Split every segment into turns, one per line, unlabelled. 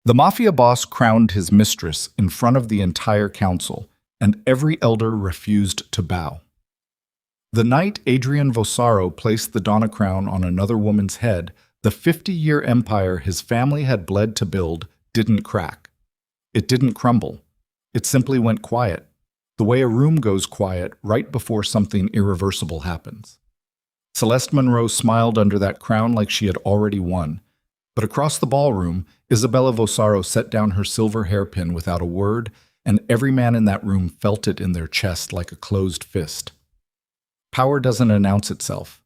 The Mafia Boss crowned his mistress in front of the entire council, and every elder refused to bow. The night Adrian Vosaro placed the Donna crown on another woman's head, the 50-year empire his family had bled to build didn't crack. It didn't crumble. It simply went quiet, the way a room goes quiet right before something irreversible happens. Celeste Monroe smiled under that crown like she had already won, but across the ballroom, Isabella Vosaro set down her silver hairpin without a word, and every man in that room felt it in their chest like a closed fist. Power doesn't announce itself.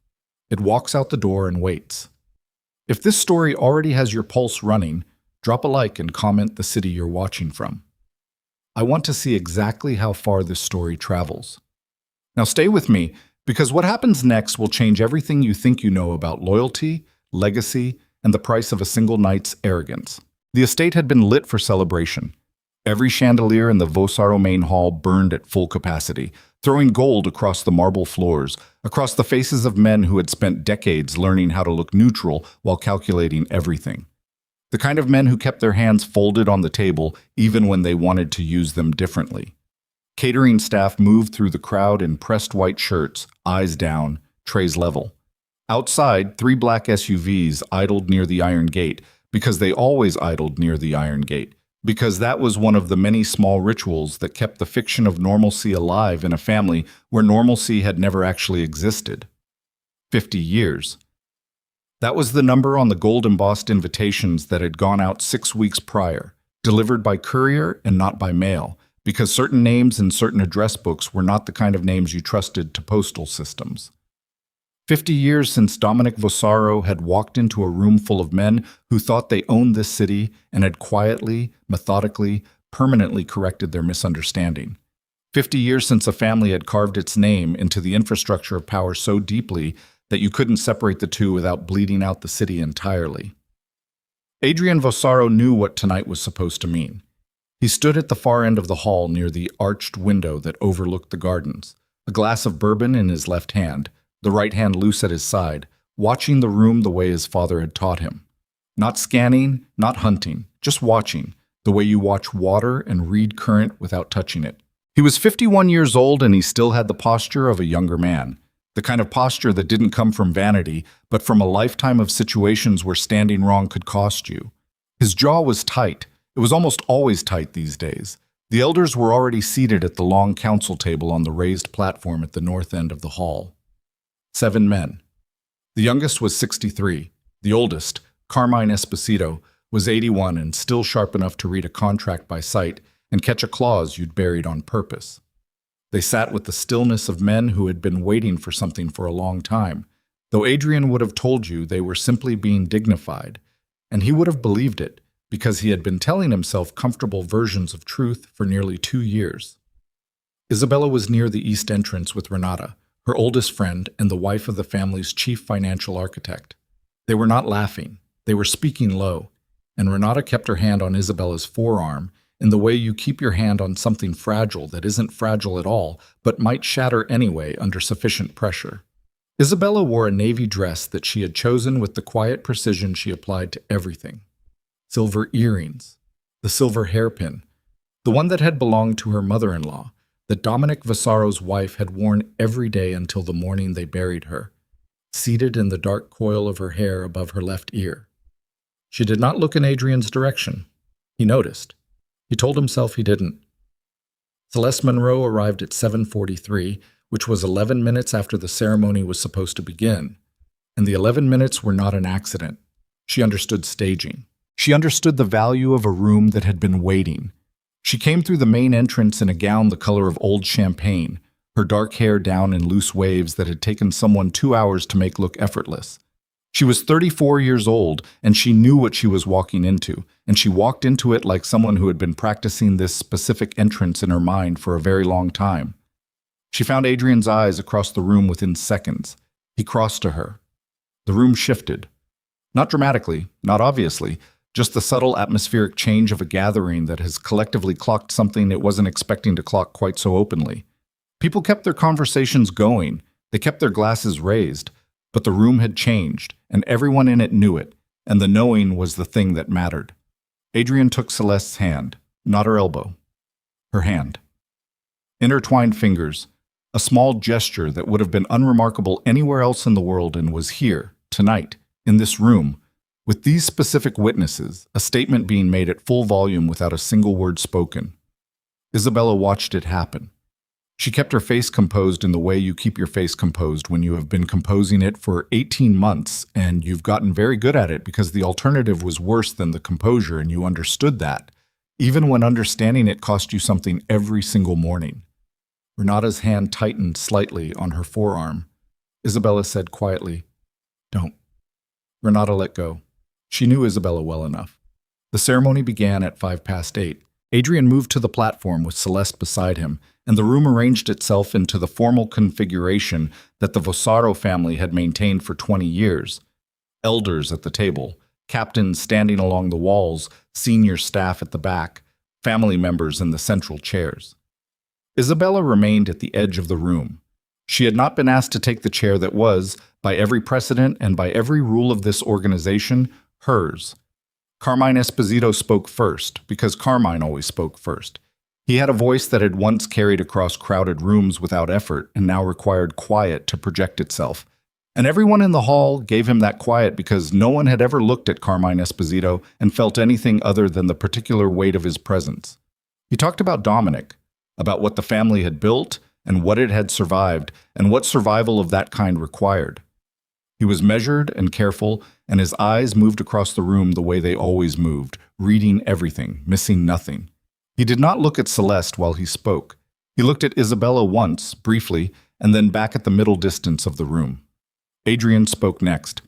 It walks out the door and waits. If this story already has your pulse running, drop a like and comment the city you're watching from. I want to see exactly how far this story travels. Now stay with me, because what happens next will change everything you think you know about loyalty, legacy, and the price of a single night's arrogance. The estate had been lit for celebration. Every chandelier in the Vosaro main hall burned at full capacity, throwing gold across the marble floors, across the faces of men who had spent decades learning how to look neutral while calculating everything. The kind of men who kept their hands folded on the table even when they wanted to use them differently. Catering staff moved through the crowd in pressed white shirts, eyes down, trays level. Outside, 3 black SUVs idled near the Iron Gate, because they always idled near the Iron Gate, because that was one of the many small rituals that kept the fiction of normalcy alive in a family where normalcy had never actually existed. 50 years. That was the number on the gold-embossed invitations that had gone out 6 weeks prior, delivered by courier and not by mail, because certain names in certain address books were not the kind of names you trusted to postal systems. 50 years since Dominic Vosaro had walked into a room full of men who thought they owned this city and had quietly, methodically, permanently corrected their misunderstanding. 50 years since a family had carved its name into the infrastructure of power so deeply that you couldn't separate the two without bleeding out the city entirely. Adrian Vosaro knew what tonight was supposed to mean. He stood at the far end of the hall near the arched window that overlooked the gardens, a glass of bourbon in his left hand, the right hand loose at his side, watching the room the way his father had taught him. Not scanning, not hunting, just watching, the way you watch water and read current without touching it. He was 51 years old and he still had the posture of a younger man, the kind of posture that didn't come from vanity, but from a lifetime of situations where standing wrong could cost you. His jaw was tight. It was almost always tight these days. The elders were already seated at the long council table on the raised platform at the north end of the hall. 7 men. The youngest was 63. The oldest, Carmine Esposito, was 81 and still sharp enough to read a contract by sight and catch a clause you'd buried on purpose. They sat with the stillness of men who had been waiting for something for a long time, though Adrian would have told you they were simply being dignified, and he would have believed it because he had been telling himself comfortable versions of truth for nearly 2 years. Isabella was near the east entrance with Renata, her oldest friend and the wife of the family's chief financial architect. They were not laughing. They were speaking low, and Renata kept her hand on Isabella's forearm in the way you keep your hand on something fragile that isn't fragile at all, but might shatter anyway under sufficient pressure. Isabella wore a navy dress that she had chosen with the quiet precision she applied to everything. Silver earrings, the silver hairpin, the one that had belonged to her mother-in-law, that Dominic Vosaro's wife had worn every day until the morning they buried her, seated in the dark coil of her hair above her left ear. She did not look in Adrian's direction. He noticed. He told himself he didn't. Celeste Monroe arrived at 7:43, which was 11 minutes after the ceremony was supposed to begin, and the 11 minutes were not an accident. She understood staging. She understood the value of a room that had been waiting. She came through the main entrance in a gown the color of old champagne, her dark hair down in loose waves that had taken someone 2 hours to make look effortless. She was 34 years old, and she knew what she was walking into, and she walked into it like someone who had been practicing this specific entrance in her mind for a very long time. She found Adrian's eyes across the room within seconds. He crossed to her. The room shifted. Not dramatically, not obviously, just the subtle atmospheric change of a gathering that has collectively clocked something it wasn't expecting to clock quite so openly. People kept their conversations going, they kept their glasses raised, but the room had changed, and everyone in it knew it, and the knowing was the thing that mattered. Adrian took Celeste's hand, not her elbow, her hand. Intertwined fingers, a small gesture that would have been unremarkable anywhere else in the world and was here, tonight, in this room, with these specific witnesses, a statement being made at full volume without a single word spoken. Isabella watched it happen. She kept her face composed in the way you keep your face composed when you have been composing it for 18 months and you've gotten very good at it because the alternative was worse than the composure and you understood that, even when understanding it cost you something every single morning. Renata's hand tightened slightly on her forearm. Isabella said quietly, "Don't." Renata let go. She knew Isabella well enough. The ceremony began at 8:05. Adrian moved to the platform with Celeste beside him, and the room arranged itself into the formal configuration that the Vossaro family had maintained for 20 years. Elders at the table, captains standing along the walls, senior staff at the back, family members in the central chairs. Isabella remained at the edge of the room. She had not been asked to take the chair that was, by every precedent and by every rule of this organization, hers. Carmine Esposito spoke first, because Carmine always spoke first. He had a voice that had once carried across crowded rooms without effort and now required quiet to project itself. And everyone in the hall gave him that quiet because no one had ever looked at Carmine Esposito and felt anything other than the particular weight of his presence. He talked about Dominic, about what the family had built and what it had survived and what survival of that kind required. He was measured and careful, and his eyes moved across the room the way they always moved, reading everything, missing nothing. He did not look at Celeste while he spoke. He looked at Isabella once, briefly, and then back at the middle distance of the room. Adrian spoke next.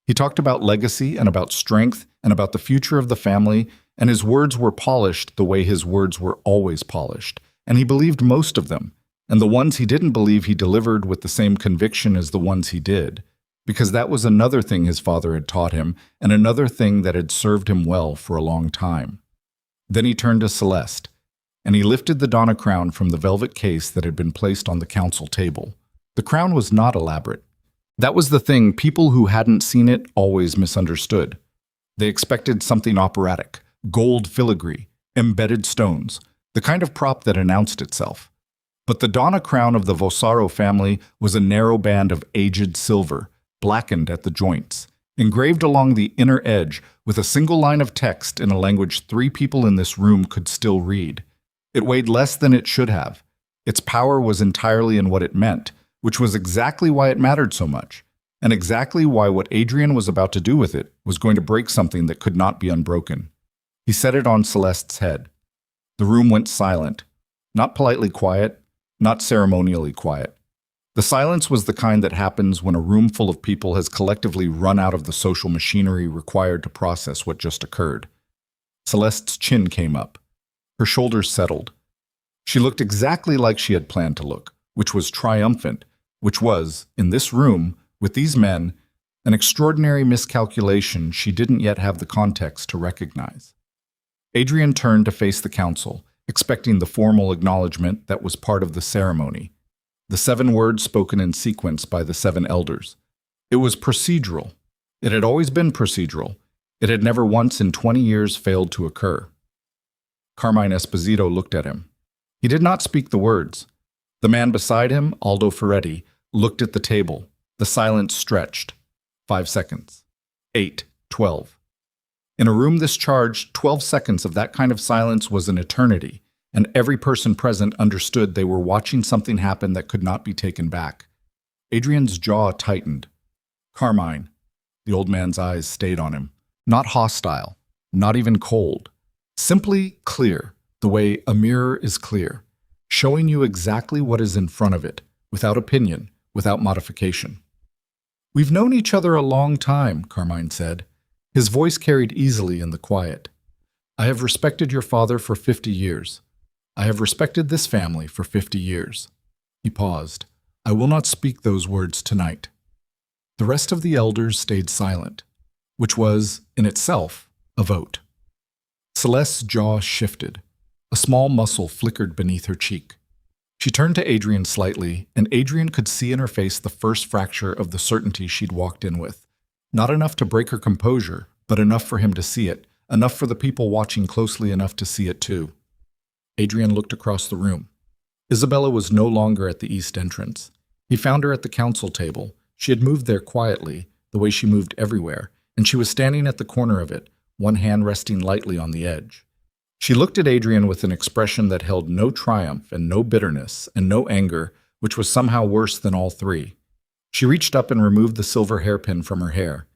He talked about legacy and about strength and about the future of the family, and his words were polished the way his words were always polished, and he believed most of them, and the ones he didn't believe he delivered with the same conviction as the ones he did, because that was another thing his father had taught him, and another thing that had served him well for a long time. Then he turned to Celeste, and he lifted the Donna crown from the velvet case that had been placed on the council table. The crown was not elaborate. That was the thing people who hadn't seen it always misunderstood. They expected something operatic, gold filigree, embedded stones, the kind of prop that announced itself. But the Donna crown of the Vossaro family was a narrow band of aged silver, blackened at the joints, engraved along the inner edge with a single line of text in a language 3 people in this room could still read. It weighed less than it should have. Its power was entirely in what it meant, which was exactly why it mattered so much, and exactly why what Adrian was about to do with it was going to break something that could not be unbroken. He set it on Celeste's head. The room went silent, not politely quiet, not ceremonially quiet. The silence was the kind that happens when a room full of people has collectively run out of the social machinery required to process what just occurred. Celeste's chin came up. Her shoulders settled. She looked exactly like she had planned to look, which was triumphant, which was, in this room, with these men, an extraordinary miscalculation she didn't yet have the context to recognize. Adrian turned to face the council, expecting the formal acknowledgement that was part of the ceremony. The 7 words spoken in sequence by the 7 elders. It was procedural. It had always been procedural. It had never once in 20 years failed to occur. Carmine Esposito looked at him. He did not speak the words. The man beside him, Aldo Ferretti, looked at the table. The silence stretched. 5 seconds. 8, 12. In a room this charged, 12 seconds of that kind of silence was an eternity, and every person present understood they were watching something happen that could not be taken back. Adrian's jaw tightened. Carmine. The old man's eyes stayed on him. Not hostile, not even cold. Simply clear, the way a mirror is clear, showing you exactly what is in front of it, without opinion, without modification. "We've known each other a long time," Carmine said. His voice carried easily in the quiet. "I have respected your father for 50 years. I have respected this family for 50 years. He paused. "I will not speak those words tonight." The rest of the elders stayed silent, which was, in itself, a vote. Celeste's jaw shifted. A small muscle flickered beneath her cheek. She turned to Adrian slightly, and Adrian could see in her face the first fracture of the certainty she'd walked in with. Not enough to break her composure, but enough for him to see it, enough for the people watching closely enough to see it too. Adrian looked across the room. Isabella was no longer at the east entrance. He found her at the council table. She had moved there quietly, the way she moved everywhere, and she was standing at the corner of it, one hand resting lightly on the edge. She looked at Adrian with an expression that held no triumph and no bitterness and no anger, which was somehow worse than all three. She reached up and removed the silver hairpin from her hair.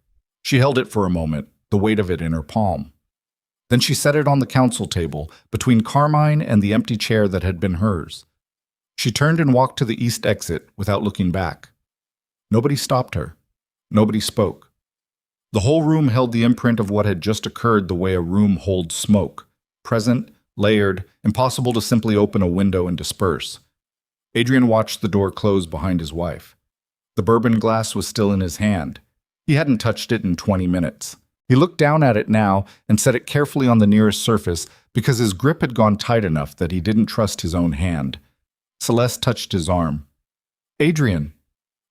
She held it for a moment, the weight of it in her palm. Then she set it on the council table, between Carmine and the empty chair that had been hers. She turned and walked to the east exit without looking back. Nobody stopped her. Nobody spoke. The whole room held the imprint of what had just occurred the way a room holds smoke, present, layered, impossible to simply open a window and disperse. Adrian watched the door close behind his wife. The bourbon glass was still in his hand. He hadn't touched it in 20 minutes. He looked down at it now and set it carefully on the nearest surface because his grip had gone tight enough that he didn't trust his own hand. Celeste touched his arm. Adrian.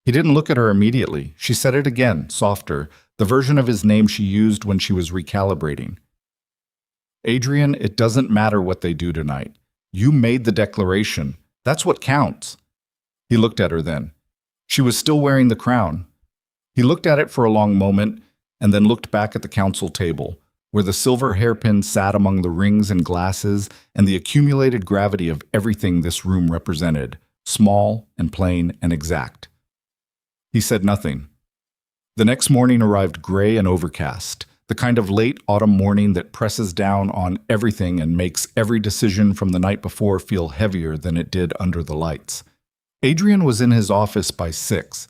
He didn't look at her immediately. She said it again, softer, the version of his name she used when she was recalibrating. Adrian, it doesn't matter what they do tonight. You made the declaration. That's what counts. He looked at her then. She was still wearing the crown. He looked at it for a long moment and then looked back at the council table, where the silver hairpin sat among the rings and glasses and the accumulated gravity of everything this room represented, small and plain and exact. He said nothing. The next morning arrived gray and overcast, the kind of late autumn morning that presses down on everything and makes every decision from the night before feel heavier than it did under the lights. Adrian was in his office by 6.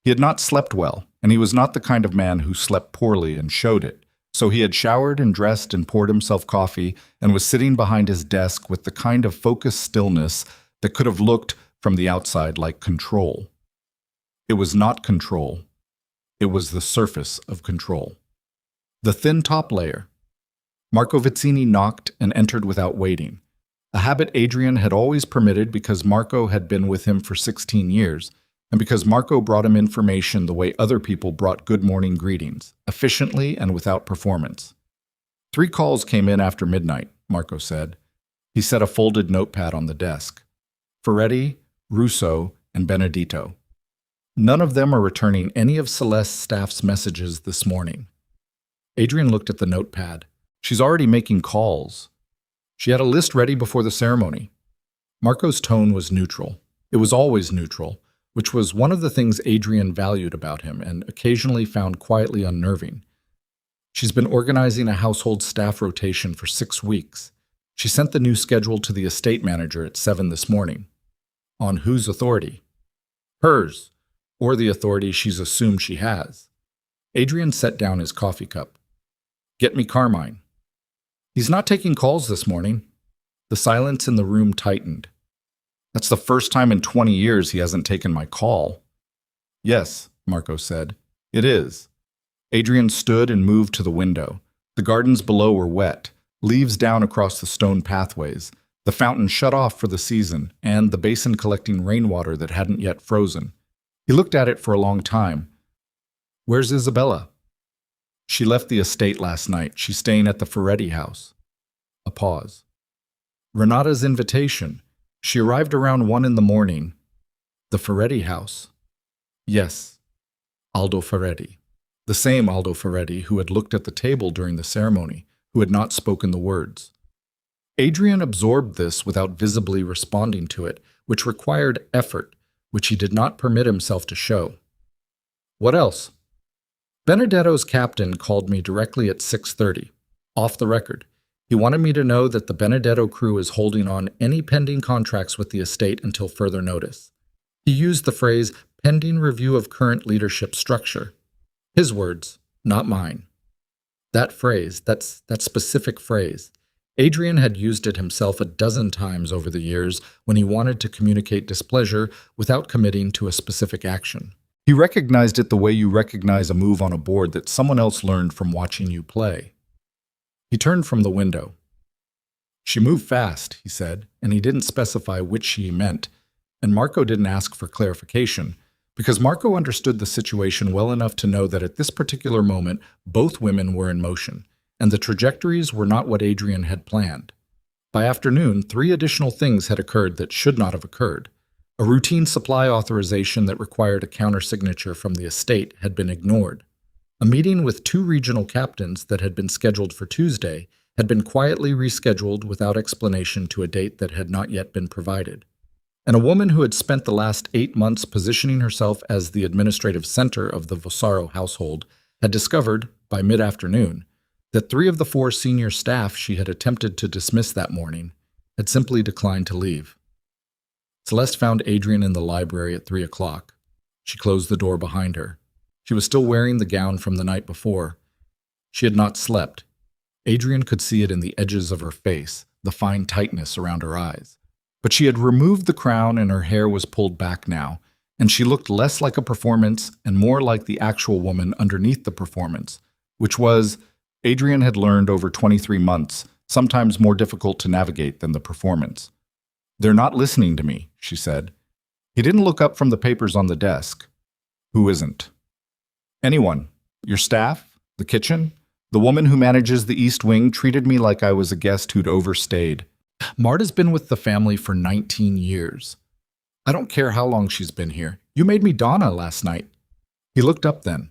He had not slept well, and he was not the kind of man who slept poorly and showed it. So he had showered and dressed and poured himself coffee and was sitting behind his desk with the kind of focused stillness that could have looked from the outside like control. It was not control. It was the surface of control. The thin top layer. Marco Vizzini knocked and entered without waiting, a habit Adrian had always permitted because Marco had been with him for 16 years, and because Marco brought him information the way other people brought good morning greetings, efficiently and without performance. 3 calls came in after midnight, Marco said. He set a folded notepad on the desk. Ferretti, Russo, and Benedito. None of them are returning any of Celeste's staff's messages this morning. Adrian looked at the notepad. She's already making calls. She had a list ready before the ceremony. Marco's tone was neutral. It was always neutral, which was one of the things Adrian valued about him and occasionally found quietly unnerving. She's been organizing a household staff rotation for 6 weeks. She sent the new schedule to the estate manager at 7 this morning. On whose authority? Hers, or the authority she's assumed she has. Adrian set down his coffee cup. Get me Carmine. He's not taking calls this morning. The silence in the room tightened. That's the first time in 20 years he hasn't taken my call. Yes, Marco said. It is. Adrian stood and moved to the window. The gardens below were wet, leaves down across the stone pathways, the fountain shut off for the season, and the basin collecting rainwater that hadn't yet frozen. He looked at it for a long time. Where's Isabella? She left the estate last night. She's staying at the Ferretti house. A pause. Renata's invitation. She arrived around 1 in the morning. The Ferretti house. Yes. Aldo Ferretti. The same Aldo Ferretti who had looked at the table during the ceremony, who had not spoken the words. Adrian absorbed this without visibly responding to it, which required effort, which he did not permit himself to show. What else? Benedetto's captain called me directly at 6:30, off the record. He wanted me to know that the Benedetto crew is holding on any pending contracts with the estate until further notice. He used the phrase, pending review of current leadership structure. His words, not mine. That phrase, that specific phrase, Adrian had used it himself a dozen times over the years when he wanted to communicate displeasure without committing to a specific action. He recognized it the way you recognize a move on a board that someone else learned from watching you play. He turned from the window. She moved fast, he said, and he didn't specify which she meant, and Marco didn't ask for clarification, because Marco understood the situation well enough to know that at this particular moment, both women were in motion, and the trajectories were not what Adrian had planned. By afternoon, 3 additional things had occurred that should not have occurred. A routine supply authorization that required a countersignature from the estate had been ignored. A meeting with 2 regional captains that had been scheduled for Tuesday had been quietly rescheduled without explanation to a date that had not yet been provided. And a woman who had spent the last 8 months positioning herself as the administrative center of the Vossaro household had discovered, by mid-afternoon, that 3 of the 4 senior staff she had attempted to dismiss that morning had simply declined to leave. Celeste found Adrian in the library at 3 o'clock. She closed the door behind her. She was still wearing the gown from the night before. She had not slept. Adrian could see it in the edges of her face, the fine tightness around her eyes. But she had removed the crown and her hair was pulled back now, and she looked less like a performance and more like the actual woman underneath the performance, which was, Adrian had learned over 23 months, sometimes more difficult to navigate than the performance. "They're not listening to me," she said. He didn't look up from the papers on the desk. "Who isn't?" "Anyone. Your staff? The kitchen? The woman who manages the East Wing treated me like I was a guest who'd overstayed. Marta's been with the family for 19 years. I don't care how long she's been here. You made me Donna last night." He looked up then.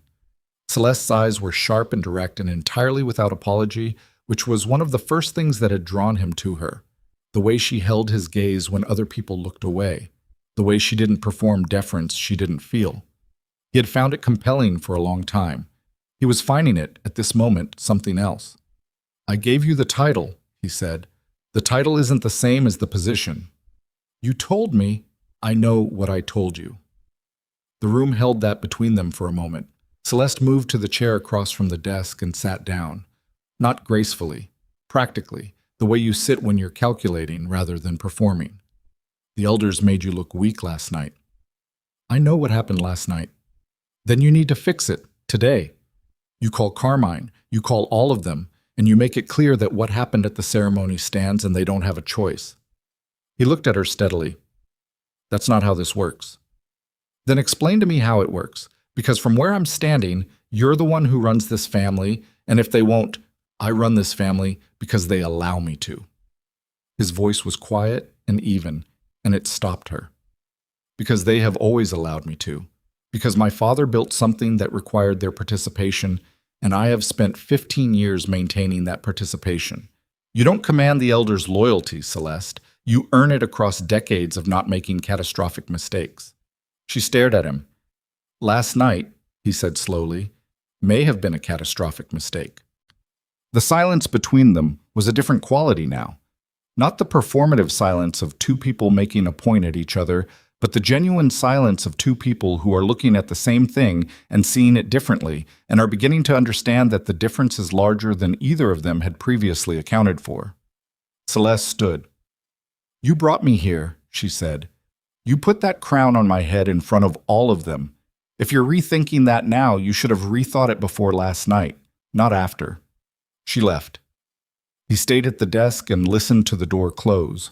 Celeste's eyes were sharp and direct and entirely without apology, which was one of the first things that had drawn him to her. The way she held his gaze when other people looked away. The way she didn't perform deference she didn't feel. He had found it compelling for a long time. He was finding it, at this moment, something else. "I gave you the title," he said. "The title isn't the same as the position." "You told me." "I know what I told you." The room held that between them for a moment. Celeste moved to the chair across from the desk and sat down. Not gracefully, practically, the way you sit when you're calculating rather than performing. "The elders made you look weak last night." "I know what happened last night." "Then you need to fix it, today. You call Carmine, you call all of them, and you make it clear that what happened at the ceremony stands and they don't have a choice." He looked at her steadily. "That's not how this works." "Then explain to me how it works, because from where I'm standing, you're the one who runs this family, and if they won't, I run this family because they allow me to." His voice was quiet and even, and it stopped her. "Because they have always allowed me to. Because my father built something that required their participation, and I have spent 15 years maintaining that participation. You don't command the elders' loyalty, Celeste. You earn it across decades of not making catastrophic mistakes." She stared at him. "Last night," he said slowly, "may have been a catastrophic mistake." The silence between them was a different quality now. Not the performative silence of 2 people making a point at each other, but the genuine silence of 2 people who are looking at the same thing and seeing it differently, and are beginning to understand that the difference is larger than either of them had previously accounted for. Celeste stood. "You brought me here," she said. "You put that crown on my head in front of all of them. If you're rethinking that now, you should have rethought it before last night, not after." She left. He stayed at the desk and listened to the door close.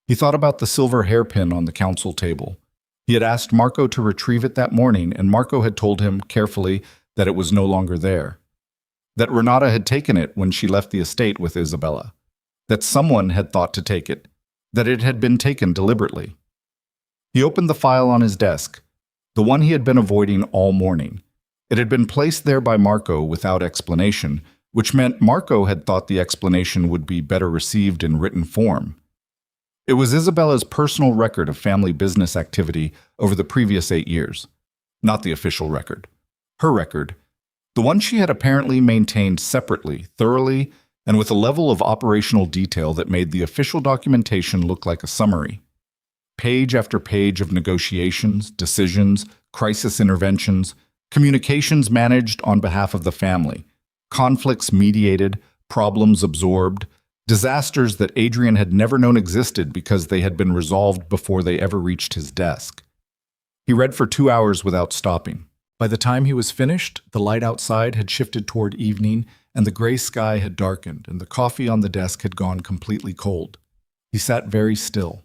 He thought about the silver hairpin on the council table. He had asked Marco to retrieve it that morning, and Marco had told him, carefully, that it was no longer there. That Renata had taken it when she left the estate with Isabella. That someone had thought to take it. That it had been taken deliberately. He opened the file on his desk, the one he had been avoiding all morning. It had been placed there by Marco without explanation, which meant Marco had thought the explanation would be better received in written form. It was Isabella's personal record of family business activity over the previous 8 years. Not the official record. Her record. The one she had apparently maintained separately, thoroughly, and with a level of operational detail that made the official documentation look like a summary. Page after page of negotiations, decisions, crisis interventions, communications managed on behalf of the family, conflicts mediated, problems absorbed, disasters that Adrian had never known existed because they had been resolved before they ever reached his desk. He read for 2 hours without stopping. By the time he was finished, the light outside had shifted toward evening, and the gray sky had darkened, and the coffee on the desk had gone completely cold. He sat very still.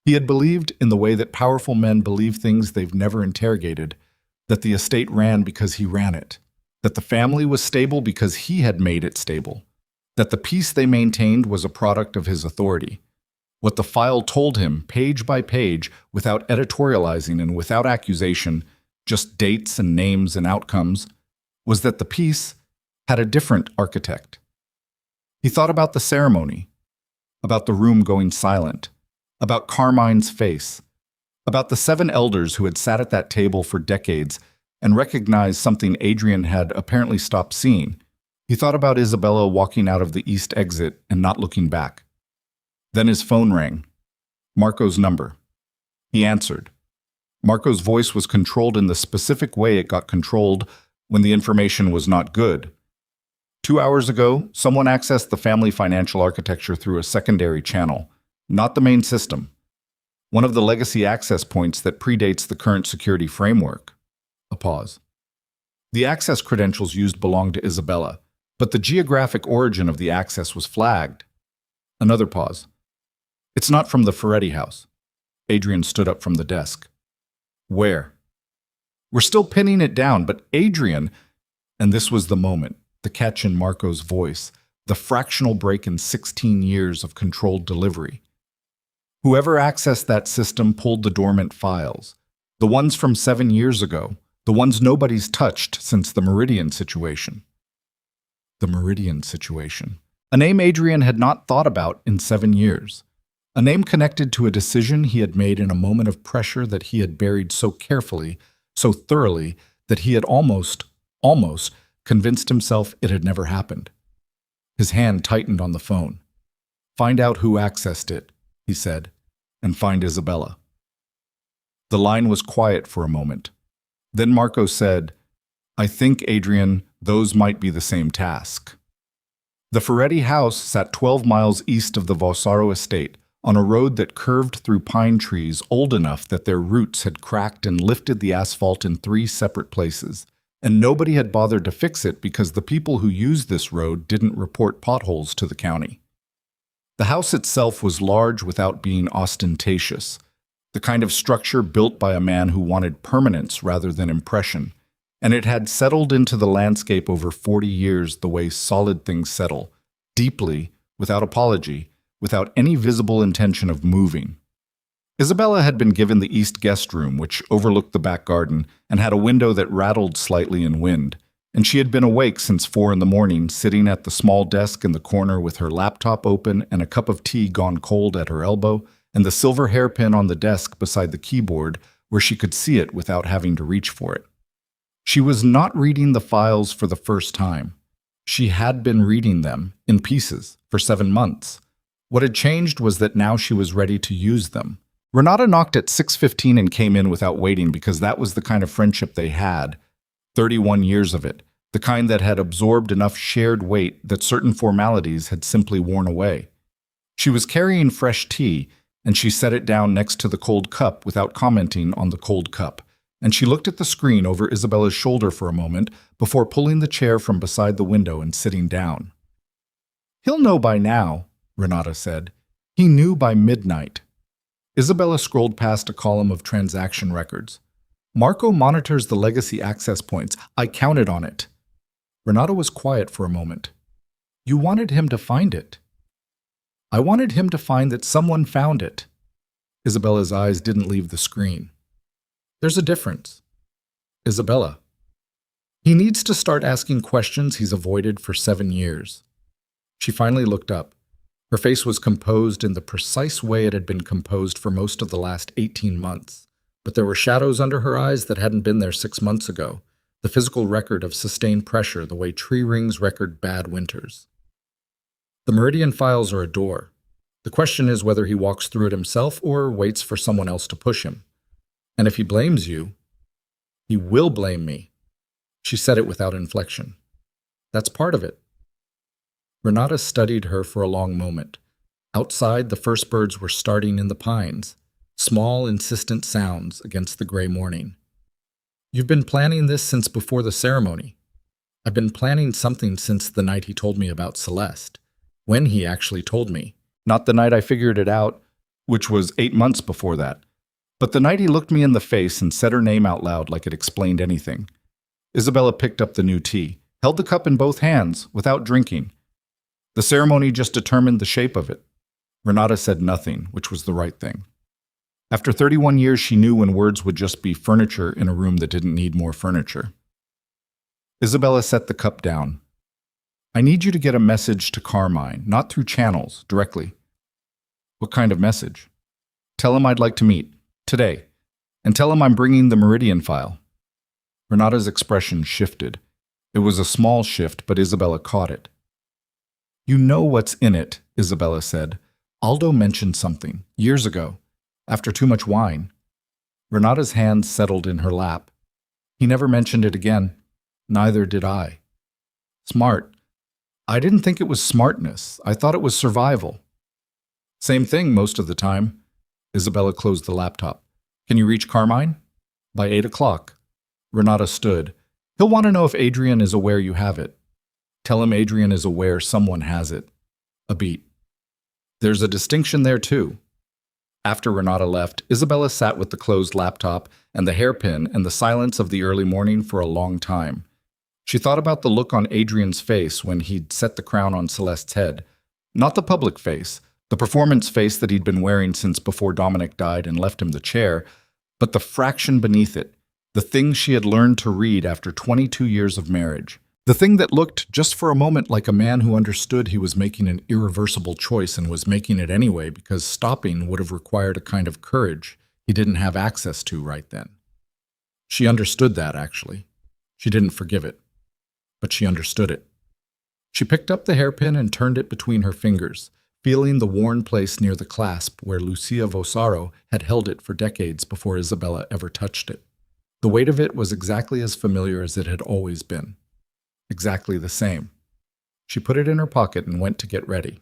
He had believed, in the way that powerful men believe things they've never interrogated, that the estate ran because he ran it. That the family was stable because he had made it stable. That the peace they maintained was a product of his authority. What the file told him, page by page, without editorializing and without accusation, just dates and names and outcomes, was that the peace had a different architect. He thought about the ceremony, about the room going silent, about Carmine's face, about the 7 elders who had sat at that table for decades and recognized something Adrian had apparently stopped seeing. He thought about Isabella walking out of the east exit and not looking back. Then his phone rang. Marco's number. He answered. Marco's voice was controlled in the specific way it got controlled when the information was not good. 2 hours ago, someone accessed the family financial architecture through a secondary channel, not the main system. One of the legacy access points that predates the current security framework. A pause. The access credentials used belonged to Isabella, but the geographic origin of the access was flagged. Another pause. It's not from the Ferretti house. Adrian stood up from the desk. Where? We're still pinning it down, but Adrian, and this was the moment, the catch in Marco's voice, the fractional break in 16 years of controlled delivery. Whoever accessed that system pulled the dormant files, the ones from 7 years ago, the ones nobody's touched since the Meridian situation. The Meridian situation. A name Adrian had not thought about in 7 years. A name connected to a decision he had made in a moment of pressure that he had buried so carefully, so thoroughly, that he had almost convinced himself it had never happened. His hand tightened on the phone. Find out who accessed it, he said, and find Isabella. The line was quiet for a moment. Then Marco said, I think, Adrian, those might be the same task. The Ferretti house sat 12 miles east of the Vossaro estate, on a road that curved through pine trees old enough that their roots had cracked and lifted the asphalt in 3 separate places, and nobody had bothered to fix it because the people who used this road didn't report potholes to the county. The house itself was large without being ostentatious, the kind of structure built by a man who wanted permanence rather than impression, and it had settled into the landscape over 40 years the way solid things settle, deeply, without apology, without any visible intention of moving. Isabella had been given the east guest room, which overlooked the back garden and had a window that rattled slightly in wind, and she had been awake since 4 a.m, sitting at the small desk in the corner with her laptop open and a cup of tea gone cold at her elbow, and the silver hairpin on the desk beside the keyboard where she could see it without having to reach for it. She was not reading the files for the first time. She had been reading them, in pieces, for 7 months. What had changed was that now she was ready to use them. Renata knocked at 6:15 and came in without waiting because that was the kind of friendship they had, 31 years of it, the kind that had absorbed enough shared weight that certain formalities had simply worn away. She was carrying fresh tea, and she set it down next to the cold cup without commenting on the cold cup, and she looked at the screen over Isabella's shoulder for a moment before pulling the chair from beside the window and sitting down. He'll know by now, Renata said. He knew by midnight. Isabella scrolled past a column of transaction records. Marco monitors the legacy access points. I counted on it. Renata was quiet for a moment. You wanted him to find it. I wanted him to find that someone found it. Isabella's eyes didn't leave the screen. There's a difference. Isabella. He needs to start asking questions he's avoided for 7 years. She finally looked up. Her face was composed in the precise way it had been composed for most of the last 18 months, but there were shadows under her eyes that hadn't been there 6 months ago, the physical record of sustained pressure the way tree rings record bad winters. The Meridian files are a door. The question is whether he walks through it himself or waits for someone else to push him. And if he blames you, he will blame me. She said it without inflection. That's part of it. Renata studied her for a long moment. Outside, the first birds were starting in the pines, small, insistent sounds against the gray morning. You've been planning this since before the ceremony. I've been planning something since the night he told me about Celeste. When he actually told me. Not the night I figured it out, which was 8 months before that. But the night he looked me in the face and said her name out loud like it explained anything. Isabella picked up the new tea, held the cup in both hands, without drinking. The ceremony just determined the shape of it. Renata said nothing, which was the right thing. After 31 years, she knew when words would just be furniture in a room that didn't need more furniture. Isabella set the cup down. I need you to get a message to Carmine, not through channels, directly. What kind of message? Tell him I'd like to meet, today, and tell him I'm bringing the Meridian file. Renata's expression shifted. It was a small shift, but Isabella caught it. You know what's in it, Isabella said. Aldo mentioned something, years ago, after too much wine. Renata's hand settled in her lap. He never mentioned it again. Neither did I. Smart. I didn't think it was smartness. I thought it was survival. Same thing most of the time. Isabella closed the laptop. Can you reach Carmine? By 8 o'clock. Renata stood. He'll want to know if Adrian is aware you have it. Tell him Adrian is aware someone has it. A beat. There's a distinction there, too. After Renata left, Isabella sat with the closed laptop and the hairpin and the silence of the early morning for a long time. She thought about the look on Adrian's face when he'd set the crown on Celeste's head. Not the public face, the performance face that he'd been wearing since before Dominic died and left him the chair, but the fraction beneath it, the thing she had learned to read after 22 years of marriage. The thing that looked, just for a moment, like a man who understood he was making an irreversible choice and was making it anyway because stopping would have required a kind of courage he didn't have access to right then. She understood that, actually. She didn't forgive it, but she understood it. She picked up the hairpin and turned it between her fingers, feeling the worn place near the clasp where Lucia Vosaro had held it for decades before Isabella ever touched it. The weight of it was exactly as familiar as it had always been. Exactly the same. She put it in her pocket and went to get ready.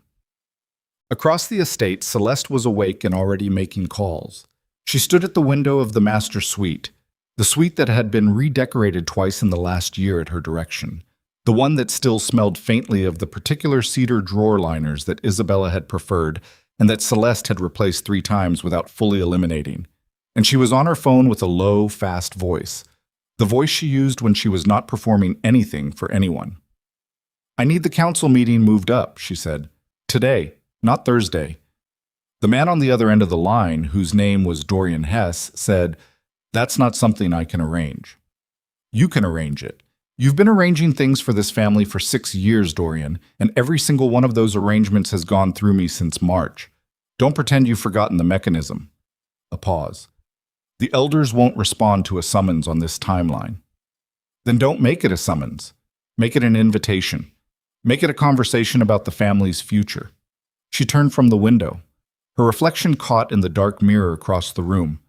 Across the estate, Celeste was awake and already making calls. She stood at the window of the master suite, the suite that had been redecorated twice in the last year at her direction, the one that still smelled faintly of the particular cedar drawer liners that Isabella had preferred and that Celeste had replaced 3 times without fully eliminating. And she was on her phone with a low, fast voice. The voice she used when she was not performing anything for anyone. I need the council meeting moved up, she said. Today, not Thursday. The man on the other end of the line, whose name was Dorian Hess, said, That's not something I can arrange. You can arrange it. You've been arranging things for this family for 6 years, Dorian, and every single one of those arrangements has gone through me since March. Don't pretend you've forgotten the mechanism. A pause. The elders won't respond to a summons on this timeline. Then don't make it a summons. Make it an invitation. Make it a conversation about the family's future. She turned from the window. Her reflection caught in the dark mirror across the room.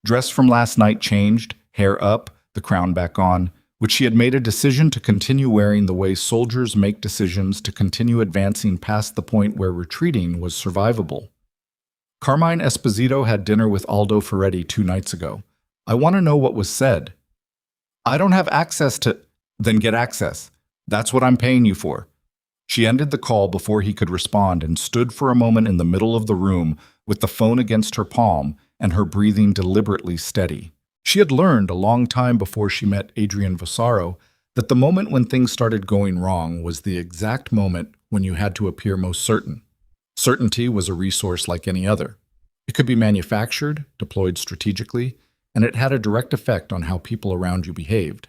Dress from last night changed, hair up, the crown back on, which she had made a decision to continue wearing the way soldiers make decisions to continue advancing past the point where retreating was survivable. Carmine Esposito had dinner with Aldo Ferretti 2 nights ago. I want to know what was said. I don't have access to... Then get access. That's what I'm paying you for. She ended the call before he could respond and stood for a moment in the middle of the room with the phone against her palm and her breathing deliberately steady. She had learned a long time before she met Adrian Vosaro that the moment when things started going wrong was the exact moment when you had to appear most certain. Certainty was a resource like any other. It could be manufactured, deployed strategically, and it had a direct effect on how people around you behaved.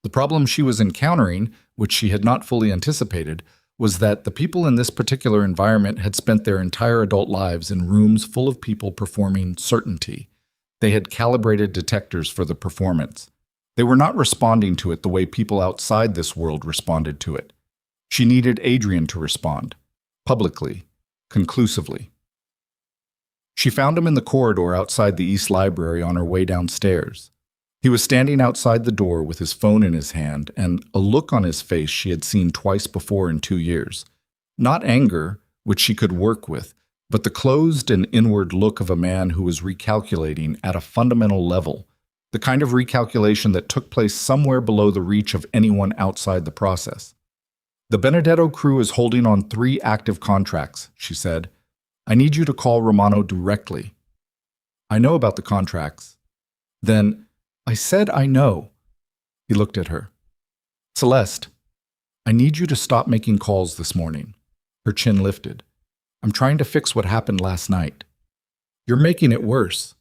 The problem she was encountering, which she had not fully anticipated, was that the people in this particular environment had spent their entire adult lives in rooms full of people performing certainty. They had calibrated detectors for the performance. They were not responding to it the way people outside this world responded to it. She needed Adrian to respond, publicly, conclusively. She found him in the corridor outside the East Library on her way downstairs. He was standing outside the door with his phone in his hand and a look on his face she had seen twice before in 2 years. Not anger, which she could work with, but the closed and inward look of a man who was recalculating at a fundamental level, the kind of recalculation that took place somewhere below the reach of anyone outside the process. The Benedetto crew is holding on 3 active contracts, she said. I need you to call Romano directly. I know about the contracts. Then, I said I know. He looked at her. Celeste, I need you to stop making calls this morning. Her chin lifted. I'm trying to fix what happened last night. You're making it worse.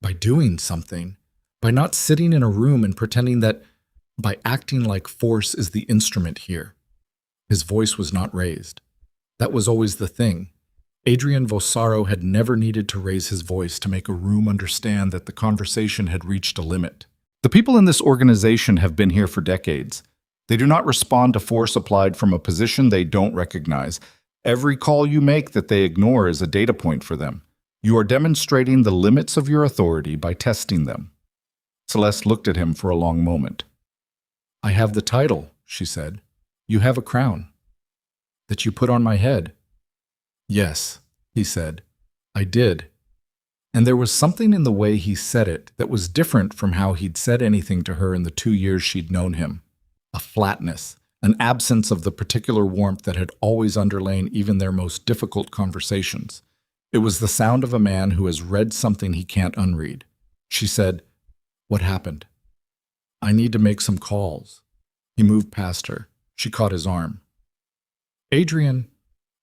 By doing something. By not sitting in a room and pretending that, by acting like force is the instrument here. His voice was not raised. That was always the thing. Adrian Vosaro had never needed to raise his voice to make a room understand that the conversation had reached a limit. The people in this organization have been here for decades. They do not respond to force applied from a position they don't recognize. Every call you make that they ignore is a data point for them. You are demonstrating the limits of your authority by testing them. Celeste looked at him for a long moment. I have the title, she said. You have a crown. That you put on my head. Yes, he said. I did. And there was something in the way he said it that was different from how he'd said anything to her in the 2 years she'd known him. A flatness, an absence of the particular warmth that had always underlain even their most difficult conversations. It was the sound of a man who has read something he can't unread. She said, What happened? I need to make some calls. He moved past her. She caught his arm. Adrian,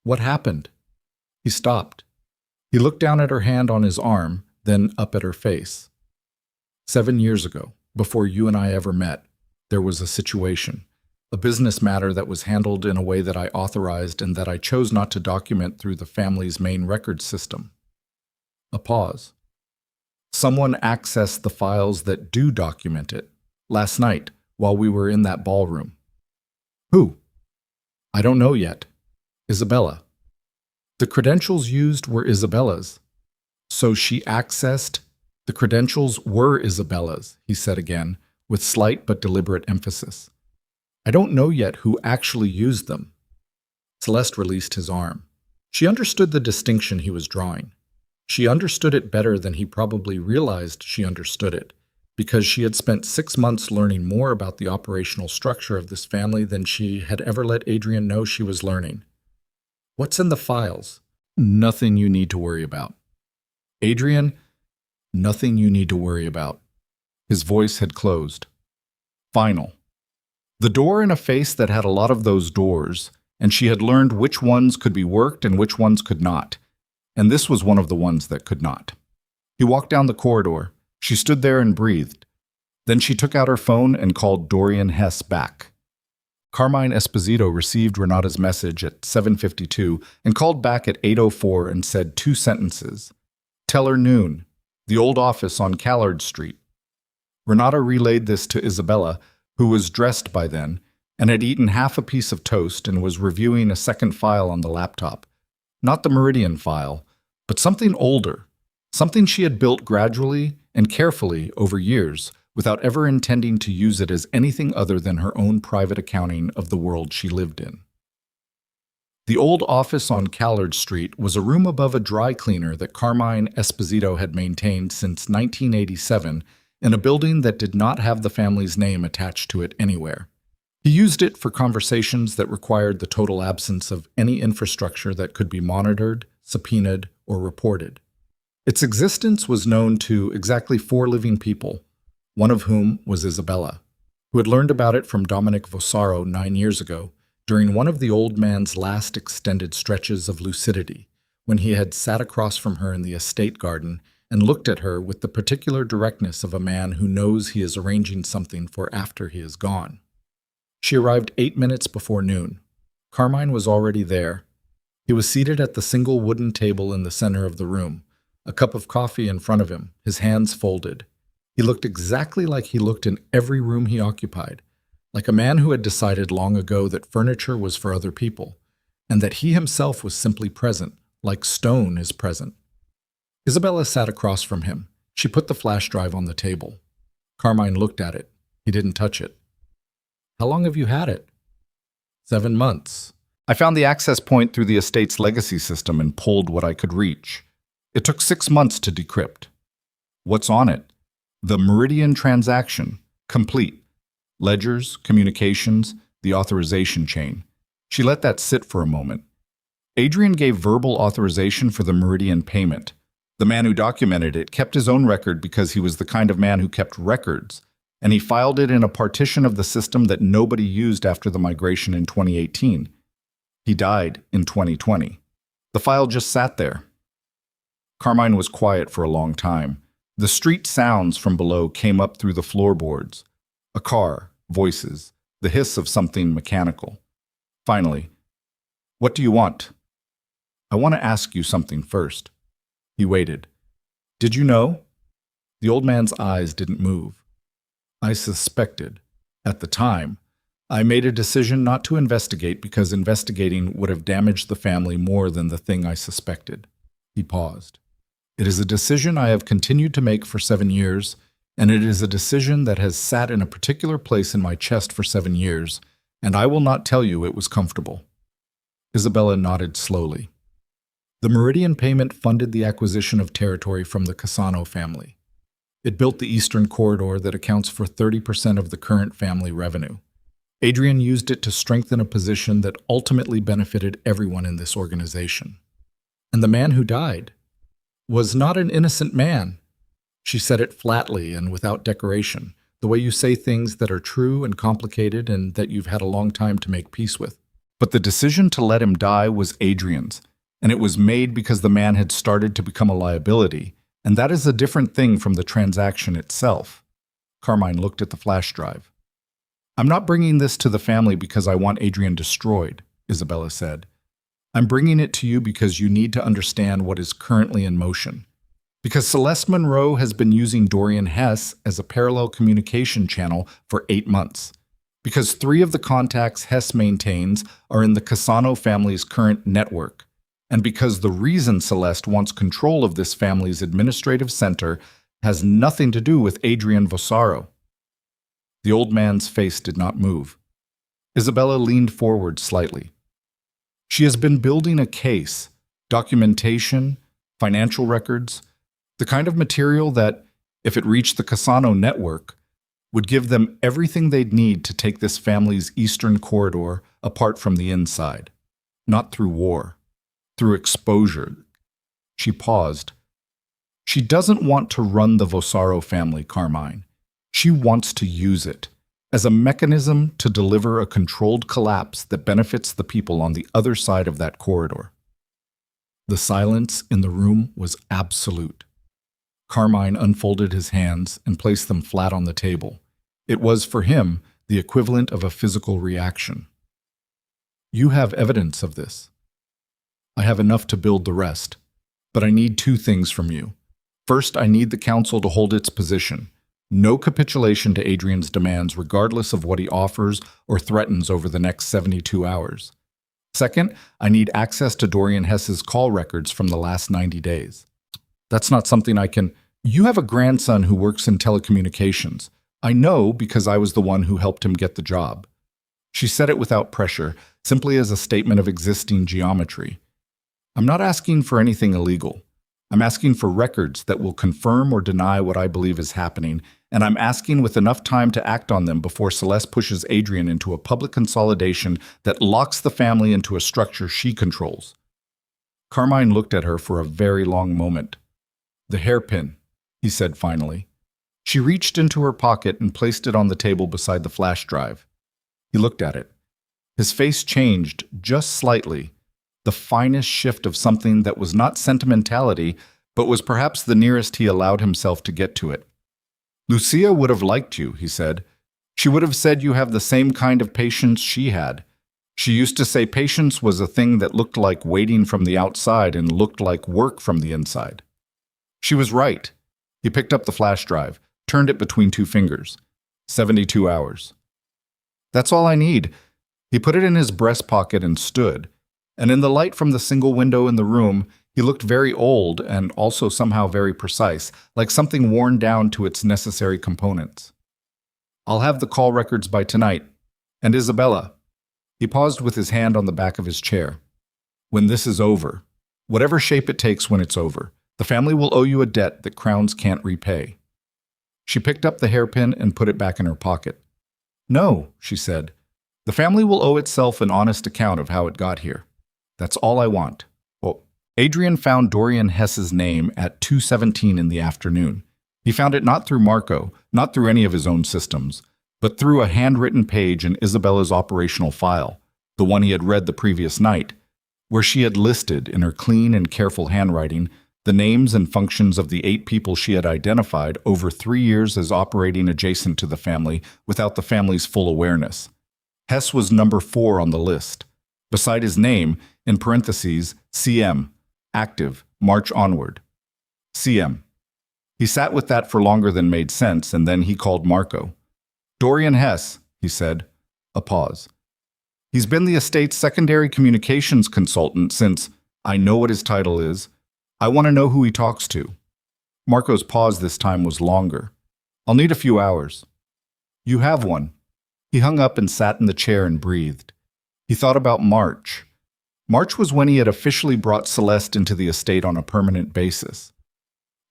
what happened? He stopped. He looked down at her hand on his arm, then up at her face. 7 years ago, before you and I ever met, there was a situation, a business matter that was handled in a way that I authorized and that I chose not to document through the family's main record system. A pause. Someone accessed the files that do document it, last night, while we were in that ballroom. Who? I don't know yet. Isabella. The credentials used were Isabella's. So she accessed. The credentials were Isabella's, he said again, with slight but deliberate emphasis. I don't know yet who actually used them. Celeste released his arm. She understood the distinction he was drawing. She understood it better than he probably realized she understood it, because she had spent 6 months learning more about the operational structure of this family than she had ever let Adrian know she was learning. What's in the files? Nothing you need to worry about. Adrian, nothing you need to worry about. His voice had closed. Final. The door in a face that had a lot of those doors, and she had learned which ones could be worked and which ones could not. And this was one of the ones that could not. He walked down the corridor. She stood there and breathed. Then she took out her phone and called Dorian Hess back. Carmine Esposito received Renata's message at 7:52 and called back at 8:04 and said 2 sentences. Tell her noon. The old office on Callard Street. Renata relayed this to Isabella, who was dressed by then, and had eaten half a piece of toast and was reviewing a second file on the laptop. Not the Meridian file, but something older, something she had built gradually and carefully over years, without ever intending to use it as anything other than her own private accounting of the world she lived in. The old office on Callard Street was a room above a dry cleaner that Carmine Esposito had maintained since 1987 in a building that did not have the family's name attached to it anywhere. He used it for conversations that required the total absence of any infrastructure that could be monitored, subpoenaed, or reported. Its existence was known to exactly 4 living people, one of whom was Isabella, who had learned about it from Dominic Vosaro 9 years ago, during one of the old man's last extended stretches of lucidity, when he had sat across from her in the estate garden and looked at her with the particular directness of a man who knows he is arranging something for after he is gone. She arrived 8 minutes before noon. Carmine was already there. He was seated at the single wooden table in the center of the room, a cup of coffee in front of him, his hands folded. He looked exactly like he looked in every room he occupied, like a man who had decided long ago that furniture was for other people, and that he himself was simply present, like stone is present. Isabella sat across from him. She put the flash drive on the table. Carmine looked at it. He didn't touch it. How long have you had it? 7 months. I found the access point through the estate's legacy system and pulled what I could reach. It took 6 months to decrypt. What's on it? The Meridian transaction, complete. Ledgers, communications, the authorization chain. She let that sit for a moment. Adrian gave verbal authorization for the Meridian payment. The man who documented it kept his own record because he was the kind of man who kept records, and he filed it in a partition of the system that nobody used after the migration in 2018. He died in 2020. The file just sat there. Carmine was quiet for a long time. The street sounds from below came up through the floorboards. A car, voices, the hiss of something mechanical. Finally, "What do you want?" "I want to ask you something first." He waited. "Did you know?" The old man's eyes didn't move. "I suspected. At the time, I made a decision not to investigate because investigating would have damaged the family more than the thing I suspected." He paused. "It is a decision I have continued to make for 7 years, and it is a decision that has sat in a particular place in my chest for 7 years, and I will not tell you it was comfortable." Isabella nodded slowly. The Meridian payment funded the acquisition of territory from the Cassano family. It built the Eastern Corridor that accounts for 30% of the current family revenue. Adrian used it to strengthen a position that ultimately benefited everyone in this organization. And the man who died was not an innocent man. She said it flatly and without decoration, the way you say things that are true and complicated and that you've had a long time to make peace with. But the decision to let him die was Adrian's, and it was made because the man had started to become a liability, and that is a different thing from the transaction itself. Carmine looked at the flash drive. "I'm not bringing this to the family because I want Adrian destroyed," Isabella said. "I'm bringing it to you because you need to understand what is currently in motion. Because Celeste Monroe has been using Dorian Hess as a parallel communication channel for 8 months. Because 3 of the contacts Hess maintains are in the Cassano family's current network. And because the reason Celeste wants control of this family's administrative center has nothing to do with Adrian Vossaro." The old man's face did not move. Isabella leaned forward slightly. "She has been building a case, documentation, financial records, the kind of material that, if it reached the Cassano network, would give them everything they'd need to take this family's Eastern Corridor apart from the inside. Not through war, through exposure." She paused. "She doesn't want to run the Vossaro family, Carmine. She wants to use it as a mechanism to deliver a controlled collapse that benefits the people on the other side of that corridor." The silence in the room was absolute. Carmine unfolded his hands and placed them flat on the table. It was, for him, the equivalent of a physical reaction. "You have evidence of this. I have enough to build the rest, but I need 2 things from you. First, I need the council to hold its position. No capitulation to Adrian's demands regardless of what he offers or threatens over the next 72 hours. Second, I need access to Dorian Hess's call records from the last 90 days. That's not something I can... You have a grandson who works in telecommunications. I know because I was the one who helped him get the job." She said it without pressure, simply as a statement of existing geometry. "I'm not asking for anything illegal. I'm asking for records that will confirm or deny what I believe is happening, and I'm asking with enough time to act on them before Celeste pushes Adrian into a public consolidation that locks the family into a structure she controls." Carmine looked at her for a very long moment. "The hairpin," he said finally. She reached into her pocket and placed it on the table beside the flash drive. He looked at it. His face changed just slightly, the finest shift of something that was not sentimentality, but was perhaps the nearest he allowed himself to get to it. "Lucia would have liked you," he said. "She would have said you have the same kind of patience she had. She used to say patience was a thing that looked like waiting from the outside and looked like work from the inside." She was right. He picked up the flash drive, turned it between 2 fingers. 72 hours. "That's all I need." He put it in his breast pocket and stood, and in the light from the single window in the room, he looked very old and also somehow very precise, like something worn down to its necessary components. "I'll have the call records by tonight. And Isabella." He paused with his hand on the back of his chair. "When this is over, whatever shape it takes when it's over, the family will owe you a debt that crowns can't repay." She picked up the hairpin and put it back in her pocket. "No," she said. "The family will owe itself an honest account of how it got here. That's all I want." Well, Adrian found Dorian Hess's name at 2:17 in the afternoon. He found it not through Marco, not through any of his own systems, but through a handwritten page in Isabella's operational file, the one he had read the previous night, where she had listed, in her clean and careful handwriting, the names and functions of the 8 people she had identified over 3 years as operating adjacent to the family without the family's full awareness. Hess was number 4 on the list. Beside his name, in parentheses, CM, active, March onward. CM. He sat with that for longer than made sense, and then he called Marco. Dorian Hess, he said. A pause. He's been the estate's secondary communications consultant since, I know what his title is. I want to know who he talks to. Marco's pause this time was longer. I'll need a few hours. You have one. He hung up and sat in the chair and breathed. He thought about March. March was when he had officially brought Celeste into the estate on a permanent basis.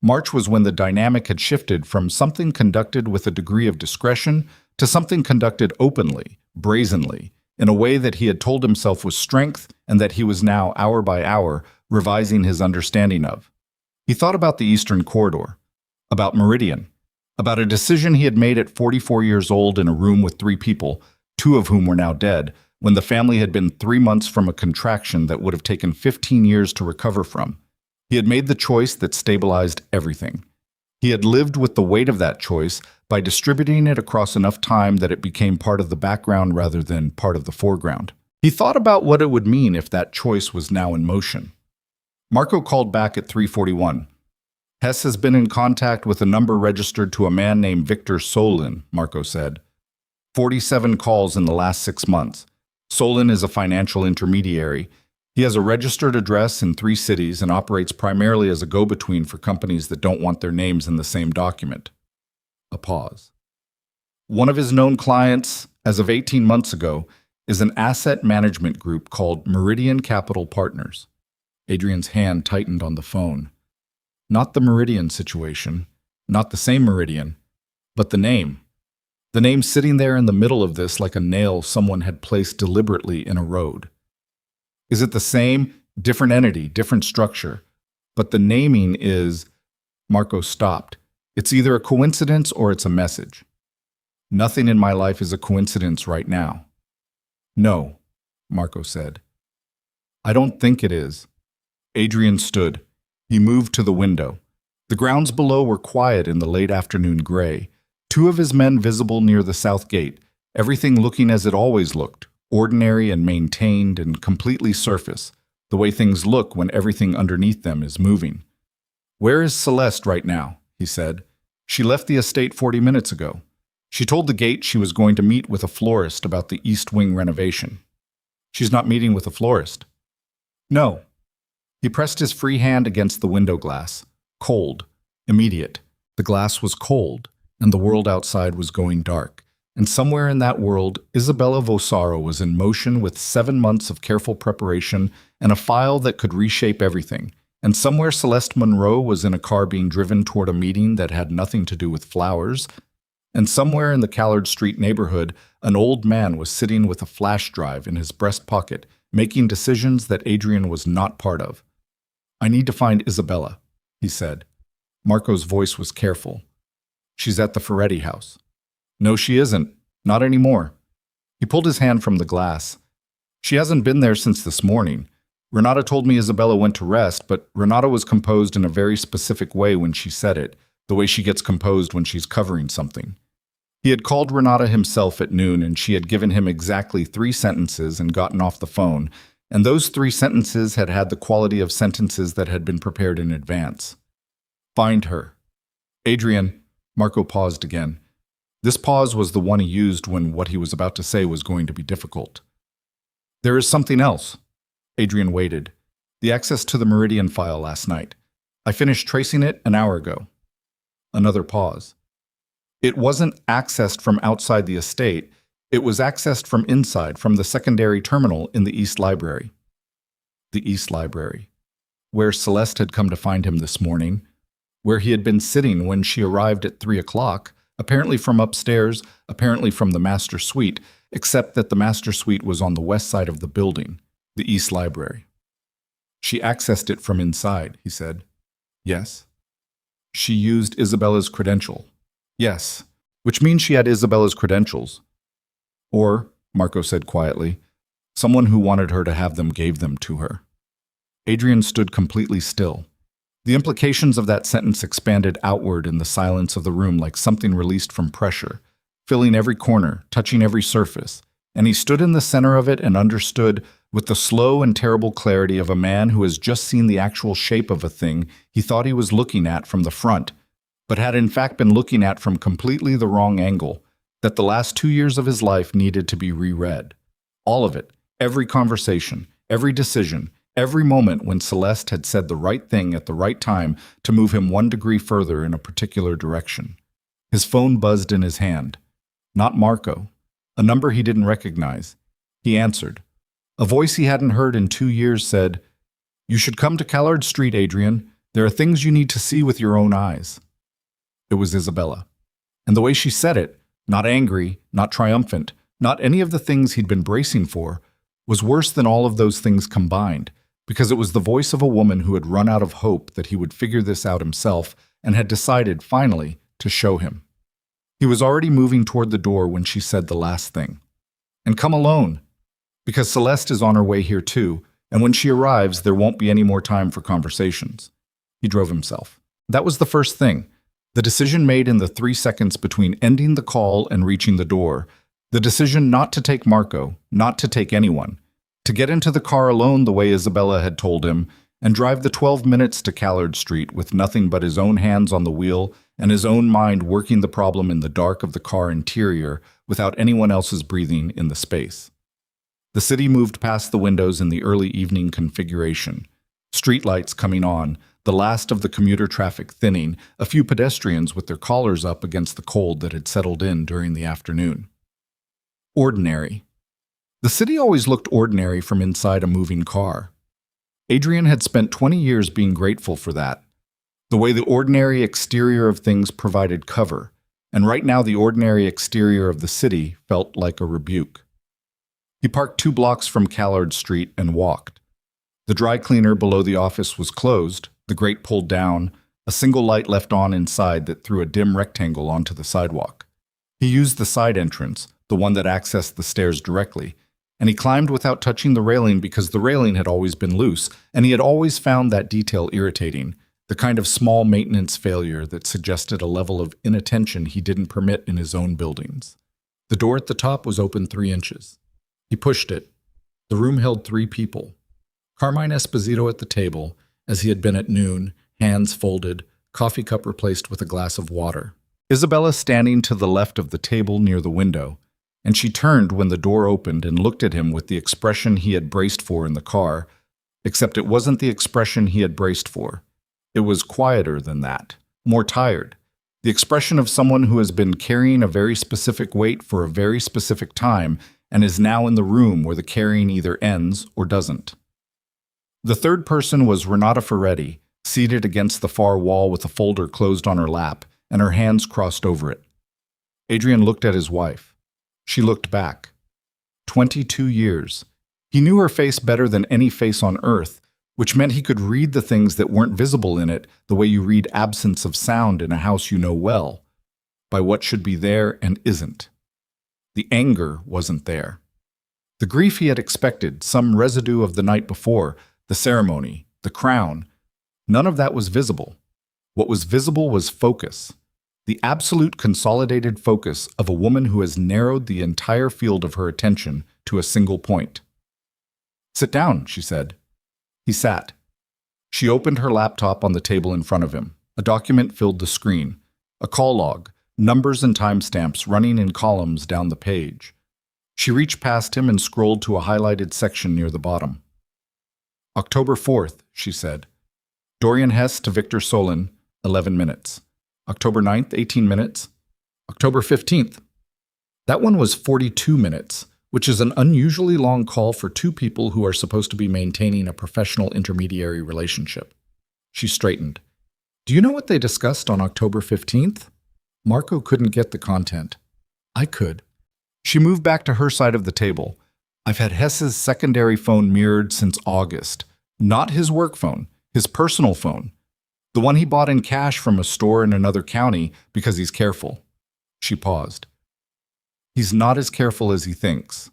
March was when the dynamic had shifted from something conducted with a degree of discretion to something conducted openly, brazenly, in a way that he had told himself was strength and that he was now, hour by hour, revising his understanding of. He thought about the Eastern Corridor, about Meridian, about a decision he had made at 44 years old in a room with 3 people, 2 of whom were now dead, when the family had been 3 months from a contraction that would have taken 15 years to recover from. He had made the choice that stabilized everything. He had lived with the weight of that choice by distributing it across enough time that it became part of the background rather than part of the foreground. He thought about what it would mean if that choice was now in motion. Marco called back at 3:41. Hess has been in contact with a number registered to a man named Victor Solin, Marco said. 47 calls in the last 6 months. Solin is a financial intermediary. He has a registered address in 3 cities and operates primarily as a go-between for companies that don't want their names in the same document. A pause. One of his known clients, as of 18 months ago, is an asset management group called Meridian Capital Partners. Adrian's hand tightened on the phone. Not the Meridian situation, not the same Meridian, but the name. The name sitting there in the middle of this like a nail someone had placed deliberately in a road. Is it the same, different entity, different structure? But the naming is... Marco stopped. It's either a coincidence or it's a message. Nothing in my life is a coincidence right now. No, Marco said. I don't think it is. Adrian stood. He moved to the window. The grounds below were quiet in the late afternoon gray. 2 of his men visible near the south gate, everything looking as it always looked, ordinary and maintained and completely surface, the way things look when everything underneath them is moving. Where is Celeste right now? He said. She left the estate 40 minutes ago. She told the gate she was going to meet with a florist about the East Wing renovation. She's not meeting with a florist. No. He pressed his free hand against the window glass. Cold. Immediate. The glass was cold, and the world outside was going dark. And somewhere in that world, Isabella Vosaro was in motion with 7 months of careful preparation and a file that could reshape everything. And somewhere Celeste Monroe was in a car being driven toward a meeting that had nothing to do with flowers. And somewhere in the Callard Street neighborhood, an old man was sitting with a flash drive in his breast pocket, making decisions that Adrian was not part of. I need to find Isabella, he said. Marco's voice was careful. She's at the Ferretti house. No, she isn't. Not anymore. He pulled his hand from the glass. She hasn't been there since this morning. Renata told me Isabella went to rest, but Renata was composed in a very specific way when she said it, the way she gets composed when she's covering something. He had called Renata himself at noon, and she had given him exactly 3 sentences and gotten off the phone, and those 3 sentences had had the quality of sentences that had been prepared in advance. Find her. Adrian, Marco paused again. This pause was the one he used when what he was about to say was going to be difficult. There is something else. Adrian waited. The access to the Meridian file last night. I finished tracing it an hour ago. Another pause. It wasn't accessed from outside the estate. It was accessed from inside, from the secondary terminal in the East Library. The East Library. Where Celeste had come to find him this morning. Where he had been sitting when she arrived at 3 o'clock, apparently from upstairs, apparently from the master suite, except that the master suite was on the west side of the building, the East Library. She accessed it from inside, he said. Yes. She used Isabella's credential. Yes, which means she had Isabella's credentials. Or, Marco said quietly, someone who wanted her to have them gave them to her. Adrian stood completely still. The implications of that sentence expanded outward in the silence of the room like something released from pressure, filling every corner, touching every surface, and he stood in the center of it and understood, with the slow and terrible clarity of a man who has just seen the actual shape of a thing he thought he was looking at from the front, but had in fact been looking at from completely the wrong angle, that the last 2 years of his life needed to be reread. All of it, every conversation, every decision, every moment when Celeste had said the right thing at the right time to move him 1 degree further in a particular direction. His phone buzzed in his hand. Not Marco. A number he didn't recognize. He answered. A voice he hadn't heard in 2 years said, "You should come to Callard Street, Adrian. There are things you need to see with your own eyes." It was Isabella. And the way she said it, not angry, not triumphant, not any of the things he'd been bracing for, was worse than all of those things combined, because it was the voice of a woman who had run out of hope that he would figure this out himself and had decided, finally, to show him. He was already moving toward the door when she said the last thing. "And come alone, because Celeste is on her way here too, and when she arrives, there won't be any more time for conversations." He drove himself. That was the first thing. The decision made in the 3 seconds between ending the call and reaching the door. The decision not to take Marco, not to take anyone. To get into the car alone the way Isabella had told him, and drive the 12 minutes to Callard Street with nothing but his own hands on the wheel and his own mind working the problem in the dark of the car interior without anyone else's breathing in the space. The city moved past the windows in the early evening configuration. Streetlights coming on, the last of the commuter traffic thinning, a few pedestrians with their collars up against the cold that had settled in during the afternoon. Ordinary. The city always looked ordinary from inside a moving car. Adrian had spent 20 years being grateful for that. The way the ordinary exterior of things provided cover, and right now the ordinary exterior of the city felt like a rebuke. He parked 2 blocks from Callard Street and walked. The dry cleaner below the office was closed, the grate pulled down, a single light left on inside that threw a dim rectangle onto the sidewalk. He used the side entrance, the one that accessed the stairs directly, and he climbed without touching the railing because the railing had always been loose, and he had always found that detail irritating, the kind of small maintenance failure that suggested a level of inattention he didn't permit in his own buildings. The door at the top was open 3 inches. He pushed it. The room held 3 people. Carmine Esposito at the table, as he had been at noon, hands folded, coffee cup replaced with a glass of water. Isabella standing to the left of the table near the window, and she turned when the door opened and looked at him with the expression he had braced for in the car, except it wasn't the expression he had braced for. It was quieter than that, more tired, the expression of someone who has been carrying a very specific weight for a very specific time and is now in the room where the carrying either ends or doesn't. The third person was Renata Ferretti, seated against the far wall with a folder closed on her lap and her hands crossed over it. Adrian looked at his wife. She looked back. 22 years. He knew her face better than any face on earth, which meant he could read the things that weren't visible in it the way you read absence of sound in a house you know well, by what should be there and isn't. The anger wasn't there. The grief he had expected, some residue of the night before, the ceremony, the crown, none of that was visible. What was visible was focus. The absolute consolidated focus of a woman who has narrowed the entire field of her attention to a single point. "Sit down," she said. He sat. She opened her laptop on the table in front of him. A document filled the screen. A call log, numbers and timestamps running in columns down the page. She reached past him and scrolled to a highlighted section near the bottom. October 4th, she said. Dorian Hess to Victor Solon, 11 minutes. October 9th, 18 minutes. October 15th. That one was 42 minutes, which is an unusually long call for 2 people who are supposed to be maintaining a professional intermediary relationship. She straightened. "Do you know what they discussed on October 15th? Marco couldn't get the content. I could." She moved back to her side of the table. "I've had Hess's secondary phone mirrored since August. Not his work phone, his personal phone. The one he bought in cash from a store in another county because he's careful. She paused. He's not as careful as he thinks.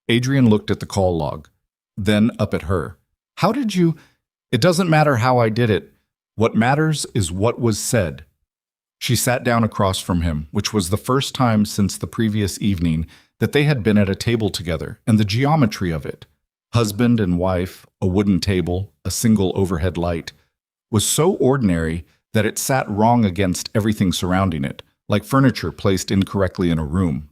Adrian looked at the call log, then up at her. How did you? It doesn't matter how I did it. What matters is what was said. She sat down across from him, which was the first time since the previous evening that they had been at a table together, and the geometry of it, husband and wife, a wooden table, a single overhead light, was so ordinary that it sat wrong against everything surrounding it, like furniture placed incorrectly in a room.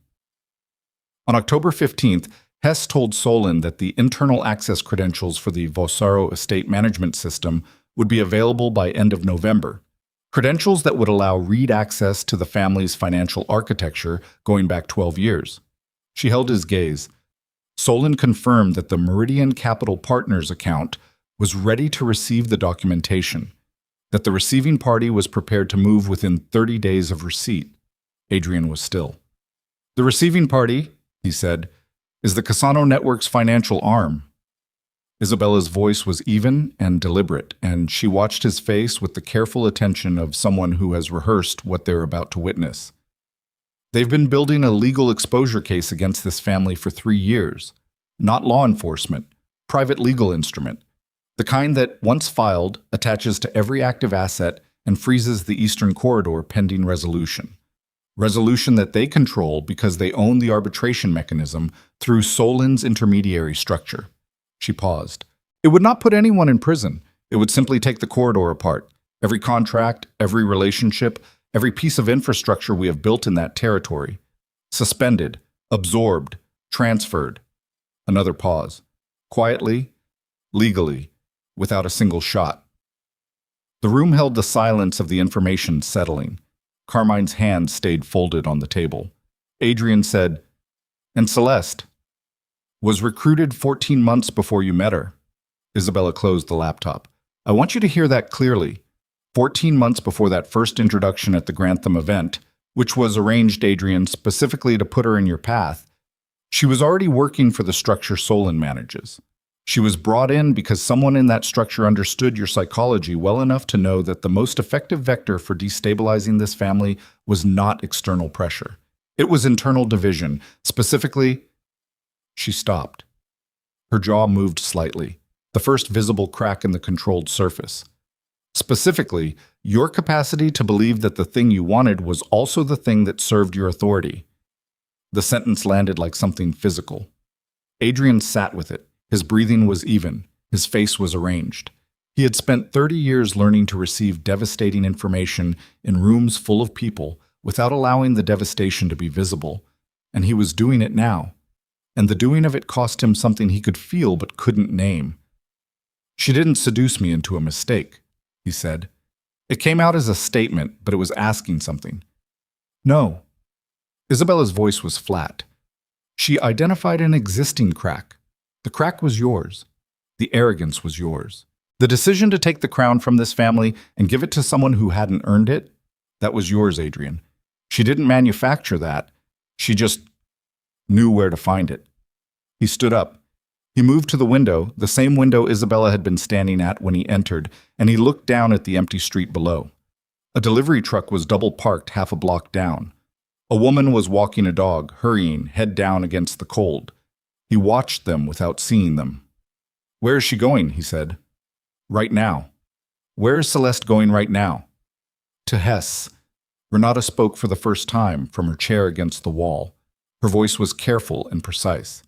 On October 15th, Hess told Solon that the internal access credentials for the Vossaro estate management system would be available by end of November, credentials that would allow read access to the family's financial architecture going back 12 years. She held his gaze. Solon confirmed that the Meridian Capital Partners account was ready to receive the documentation, that the receiving party was prepared to move within 30 days of receipt. Adrian was still. The receiving party, he said, is the Cassano Network's financial arm. Isabella's voice was even and deliberate, and she watched his face with the careful attention of someone who has rehearsed what they're about to witness. They've been building a legal exposure case against this family for 3 years. Not law enforcement, private legal instrument. The kind that, once filed, attaches to every active asset and freezes the Eastern Corridor pending resolution. Resolution that they control because they own the arbitration mechanism through Solon's intermediary structure. She paused. It would not put anyone in prison. It would simply take the corridor apart. Every contract, every relationship, every piece of infrastructure we have built in that territory. Suspended, absorbed, transferred. Another pause. Quietly, legally, without a single shot. The room held the silence of the information settling. Carmine's hand stayed folded on the table. Adrian said, "And Celeste was recruited 14 months before you met her." Isabella closed the laptop. "I want you to hear that clearly. 14 months before that first introduction at the Grantham event, which was arranged, Adrian, specifically to put her in your path, she was already working for the structure Solon manages. She was brought in because someone in that structure understood your psychology well enough to know that the most effective vector for destabilizing this family was not external pressure. It was internal division, specifically." She stopped. Her jaw moved slightly, the first visible crack in the controlled surface. "Specifically, your capacity to believe that the thing you wanted was also the thing that served your authority." The sentence landed like something physical. Adrian sat with it. His breathing was even. His face was arranged. He had spent 30 years learning to receive devastating information in rooms full of people without allowing the devastation to be visible, and he was doing it now. And the doing of it cost him something he could feel but couldn't name. "She didn't seduce me into a mistake," he said. "It came out as a statement, but it was asking something." "No." Isabella's voice was flat. "She identified an existing crack. The crack was yours. The arrogance was yours. The decision to take the crown from this family and give it to someone who hadn't earned it, that was yours, Adrian. She didn't manufacture that. She just knew where to find it." He stood up. He moved to the window, the same window Isabella had been standing at when he entered, and he looked down at the empty street below. A delivery truck was double parked half a block down. A woman was walking a dog, hurrying, head down against the cold. He watched them without seeing them. "Where is she going?" he said. "Right now." "Where is Celeste going right now?" "To Hess." Renata spoke for the first time from her chair against the wall. Her voice was careful and precise.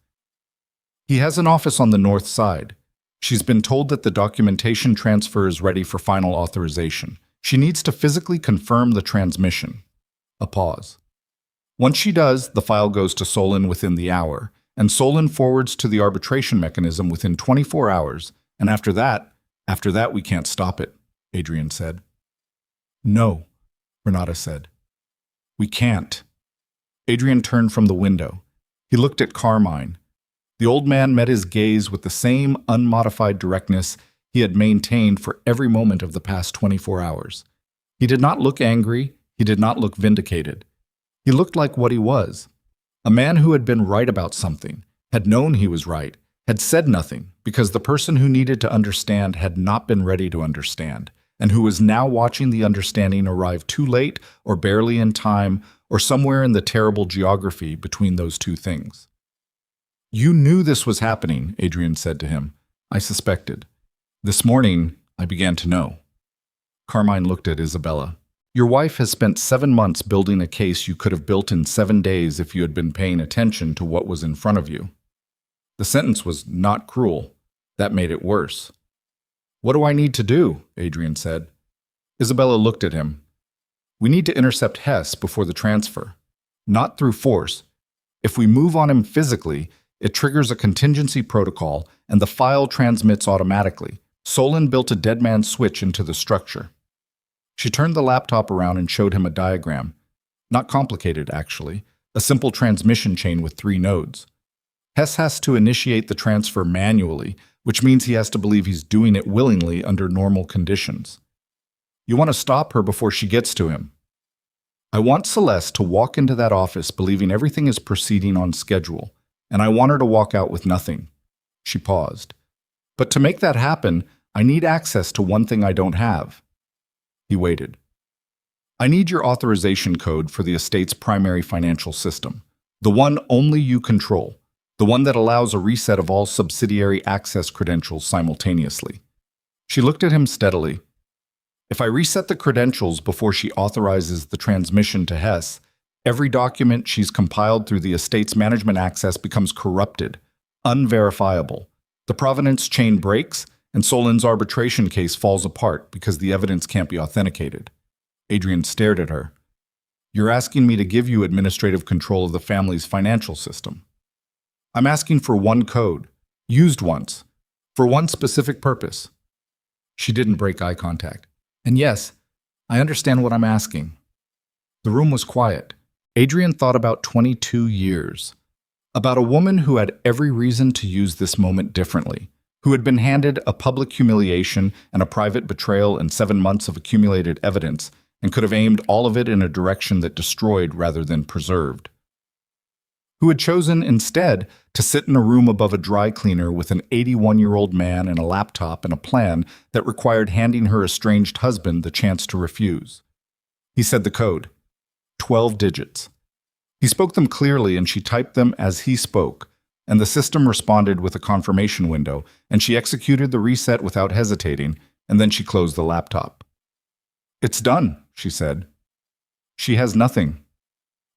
"He has an office on the north side. She's been told that the documentation transfer is ready for final authorization. She needs to physically confirm the transmission." A pause. "Once she does, the file goes to Solon within the hour, and Solon forwards to the arbitration mechanism within 24 hours, and after that, we can't stop it," Adrian said. "No," Renata said. "We can't." Adrian turned from the window. He looked at Carmine. The old man met his gaze with the same unmodified directness he had maintained for every moment of the past 24 hours. He did not look angry. He did not look vindicated. He looked like what he was. A man who had been right about something, had known he was right, had said nothing because the person who needed to understand had not been ready to understand, and who was now watching the understanding arrive too late or barely in time or somewhere in the terrible geography between those two things. "You knew this was happening," Adrian said to him. "I suspected. This morning, I began to know." Carmine looked at Isabella. "Your wife has spent 7 months building a case you could have built in 7 days if you had been paying attention to what was in front of you." The sentence was not cruel. That made it worse. "What do I need to do?" Adrian said. Isabella looked at him. "We need to intercept Hess before the transfer. Not through force. If we move on him physically, it triggers a contingency protocol and the file transmits automatically. Solon built a dead man switch into the structure." She turned the laptop around and showed him a diagram. Not complicated, actually. A simple transmission chain with 3 nodes. Hess has to initiate the transfer manually, which means he has to believe he's doing it willingly under normal conditions. "You want to stop her before she gets to him. I want Celeste to walk into that office believing everything is proceeding on schedule, and I want her to walk out with nothing." She paused. "But to make that happen, I need access to one thing I don't have." He waited. "I need your authorization code for the estate's primary financial system, the one only you control, the one that allows a reset of all subsidiary access credentials simultaneously." She looked at him steadily. "If I reset the credentials before she authorizes the transmission to Hess, every document she's compiled through the estate's management access becomes corrupted, unverifiable. The provenance chain breaks, and Solon's arbitration case falls apart because the evidence can't be authenticated." Adrian stared at her. "You're asking me to give you administrative control of the family's financial system." "I'm asking for one code, used once, for one specific purpose." She didn't break eye contact. "And yes, I understand what I'm asking." The room was quiet. Adrian thought about 22 years. About a woman who had every reason to use this moment differently, who had been handed a public humiliation and a private betrayal and 7 months of accumulated evidence, and could have aimed all of it in a direction that destroyed rather than preserved. Who had chosen instead to sit in a room above a dry cleaner with an 81-year-old man and a laptop and a plan that required handing her estranged husband the chance to refuse. He said the code. 12 digits. He spoke them clearly and she typed them as he spoke, and the system responded with a confirmation window, and she executed the reset without hesitating, and then she closed the laptop. "It's done," she said. "She has nothing."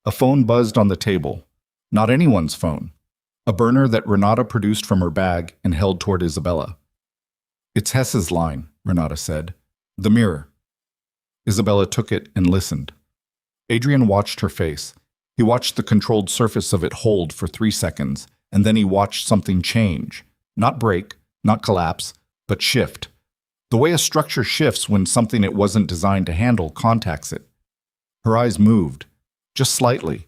A phone buzzed on the table. Not anyone's phone. A burner that Renata produced from her bag and held toward Isabella. "It's Hess's line," Renata said. "The mirror." Isabella took it and listened. Adrian watched her face. He watched the controlled surface of it hold for 3 seconds, and then he watched something change. Not break, not collapse, but shift. The way a structure shifts when something it wasn't designed to handle contacts it. Her eyes moved, just slightly,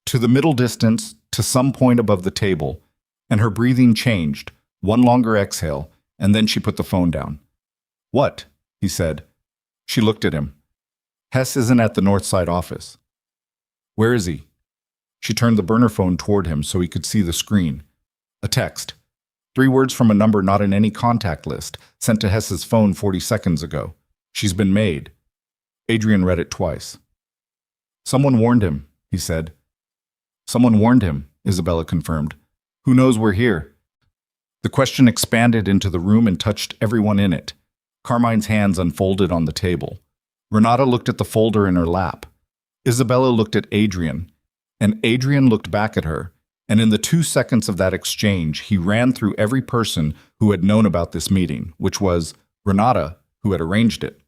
to the middle distance, to some point above the table, and her breathing changed, one longer exhale, and then she put the phone down. "What?" he said. She looked at him. "Hess isn't at the Northside office." "Where is he?" She turned the burner phone toward him so he could see the screen. A text. 3 words from a number not in any contact list, sent to Hess's phone 40 seconds ago. "She's been made." Adrian read it twice. "Someone warned him," he said. "Someone warned him," Isabella confirmed. "Who knows we're here?" The question expanded into the room and touched everyone in it. Carmine's hands unfolded on the table. Renata looked at the folder in her lap. Isabella looked at Adrian, and Adrian looked back at her, and in the 2 seconds of that exchange, he ran through every person who had known about this meeting, which was Renata, who had arranged it,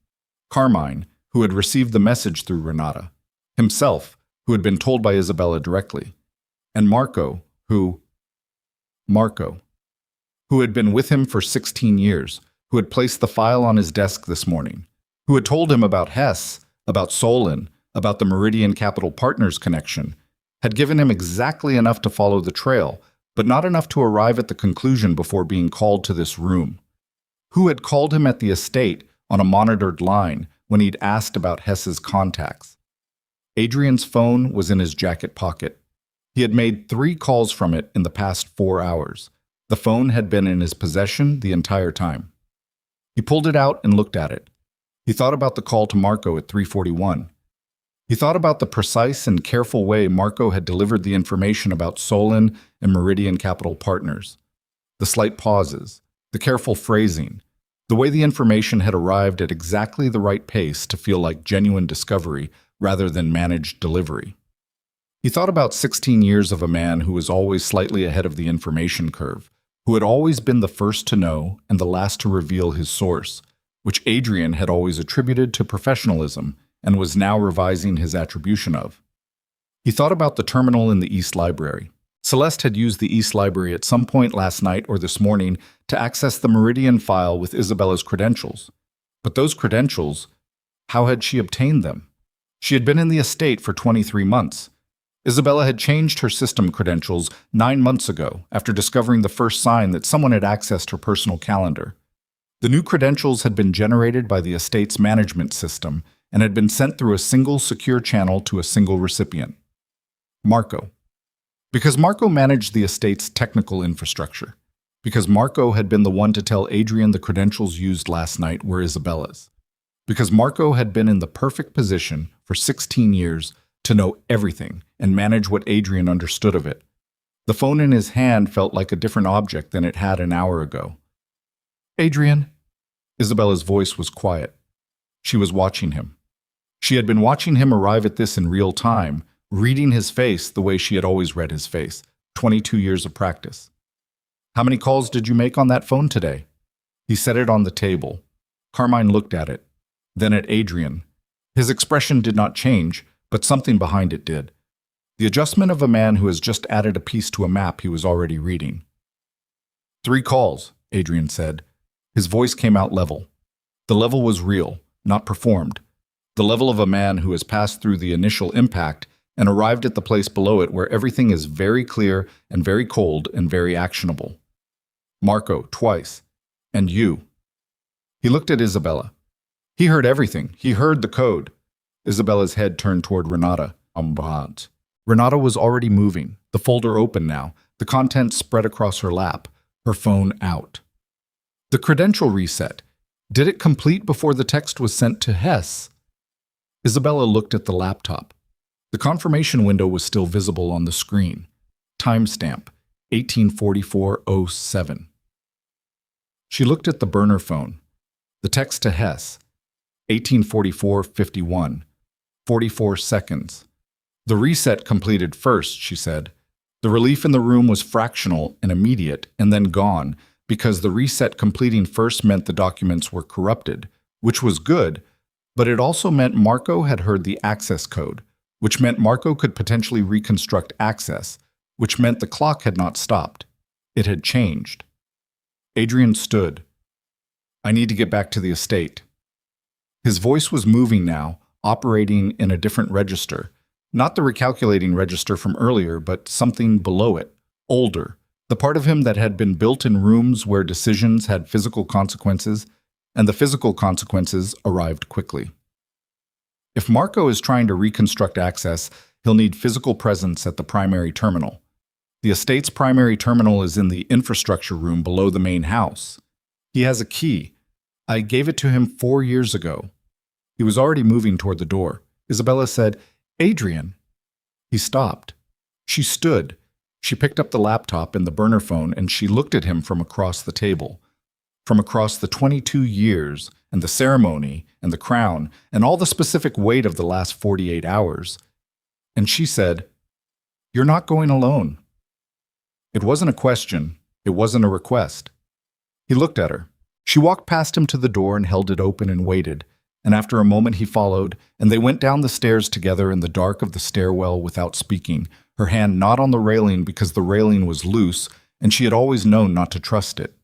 Carmine, who had received the message through Renata, himself, who had been told by Isabella directly, and Marco, who had been with him for 16 years, who had placed the file on his desk this morning, who had told him about Hess, about Solon, about the Meridian Capital Partners connection, had given him exactly enough to follow the trail, but not enough to arrive at the conclusion before being called to this room, who had called him at the estate on a monitored line when he'd asked about Hess's contacts. Adrian's phone was in his jacket pocket. He had made 3 calls from it in the past 4 hours. The phone had been in his possession the entire time. He pulled it out and looked at it. He thought about the call to Marco at 3:41. He thought about the precise and careful way Marco had delivered the information about Solon and Meridian Capital Partners. The slight pauses, the careful phrasing, the way the information had arrived at exactly the right pace to feel like genuine discovery rather than managed delivery. He thought about 16 years of a man who was always slightly ahead of the information curve, who had always been the first to know and the last to reveal his source, which Adrian had always attributed to professionalism and was now revising his attribution of. He thought about the terminal in the East Library. Celeste had used the East Library at some point last night or this morning to access the Meridian file with Isabella's credentials. But those credentials, how had she obtained them? She had been in the estate for 23 months. Isabella had changed her system credentials 9 months ago after discovering the first sign that someone had accessed her personal calendar. The new credentials had been generated by the estate's management system and had been sent through a single secure channel to a single recipient. Marco. Because Marco managed the estate's technical infrastructure. Because Marco had been the one to tell Adrian the credentials used last night were Isabella's. Because Marco had been in the perfect position for 16 years to know everything and manage what Adrian understood of it. The phone in his hand felt like a different object than it had an hour ago. Adrian. Isabella's voice was quiet. She was watching him. She had been watching him arrive at this in real time, reading his face the way she had always read his face, 22 years of practice. How many calls did you make on that phone today? He set it on the table. Carmine looked at it, then at Adrian. His expression did not change, but something behind it did. The adjustment of a man who has just added a piece to a map he was already reading. 3 calls, Adrian said. His voice came out level. The level was real, not performed. The level of a man who has passed through the initial impact and arrived at the place below it where everything is very clear and very cold and very actionable. Marco, twice. And you. He looked at Isabella. He heard everything. He heard the code. Isabella's head turned toward Renata. Renata was already moving, the folder open now, the contents spread across her lap, her phone out. The credential reset. Did it complete before the text was sent to Hess? Isabella looked at the laptop. The confirmation window was still visible on the screen. Timestamp, 1844:07. She looked at the burner phone. The text to Hess, 1844:51, 44 seconds. The reset completed first, she said. The relief in the room was fractional and immediate and then gone because the reset completing first meant the documents were corrupted, which was good, but it also meant Marco had heard the access code, which meant Marco could potentially reconstruct access, which meant the clock had not stopped. It had changed. Adrian stood. I need to get back to the estate. His voice was moving now, operating in a different register. Not the recalculating register from earlier, but something below it, older, the part of him that had been built in rooms where decisions had physical consequences, and the physical consequences arrived quickly. If Marco is trying to reconstruct access, he'll need physical presence at the primary terminal. The estate's primary terminal is in the infrastructure room below the main house. He has a key. I gave it to him 4 years ago. He was already moving toward the door. Isabella said, Adrian. He stopped. She stood. She picked up the laptop and the burner phone and she looked at him from across the table. From across the 22 years and the ceremony and the crown and all the specific weight of the last 48 hours. And she said, You're not going alone. It wasn't a question. It wasn't a request. He looked at her. She walked past him to the door and held it open and waited. And after a moment he followed, and they went down the stairs together in the dark of the stairwell without speaking, her hand not on the railing because the railing was loose, and she had always known not to trust it.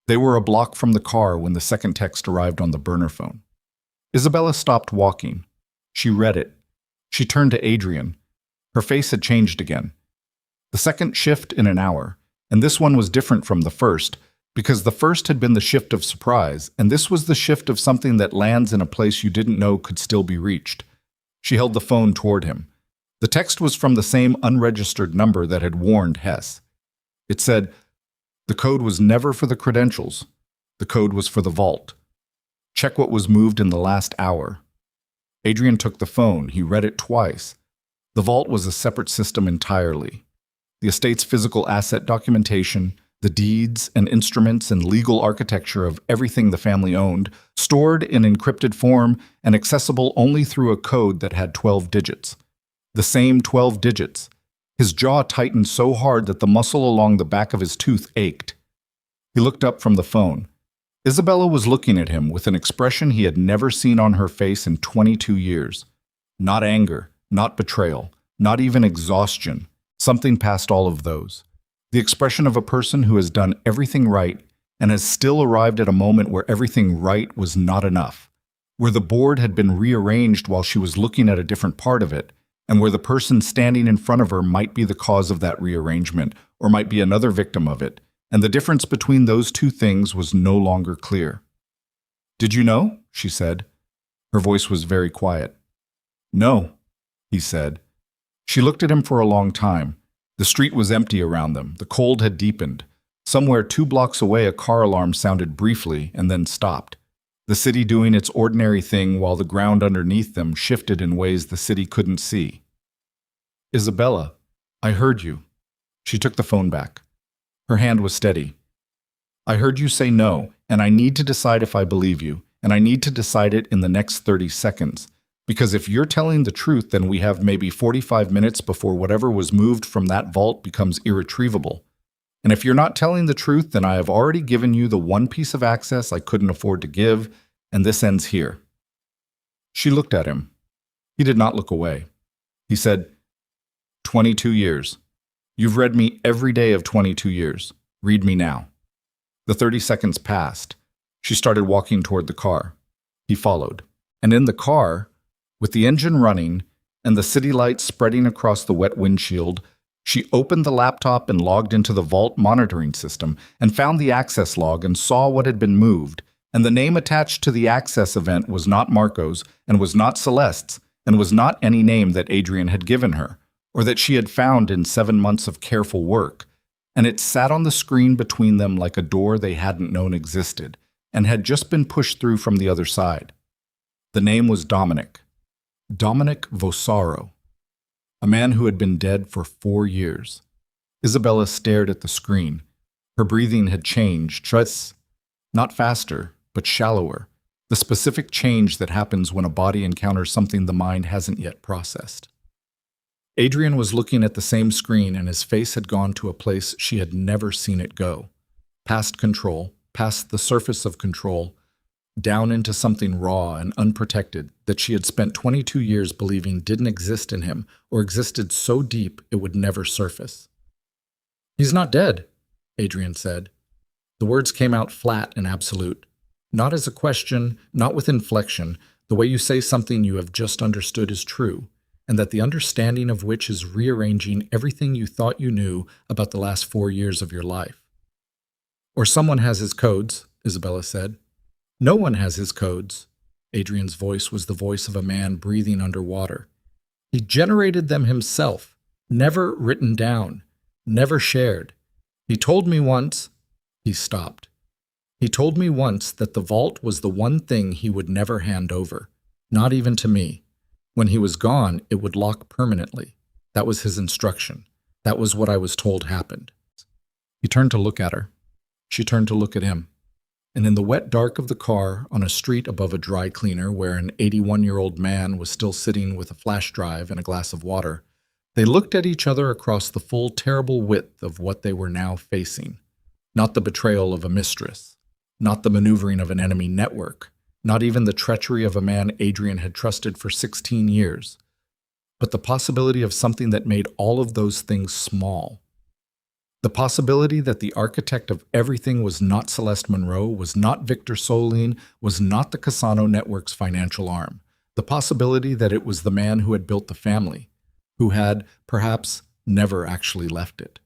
They were a block from the car when the second text arrived on the burner phone. Isabella stopped walking. She read it. She turned to Adrian. Her face had changed again. The second shift in an hour, and this one was different from the first, because the first had been the shift of surprise, and this was the shift of something that lands in a place you didn't know could still be reached. She held the phone toward him. The text was from the same unregistered number that had warned Hess. It said, The code was never for the credentials. The code was for the vault. Check what was moved in the last hour. Adrian took the phone. He read it twice. The vault was a separate system entirely. The estate's physical asset documentation, the deeds and instruments and legal architecture of everything the family owned, stored in encrypted form and accessible only through a code that had 12 digits. The same 12 digits. His jaw tightened so hard that the muscle along the back of his tooth ached. He looked up from the phone. Isabella was looking at him with an expression he had never seen on her face in 22 years. Not anger, not betrayal, not even exhaustion. Something past all of those. The expression of a person who has done everything right and has still arrived at a moment where everything right was not enough, where the board had been rearranged while she was looking at a different part of it, and where the person standing in front of her might be the cause of that rearrangement or might be another victim of it, and the difference between those two things was no longer clear. "Did you know?" she said. Her voice was very quiet. "No," he said. She looked at him for a long time. The street was empty around them. The cold had deepened. Somewhere 2 blocks away, a car alarm sounded briefly and then stopped. The city doing its ordinary thing while the ground underneath them shifted in ways the city couldn't see. "Isabella, I heard you." She took the phone back. Her hand was steady. "I heard you say no, and I need to decide if I believe you, and I need to decide it in the next 30 seconds. Because if you're telling the truth, then we have maybe 45 minutes before whatever was moved from that vault becomes irretrievable. And if you're not telling the truth, then I have already given you the one piece of access I couldn't afford to give, and this ends here." She looked at him. He did not look away. He said, 22 years. You've read me every day of 22 years. Read me now." The 30 seconds passed. She started walking toward the car. He followed. And in the car, with the engine running and the city lights spreading across the wet windshield, she opened the laptop and logged into the vault monitoring system and found the access log and saw what had been moved. And the name attached to the access event was not Marco's and was not Celeste's and was not any name that Adrian had given her or that she had found in 7 months of careful work. And it sat on the screen between them like a door they hadn't known existed and had just been pushed through from the other side. The name was Dominic. Dominic Vossaro, a man who had been dead for 4 years. Isabella stared at the screen. Her breathing had changed, not faster, but shallower, the specific change that happens when a body encounters something the mind hasn't yet processed. Adrian was looking at the same screen, and his face had gone to a place she had never seen it go. Past control, past the surface of control, down into something raw and unprotected that she had spent 22 years believing didn't exist in him or existed so deep it would never surface. "He's not dead," Adrian said. The words came out flat and absolute, not as a question, not with inflection, the way you say something you have just understood is true, and that the understanding of which is rearranging everything you thought you knew about the last 4 years of your life. "Or someone has his codes," Isabella said. "No one has his codes." Adrian's voice was the voice of a man breathing underwater. "He generated them himself, never written down, never shared. He told me once—" He stopped. "He told me once that the vault was the one thing he would never hand over, not even to me. When he was gone, it would lock permanently. That was his instruction. That was what I was told happened." He turned to look at her. She turned to look at him. And in the wet dark of the car, on a street above a dry cleaner where an 81-year-old man was still sitting with a flash drive and a glass of water, they looked at each other across the full terrible width of what they were now facing. Not the betrayal of a mistress, not the maneuvering of an enemy network, not even the treachery of a man Adrian had trusted for 16 years, but the possibility of something that made all of those things small. The possibility that the architect of everything was not Celeste Monroe, was not Victor Solin, was not the Cassano Network's financial arm. The possibility that it was the man who had built the family, who had, perhaps, never actually left it.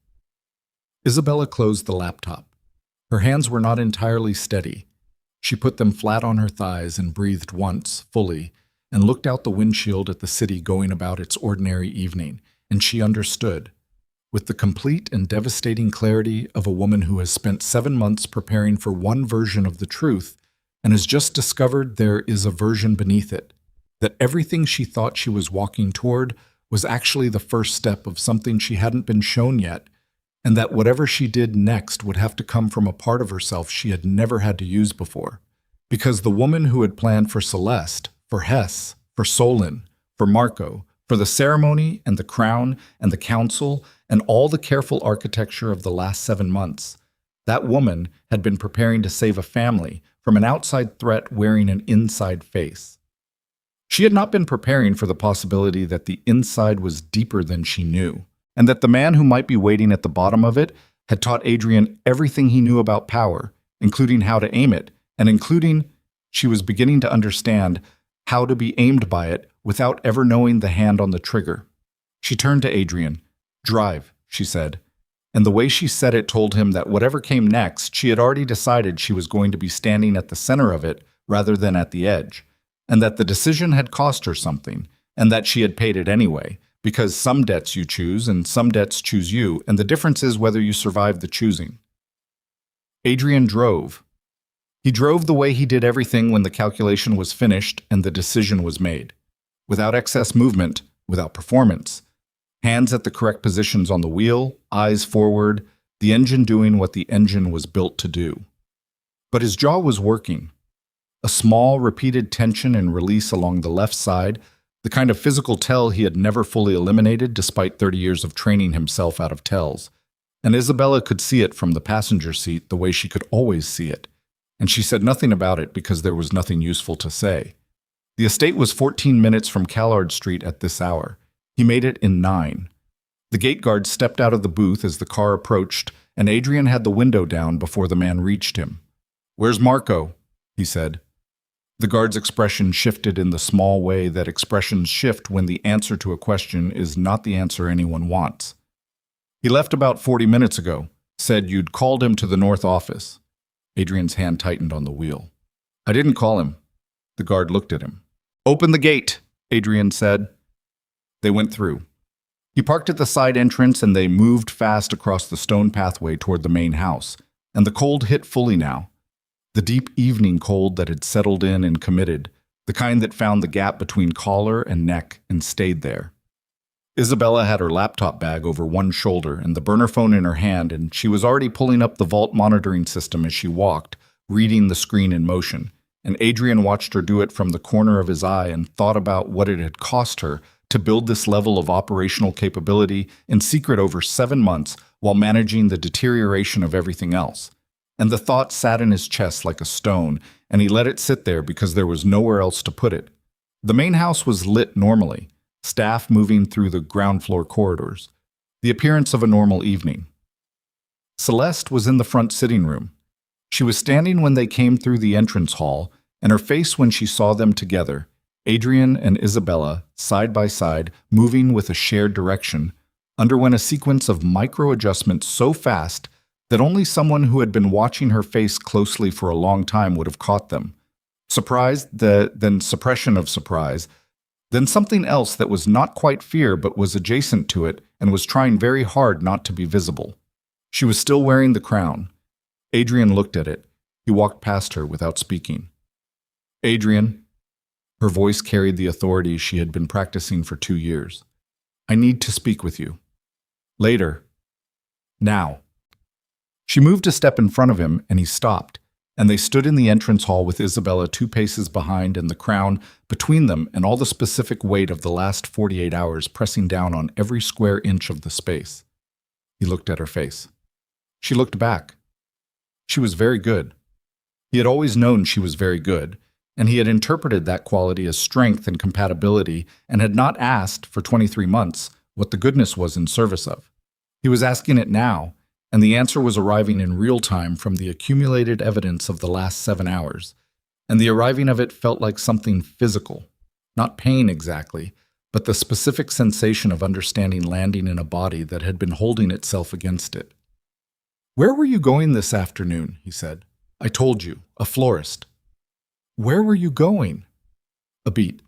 Isabella closed the laptop. Her hands were not entirely steady. She put them flat on her thighs and breathed once, fully, and looked out the windshield at the city going about its ordinary evening, and she understood. With the complete and devastating clarity of a woman who has spent 7 months preparing for one version of the truth and has just discovered there is a version beneath it, that everything she thought she was walking toward was actually the first step of something she hadn't been shown yet, and that whatever she did next would have to come from a part of herself she had never had to use before. Because the woman who had planned for Celeste, for Hess, for Solon, for Marco, for the ceremony and the crown and the council and all the careful architecture of the last 7 months, that woman had been preparing to save a family from an outside threat wearing an inside face. She had not been preparing for the possibility that the inside was deeper than she knew, and that the man who might be waiting at the bottom of it had taught Adrian everything he knew about power, including how to aim it, and including, she was beginning to understand, how to be aimed by it without ever knowing the hand on the trigger. She turned to Adrian. "Drive," she said. And the way she said it told him that whatever came next, she had already decided she was going to be standing at the center of it rather than at the edge, and that the decision had cost her something, and that she had paid it anyway, because some debts you choose and some debts choose you, and the difference is whether you survive the choosing. Adrian drove. He drove the way he did everything when the calculation was finished and the decision was made. Without excess movement, without performance. Hands at the correct positions on the wheel, eyes forward, the engine doing what the engine was built to do. But his jaw was working. A small, repeated tension and release along the left side, the kind of physical tell he had never fully eliminated despite 30 years of training himself out of tells. And Isabella could see it from the passenger seat the way she could always see it. And she said nothing about it because there was nothing useful to say. The estate was 14 minutes from Callard Street at this hour. He made it in 9. The gate guard stepped out of the booth as the car approached, and Adrian had the window down before the man reached him. "Where's Marco?" he said. The guard's expression shifted in the small way that expressions shift when the answer to a question is not the answer anyone wants. "He left about 40 minutes ago. Said you'd called him to the north office." Adrian's hand tightened on the wheel. "I didn't call him." The guard looked at him. "Open the gate," Adrian said. They went through. He parked at the side entrance and they moved fast across the stone pathway toward the main house. And the cold hit fully now. The deep evening cold that had settled in and committed, the kind that found the gap between collar and neck and stayed there. Isabella had her laptop bag over one shoulder and the burner phone in her hand, and she was already pulling up the vault monitoring system as she walked, reading the screen in motion. And Adrian watched her do it from the corner of his eye and thought about what it had cost her to build this level of operational capability in secret over 7 months while managing the deterioration of everything else. And the thought sat in his chest like a stone, and he let it sit there because there was nowhere else to put it. The main house was lit normally, staff moving through the ground floor corridors, the appearance of a normal evening. Celeste was in the front sitting room. She was standing when they came through the entrance hall, and her face when she saw them together, Adrian and Isabella, side by side, moving with a shared direction, underwent a sequence of micro-adjustments so fast that only someone who had been watching her face closely for a long time would have caught them. Surprise, then suppression of surprise, then something else that was not quite fear but was adjacent to it and was trying very hard not to be visible. She was still wearing the crown. Adrian looked at it. He walked past her without speaking. "Adrian," her voice carried the authority she had been practicing for 2 years. "I need to speak with you. Later. Now." She moved a step in front of him, and he stopped, and they stood in the entrance hall with Isabella 2 paces behind and the crown between them and all the specific weight of the last 48 hours pressing down on every square inch of the space. He looked at her face. She looked back. She was very good. He had always known she was very good, and he had interpreted that quality as strength and compatibility and had not asked, for 23 months, what the goodness was in service of. He was asking it now, and the answer was arriving in real time from the accumulated evidence of the last 7 hours, and the arriving of it felt like something physical, not pain exactly, but the specific sensation of understanding landing in a body that had been holding itself against it. "Where were you going this afternoon?" he said. "I told you, a florist." "Where were you going?" A beat.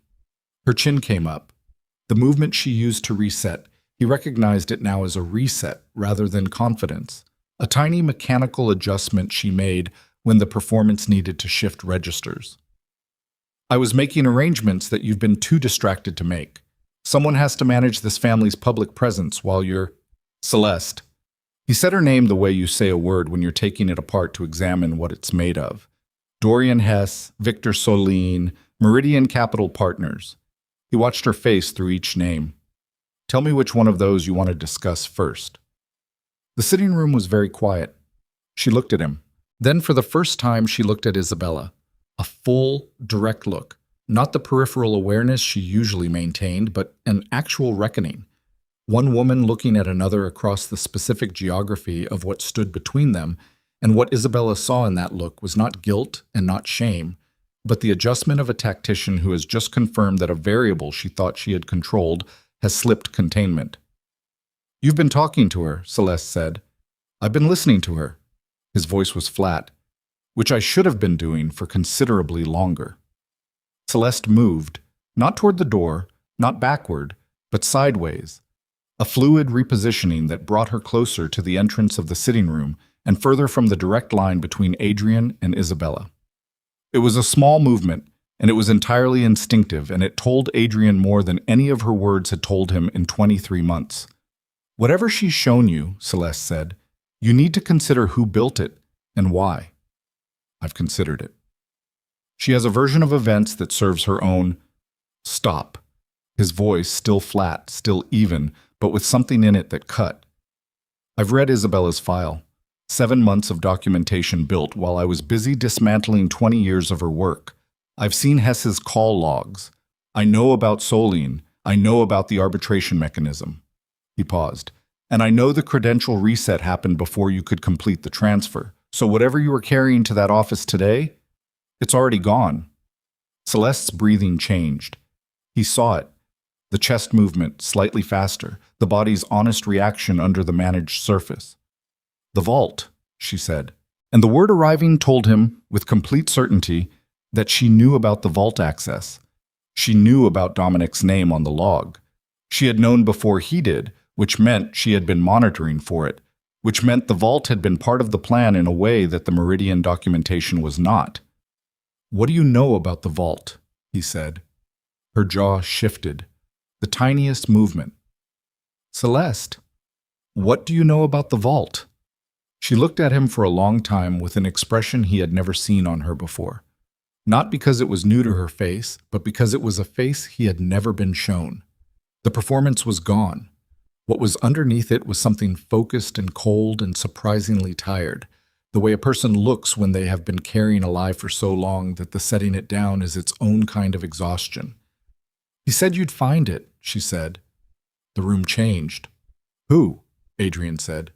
Her chin came up. The movement she used to reset, he recognized it now as a reset rather than confidence. A tiny mechanical adjustment she made when the performance needed to shift registers. I was making arrangements that you've been too distracted to make. Someone has to manage this family's public presence while you're… Celeste. He said her name the way you say a word when you're taking it apart to examine what it's made of. Dorian Hess, Victor Solin, Meridian Capital Partners. He watched her face through each name. Tell me which one of those you want to discuss first. The sitting room was very quiet. She looked at him. Then for the first time she looked at Isabella. A full, direct look. Not the peripheral awareness she usually maintained, but an actual reckoning. One woman looking at another across the specific geography of what stood between them, and what Isabella saw in that look was not guilt and not shame, but the adjustment of a tactician who has just confirmed that a variable she thought she had controlled has slipped containment. You've been talking to her, Celeste said. I've been listening to her. His voice was flat, which I should have been doing for considerably longer. Celeste moved, not toward the door, not backward, but sideways, a fluid repositioning that brought her closer to the entrance of the sitting room and further from the direct line between Adrian and Isabella. It was a small movement, and it was entirely instinctive, and it told Adrian more than any of her words had told him in 23 months. Whatever she's shown you, Celeste said, you need to consider who built it and why. I've considered it. She has a version of events that serves her own… Stop. His voice still flat, still even, but with something in it that cut. I've read Isabella's file. 7 months of documentation built while I was busy dismantling 20 years of her work. I've seen Hess's call logs. I know about Solin. I know about the arbitration mechanism. He paused. And I know the credential reset happened before you could complete the transfer. So whatever you were carrying to that office today, it's already gone. Celeste's breathing changed. He saw it. The chest movement, slightly faster, the body's honest reaction under the managed surface. The vault, she said. And the word arriving told him, with complete certainty, that she knew about the vault access. She knew about Dominic's name on the log. She had known before he did, which meant she had been monitoring for it, which meant the vault had been part of the plan in a way that the Meridian documentation was not. What do you know about the vault? He said. Her jaw shifted. The tiniest movement. Celeste, what do you know about the vault? She looked at him for a long time with an expression he had never seen on her before. Not because it was new to her face, but because it was a face he had never been shown. The performance was gone. What was underneath it was something focused and cold and surprisingly tired, the way a person looks when they have been carrying a lie for so long that the setting it down is its own kind of exhaustion. He said you'd find it, she said. The room changed. Who? Adrian said.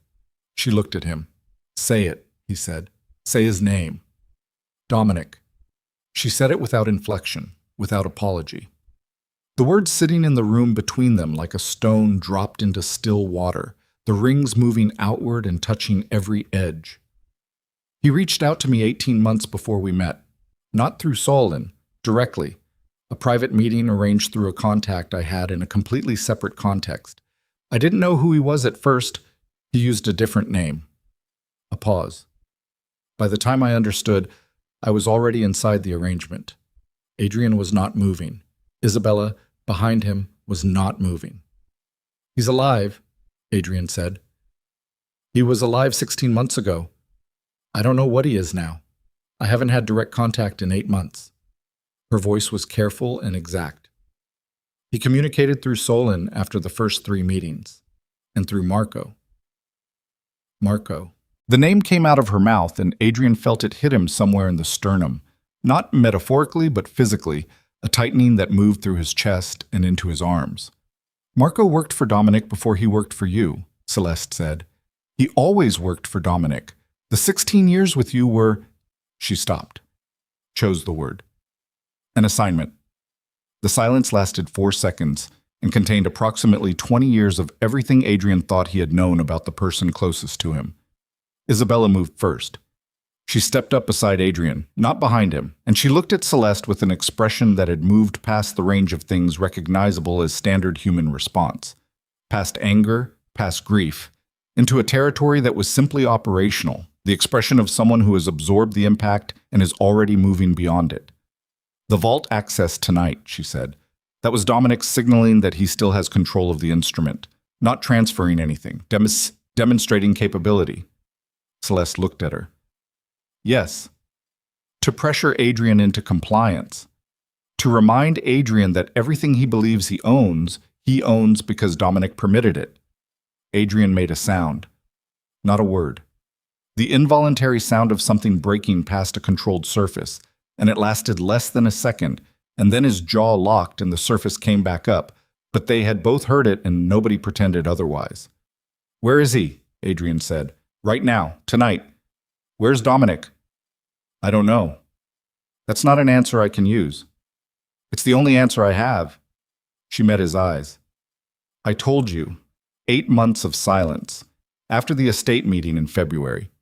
She looked at him. Say it, he said. Say his name. Dominic. She said it without inflection, without apology. The words sitting in the room between them like a stone dropped into still water, the rings moving outward and touching every edge. He reached out to me 18 months before we met. Not through Solin, directly. A private meeting arranged through a contact I had in a completely separate context. I didn't know who he was at first. He used a different name. A pause. By the time I understood, I was already inside the arrangement. Adrian was not moving. Isabella, behind him, was not moving. He's alive, Adrian said. He was alive 16 months ago. I don't know what he is now. I haven't had direct contact in 8 months. Her voice was careful and exact. He communicated through Solin after the first 3 meetings, and through Marco. Marco. The name came out of her mouth, and Adrian felt it hit him somewhere in the sternum, not metaphorically but physically, a tightening that moved through his chest and into his arms. Marco worked for Dominic before he worked for you, Celeste said. He always worked for Dominic. The 16 years with you were… She stopped. Chose the word. An assignment. The silence lasted 4 seconds and contained approximately 20 years of everything Adrian thought he had known about the person closest to him. Isabella moved first. She stepped up beside Adrian, not behind him, and she looked at Celeste with an expression that had moved past the range of things recognizable as standard human response, past anger, past grief, into a territory that was simply operational, the expression of someone who has absorbed the impact and is already moving beyond it. "The vault access tonight," she said. That was Dominic signaling that he still has control of the instrument, not transferring anything, demonstrating capability. Celeste looked at her. "Yes. To pressure Adrian into compliance. To remind Adrian that everything he believes he owns because Dominic permitted it." Adrian made a sound. Not a word. The involuntary sound of something breaking past a controlled surface, and it lasted less than a second, and then his jaw locked and the surface came back up, but they had both heard it and nobody pretended otherwise. "Where is he?" Adrian said. "Right now, tonight. Where's Dominic?" "I don't know." "That's not an answer I can use." "It's the only answer I have." She met his eyes. "I told you. 8 months of silence. After the estate meeting in February.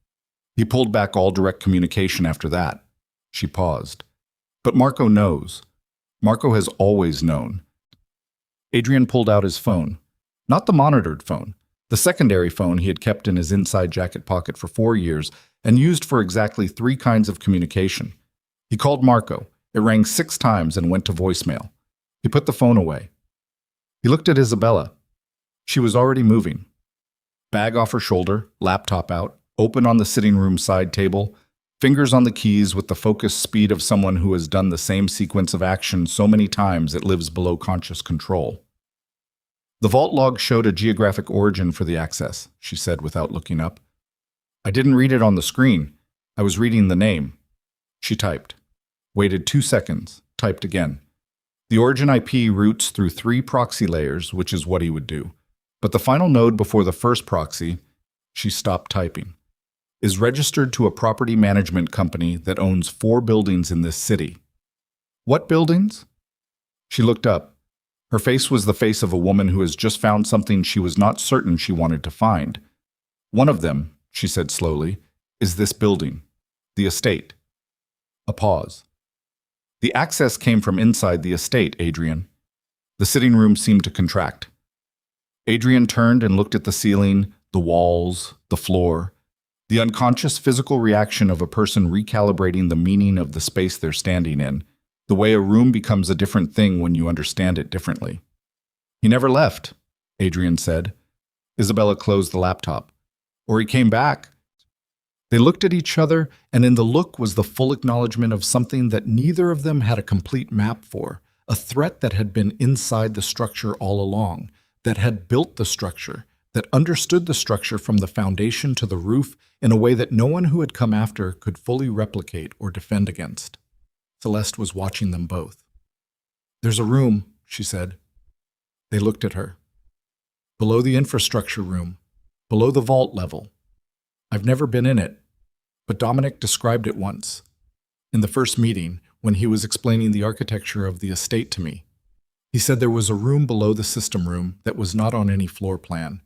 He pulled back all direct communication after that." She paused. "But Marco knows. Marco has always known." Adrian pulled out his phone. Not the monitored phone. The secondary phone he had kept in his inside jacket pocket for 4 years and used for exactly 3 kinds of communication. He called Marco. It rang 6 times and went to voicemail. He put the phone away. He looked at Isabella. She was already moving. Bag off her shoulder, laptop out, open on the sitting room side table, fingers on the keys with the focused speed of someone who has done the same sequence of action so many times it lives below conscious control. "The vault log showed a geographic origin for the access," she said without looking up. "I didn't read it on the screen. I was reading the name." She typed. Waited 2 seconds. Typed again. "The origin IP routes through 3 proxy layers, which is what he would do. But the final node before the first proxy," she stopped typing, "is registered to a property management company that owns 4 buildings in this city." "What buildings?" She looked up. Her face was the face of a woman who has just found something she was not certain she wanted to find. "One of them," she said slowly, "is this building. The estate." A pause. "The access came from inside the estate, Adrian." The sitting room seemed to contract. Adrian turned and looked at the ceiling, the walls, the floor, the unconscious physical reaction of a person recalibrating the meaning of the space they're standing in, the way a room becomes a different thing when you understand it differently. "He never left," Adrian said. Isabella closed the laptop. "Or he came back." They looked at each other, and in the look was the full acknowledgement of something that neither of them had a complete map for, a threat that had been inside the structure all along, that had built the structure, that understood the structure from the foundation to the roof in a way that no one who had come after could fully replicate or defend against. Celeste was watching them both. "There's a room," she said. They looked at her. "Below the infrastructure room, below the vault level. I've never been in it, but Dominic described it once, in the first meeting when he was explaining the architecture of the estate to me. He said there was a room below the system room that was not on any floor plan.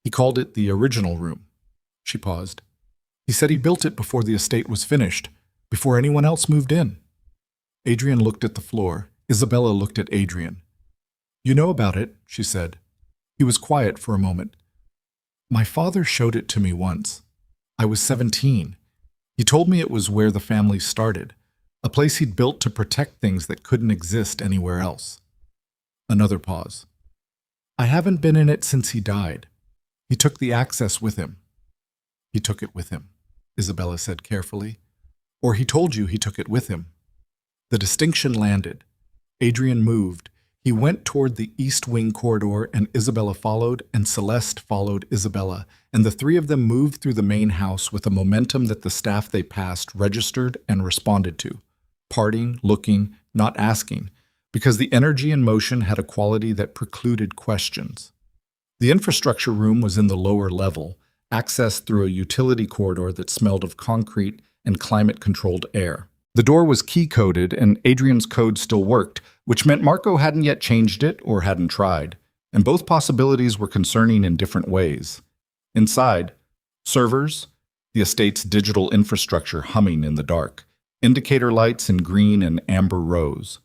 He called it the original room." She paused. "He said he built it before the estate was finished, before anyone else moved in." Adrian looked at the floor. Isabella looked at Adrian. "You know about it," she said. He was quiet for a moment. "My father showed it to me once. I was 17. He told me it was where the family started, a place he'd built to protect things that couldn't exist anywhere else." Another pause. "I haven't been in it since he died. He took the access with him." "He took it with him," Isabella said carefully. "Or he told you he took it with him." The distinction landed. Adrian moved. He went toward the east wing corridor, and Isabella followed, and Celeste followed Isabella, and the 3 of them moved through the main house with a momentum that the staff they passed registered and responded to, parting, looking, not asking, because the energy and motion had a quality that precluded questions. The infrastructure room was in the lower level, accessed through a utility corridor that smelled of concrete and climate-controlled air. The door was key-coded, and Adrian's code still worked, which meant Marco hadn't yet changed it or hadn't tried, and both possibilities were concerning in different ways. Inside, servers, the estate's digital infrastructure humming in the dark, indicator lights in green and amber rows.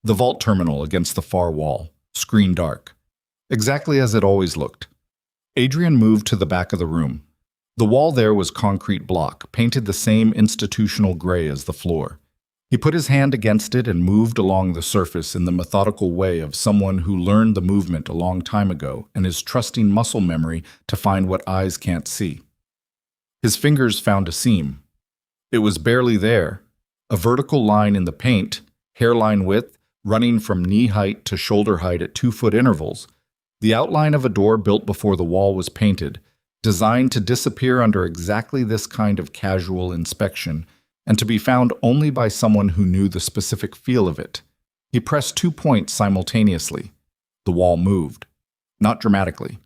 The vault terminal against the far wall, screen dark. Exactly as it always looked. Adrian moved to the back of the room. The wall there was concrete block, painted the same institutional gray as the floor. He put his hand against it and moved along the surface in the methodical way of someone who learned the movement a long time ago and is trusting muscle memory to find what eyes can't see. His fingers found a seam. It was barely there, a vertical line in the paint, hairline width, running from knee height to shoulder height at 2-foot intervals, the outline of a door built before the wall was painted, designed to disappear under exactly this kind of casual inspection, and to be found only by someone who knew the specific feel of it. He pressed 2 points simultaneously. The wall moved. Not dramatically.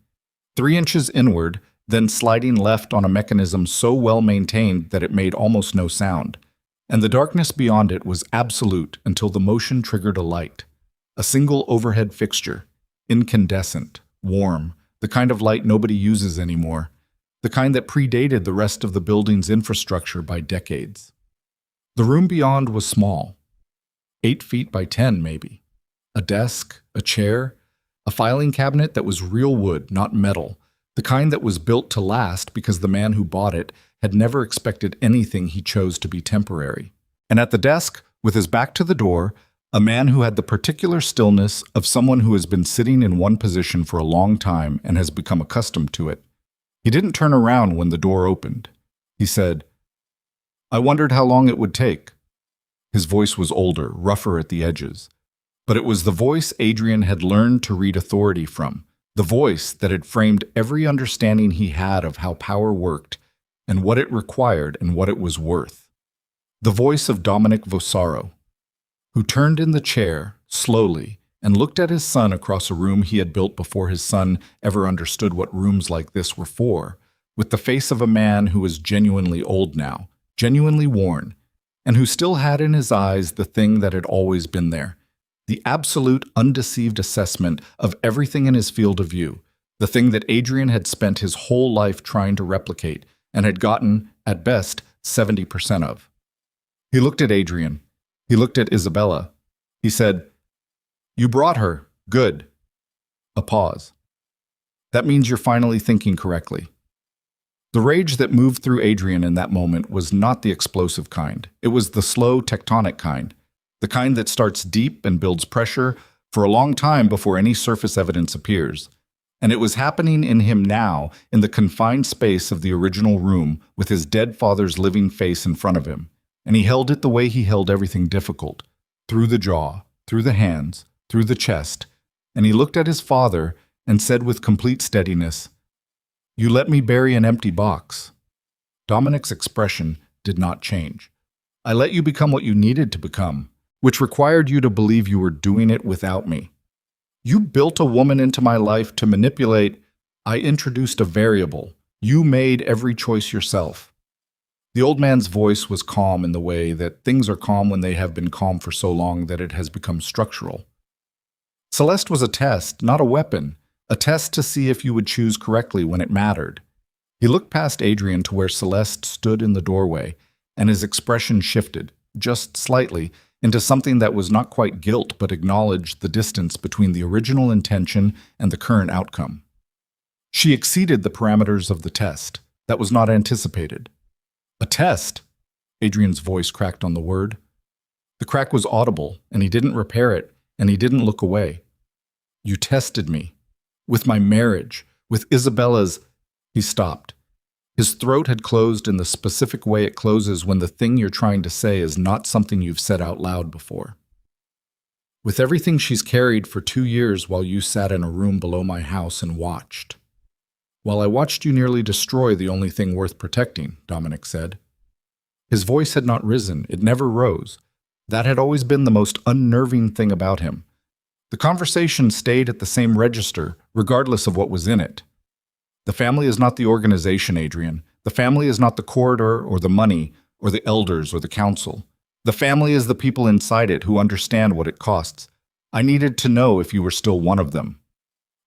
3 inches inward, then sliding left on a mechanism so well maintained that it made almost no sound. And the darkness beyond it was absolute until the motion triggered a light. A single overhead fixture. Incandescent, warm, the kind of light nobody uses anymore. The kind that predated the rest of the building's infrastructure by decades. The room beyond was small, 8 feet by 10 maybe. A desk, a chair, a filing cabinet that was real wood, not metal, the kind that was built to last because the man who bought it had never expected anything he chose to be temporary. And at the desk, with his back to the door, a man who had the particular stillness of someone who has been sitting in one position for a long time and has become accustomed to it. He didn't turn around when the door opened. He said, "I wondered how long it would take." His voice was older, rougher at the edges. But it was the voice Adrian had learned to read authority from, the voice that had framed every understanding he had of how power worked and what it required and what it was worth. The voice of Dominic Vossaro, who turned in the chair, slowly, and looked at his son across a room he had built before his son ever understood what rooms like this were for, with the face of a man who was genuinely old now, genuinely worn, and who still had in his eyes the thing that had always been there, the absolute undeceived assessment of everything in his field of view, the thing that Adrian had spent his whole life trying to replicate and had gotten, at best, 70% of. He looked at Adrian. He looked at Isabella. He said, "You brought her. Good." A pause. "That means you're finally thinking correctly." The rage that moved through Adrian in that moment was not the explosive kind. It was the slow, tectonic kind, the kind that starts deep and builds pressure for a long time before any surface evidence appears. And it was happening in him now, in the confined space of the original room, with his dead father's living face in front of him. And he held it the way he held everything difficult, through the jaw, through the hands, through the chest. And he looked at his father and said with complete steadiness, "You let me bury an empty box." Dominic's expression did not change. "I let you become what you needed to become, which required you to believe you were doing it without me. You built a woman into my life to manipulate. I introduced a variable. You made every choice yourself." The old man's voice was calm in the way that things are calm when they have been calm for so long that it has become structural. Celeste was a test, not a weapon. A test to see if you would choose correctly when it mattered. He looked past Adrian to where Celeste stood in the doorway, and his expression shifted, just slightly, into something that was not quite guilt but acknowledged the distance between the original intention and the current outcome. She exceeded the parameters of the test. That was not anticipated. "A test?" Adrian's voice cracked on the word. The crack was audible, and he didn't repair it, and he didn't look away. "You tested me. With my marriage, with Isabella's—" He stopped. His throat had closed in the specific way it closes when the thing you're trying to say is not something you've said out loud before. "With everything she's carried for 2 years while you sat in a room below my house and watched. While I watched you nearly destroy the only thing worth protecting," Dominic said. His voice had not risen. It never rose. That had always been the most unnerving thing about him. The conversation stayed at the same register, regardless of what was in it. "The family is not the organization, Adrian. The family is not the corridor or the money or the elders or the council. The family is the people inside it who understand what it costs. I needed to know if you were still one of them."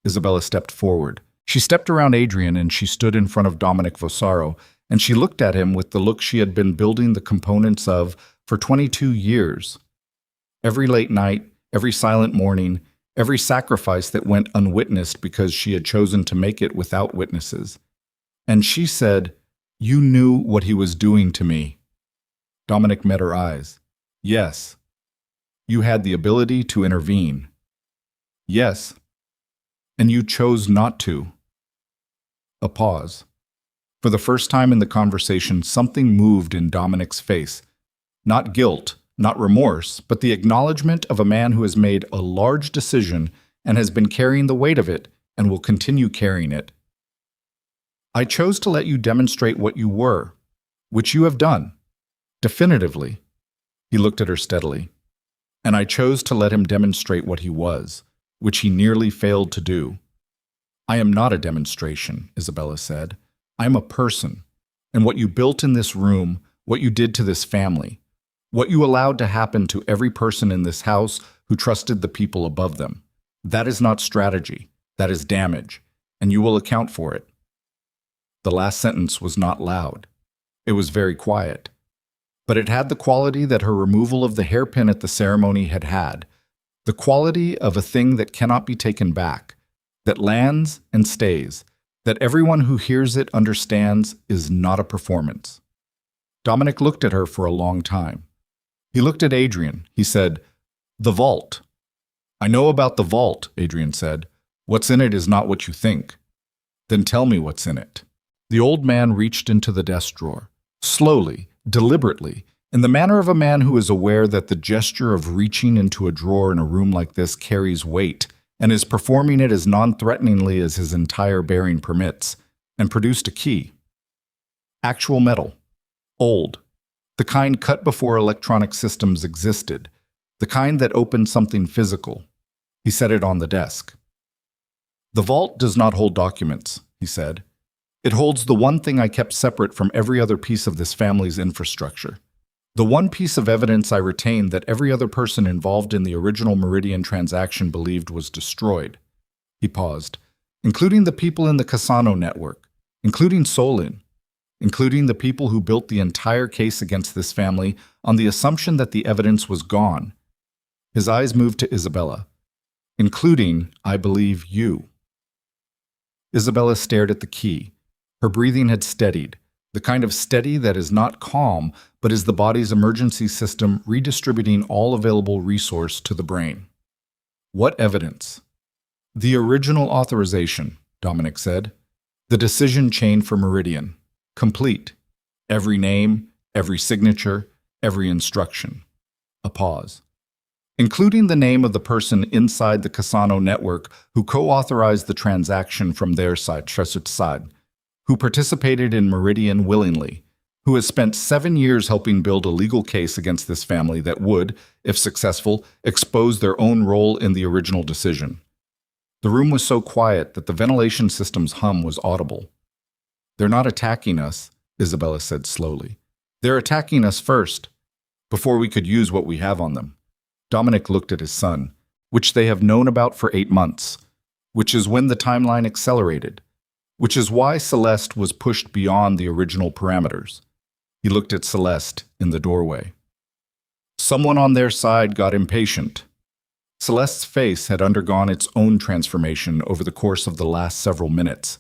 Isabella stepped forward. She stepped around Adrian and she stood in front of Dominic Vossaro, and she looked at him with the look she had been building the components of for 22 years. Every late night, every silent morning, every sacrifice that went unwitnessed because she had chosen to make it without witnesses. And she said, You knew what he was doing to me. Dominic met her eyes. Yes. You had the ability to intervene. Yes. And you chose not to. A pause. For the first time in the conversation, something moved in Dominic's face. Not guilt, not remorse, but the acknowledgement of a man who has made a large decision and has been carrying the weight of it and will continue carrying it. I chose to let you demonstrate what you were, which you have done. Definitively. He looked at her steadily. And I chose to let him demonstrate what he was, which he nearly failed to do. I am not a demonstration, Isabella said. I am a person, and what you built in this room, what you did to this family, what you allowed to happen to every person in this house who trusted the people above them, that is not strategy, that is damage, and you will account for it. The last sentence was not loud. It was very quiet. But it had the quality that her removal of the hairpin at the ceremony had had, the quality of a thing that cannot be taken back, that lands and stays, that everyone who hears it understands is not a performance. Dominic looked at her for a long time. He looked at Adrian. He said, "The vault." "I know about the vault," Adrian said. "What's in it is not what you think." "Then tell me what's in it." The old man reached into the desk drawer, slowly, deliberately, in the manner of a man who is aware that the gesture of reaching into a drawer in a room like this carries weight, and is performing it as non-threateningly as his entire bearing permits, and produced a key. Actual metal. Old. The kind cut before electronic systems existed. The kind that opened something physical. He set it on the desk. "The vault does not hold documents," he said. "It holds the one thing I kept separate from every other piece of this family's infrastructure. The one piece of evidence I retained that every other person involved in the original Meridian transaction believed was destroyed." He paused. "Including the people in the Cassano network, including Solin, including the people who built the entire case against this family on the assumption that the evidence was gone." His eyes moved to Isabella. "Including, I believe, you." Isabella stared at the key. Her breathing had steadied, the kind of steady that is not calm, but is the body's emergency system redistributing all available resource to the brain. "What evidence?" "The original authorization," Dominic said. "The decision chain for Meridian. Complete. Every name, every signature, every instruction." A pause. "Including the name of the person inside the Cassano network who co-authorized the transaction from their side, who participated in Meridian willingly, who has spent 7 years helping build a legal case against this family that would, if successful, expose their own role in the original decision." The room was so quiet that the ventilation system's hum was audible. "They're not attacking us," Isabella said slowly. "They're attacking us first, before we could use what we have on them." Dominic looked at his son, "Which they have known about for 8 months, which is when the timeline accelerated, which is why Celeste was pushed beyond the original parameters." He looked at Celeste in the doorway. Someone on their side got impatient. Celeste's face had undergone its own transformation over the course of the last several minutes.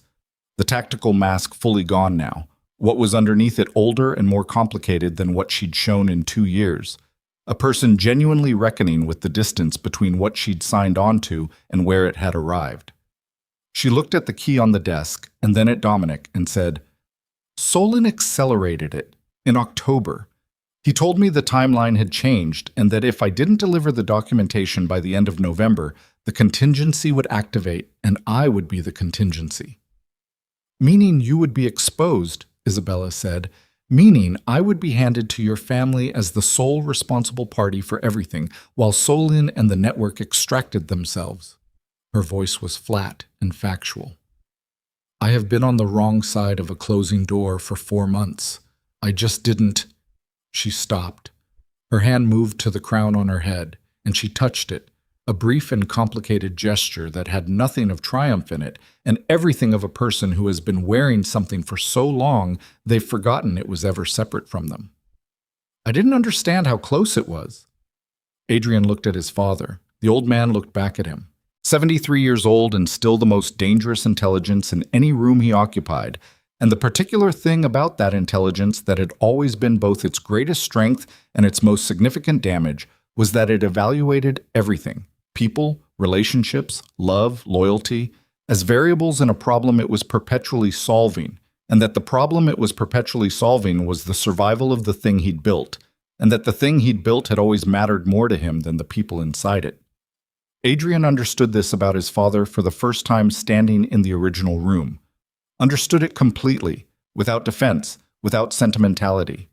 The tactical mask fully gone now, what was underneath it older and more complicated than what she'd shown in 2 years. A person genuinely reckoning with the distance between what she'd signed on to and where it had arrived. She looked at the key on the desk and then at Dominic and said, "Solon accelerated it in October. He told me the timeline had changed and that if I didn't deliver the documentation by the end of November, the contingency would activate and I would be the contingency." "Meaning you would be exposed," Isabella said. "Meaning I would be handed to your family as the sole responsible party for everything, while Solin and the network extracted themselves." Her voice was flat and factual. "I have been on the wrong side of a closing door for 4 months. I just didn't—" She stopped. Her hand moved to the crown on her head, and she touched it, a brief and complicated gesture that had nothing of triumph in it, and everything of a person who has been wearing something for so long they've forgotten it was ever separate from them. "I didn't understand how close it was." Adrian looked at his father. The old man looked back at him. 73 years old and still the most dangerous intelligence in any room he occupied, And the particular thing about that intelligence that had always been both its greatest strength and its most significant damage was that it evaluated everything, people, relationships, love, loyalty, as variables in a problem it was perpetually solving, and that the problem it was perpetually solving was the survival of the thing he'd built, and that the thing he'd built had always mattered more to him than the people inside it. Adrian understood this about his father for the first time standing in the original room. Understood it completely, without defense, without sentimentality.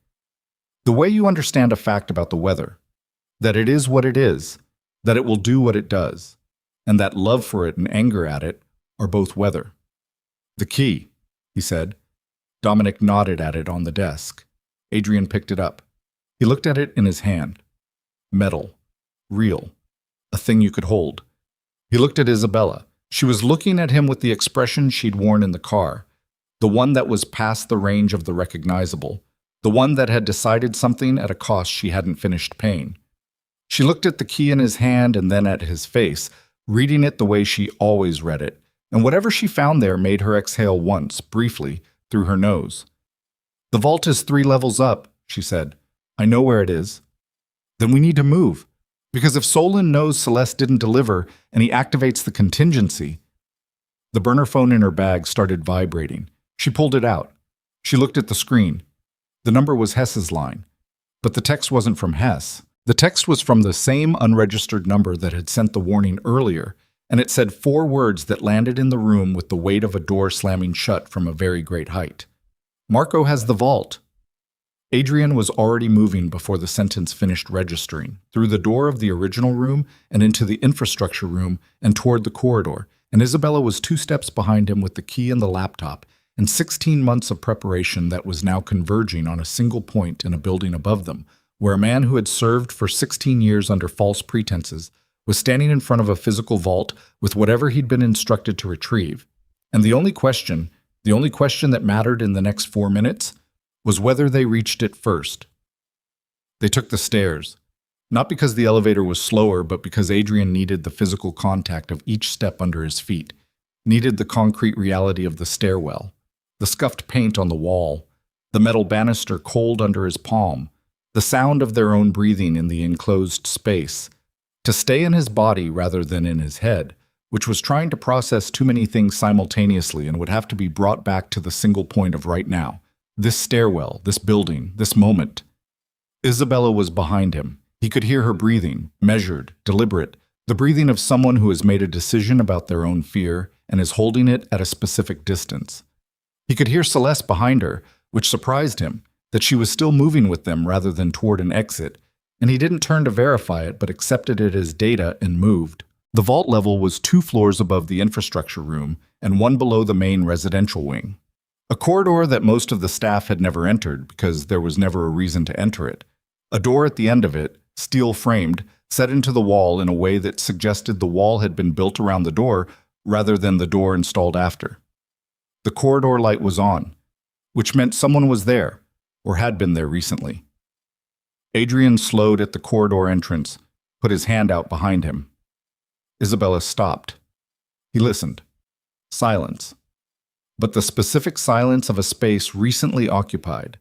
The way you understand a fact about the weather, that it is what it is, that it will do what it does, and that love for it and anger at it are both weather. The key, he said. Dominic nodded at it on the desk. Adrian picked it up. He looked at it in his hand. Metal. Real. A thing you could hold. He looked at Isabella. She was looking at him with the expression she'd worn in the car, the one that was past the range of the recognizable, the one that had decided something at a cost she hadn't finished paying. She looked at the key in his hand and then at his face, reading it the way she always read it, and whatever she found there made her exhale once, briefly, through her nose. "The vault is 3 levels up," she said. "I know where it is." "Then we need to move. Because if Solon knows Celeste didn't deliver and he activates the contingency..." The burner phone in her bag started vibrating. She pulled it out. She looked at the screen. The number was Hess's line. But the text wasn't from Hess. The text was from the same unregistered number that had sent the warning earlier, and it said 4 words that landed in the room with the weight of a door slamming shut from a very great height. "Marco has the vault." Adrian was already moving before the sentence finished registering, through the door of the original room and into the infrastructure room and toward the corridor, and Isabella was 2 steps behind him with the key and the laptop, and 16 months of preparation that was now converging on a single point in a building above them, where a man who had served for 16 years under false pretenses was standing in front of a physical vault with whatever he'd been instructed to retrieve. And the only question that mattered in the next 4 minutes, was whether they reached it first. They took the stairs, not because the elevator was slower, but because Adrian needed the physical contact of each step under his feet, needed the concrete reality of the stairwell, the scuffed paint on the wall, the metal banister cold under his palm, the sound of their own breathing in the enclosed space, to stay in his body rather than in his head, which was trying to process too many things simultaneously and would have to be brought back to the single point of right now. This stairwell, this building, this moment. Isabella was behind him. He could hear her breathing, measured, deliberate, the breathing of someone who has made a decision about their own fear and is holding it at a specific distance. He could hear Celeste behind her, which surprised him, that she was still moving with them rather than toward an exit, and he didn't turn to verify it but accepted it as data and moved. The vault level was 2 floors above the infrastructure room and 1 below the main residential wing. A corridor that most of the staff had never entered because there was never a reason to enter it. A door at the end of it, steel-framed, set into the wall in a way that suggested the wall had been built around the door rather than the door installed after. The corridor light was on, which meant someone was there, or had been there recently. Adrian slowed at the corridor entrance, put his hand out behind him. Isabella stopped. He listened. Silence. But the specific silence of a space recently occupied,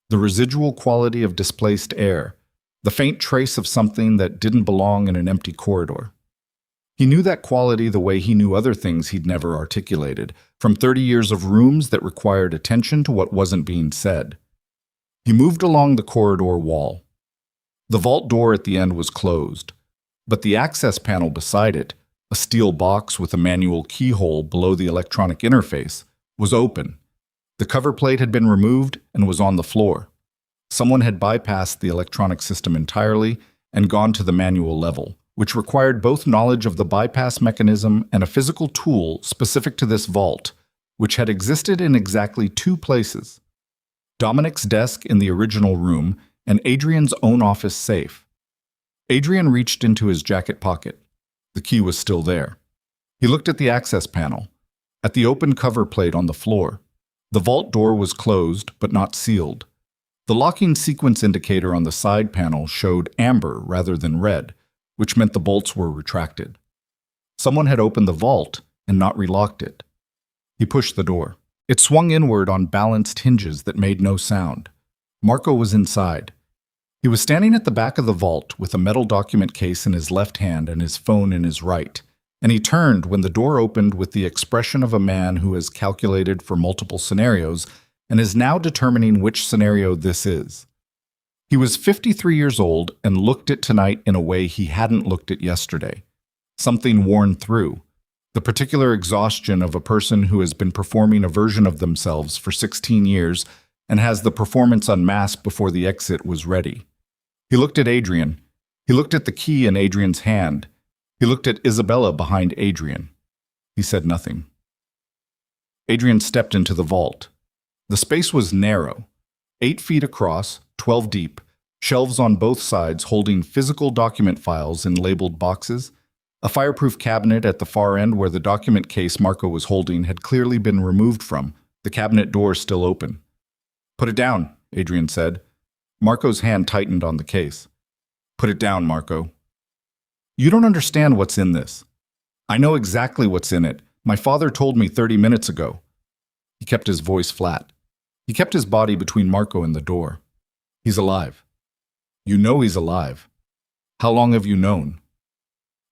the residual quality of displaced air, the faint trace of something that didn't belong in an empty corridor. He knew that quality the way he knew other things he'd never articulated, from 30 years of rooms that required attention to what wasn't being said. He moved along the corridor wall. The vault door at the end was closed, but the access panel beside it, a steel box with a manual keyhole below the electronic interface, was open. The cover plate had been removed and was on the floor. Someone had bypassed the electronic system entirely and gone to the manual level, which required both knowledge of the bypass mechanism and a physical tool specific to this vault, which had existed in exactly 2 places: Dominic's desk in the original room and Adrian's own office safe. Adrian reached into his jacket pocket. The key was still there. He looked at the access panel, at the open cover plate on the floor. The vault door was closed, but not sealed. The locking sequence indicator on the side panel showed amber rather than red, which meant the bolts were retracted. Someone had opened the vault and not relocked it. He pushed the door. It swung inward on balanced hinges that made no sound. Marco was inside. He was standing at the back of the vault with a metal document case in his left hand and his phone in his right, and he turned when the door opened with the expression of a man who has calculated for multiple scenarios and is now determining which scenario this is. He was 53 years old and looked at tonight in a way he hadn't looked at yesterday. Something worn through. The particular exhaustion of a person who has been performing a version of themselves for 16 years and has the performance unmasked before the exit was ready. He looked at Adrian. He looked at the key in Adrian's hand. He looked at Isabella behind Adrian. He said nothing. Adrian stepped into the vault. The space was narrow, 8 feet across, 12 deep, shelves on both sides holding physical document files in labeled boxes. A fireproof cabinet at the far end where the document case Marco was holding had clearly been removed from, the cabinet door still open. "Put it down," Adrian said. Marco's hand tightened on the case. "Put it down, Marco." "You don't understand what's in this." "I know exactly what's in it. My father told me 30 minutes ago." He kept his voice flat. He kept his body between Marco and the door. "He's alive." "You know he's alive. How long have you known?"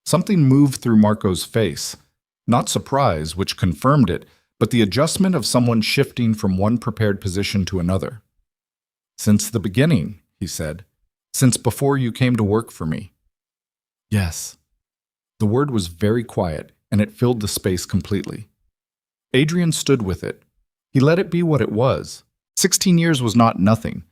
Something moved through Marco's face. Not surprise, which confirmed it, but the adjustment of someone shifting from one prepared position to another. "Since the beginning," he said. "Since before you came to work for me." "Yes." The word was very quiet, and it filled the space completely. Adrian stood with it. He let it be what it was. 16 years was not nothing.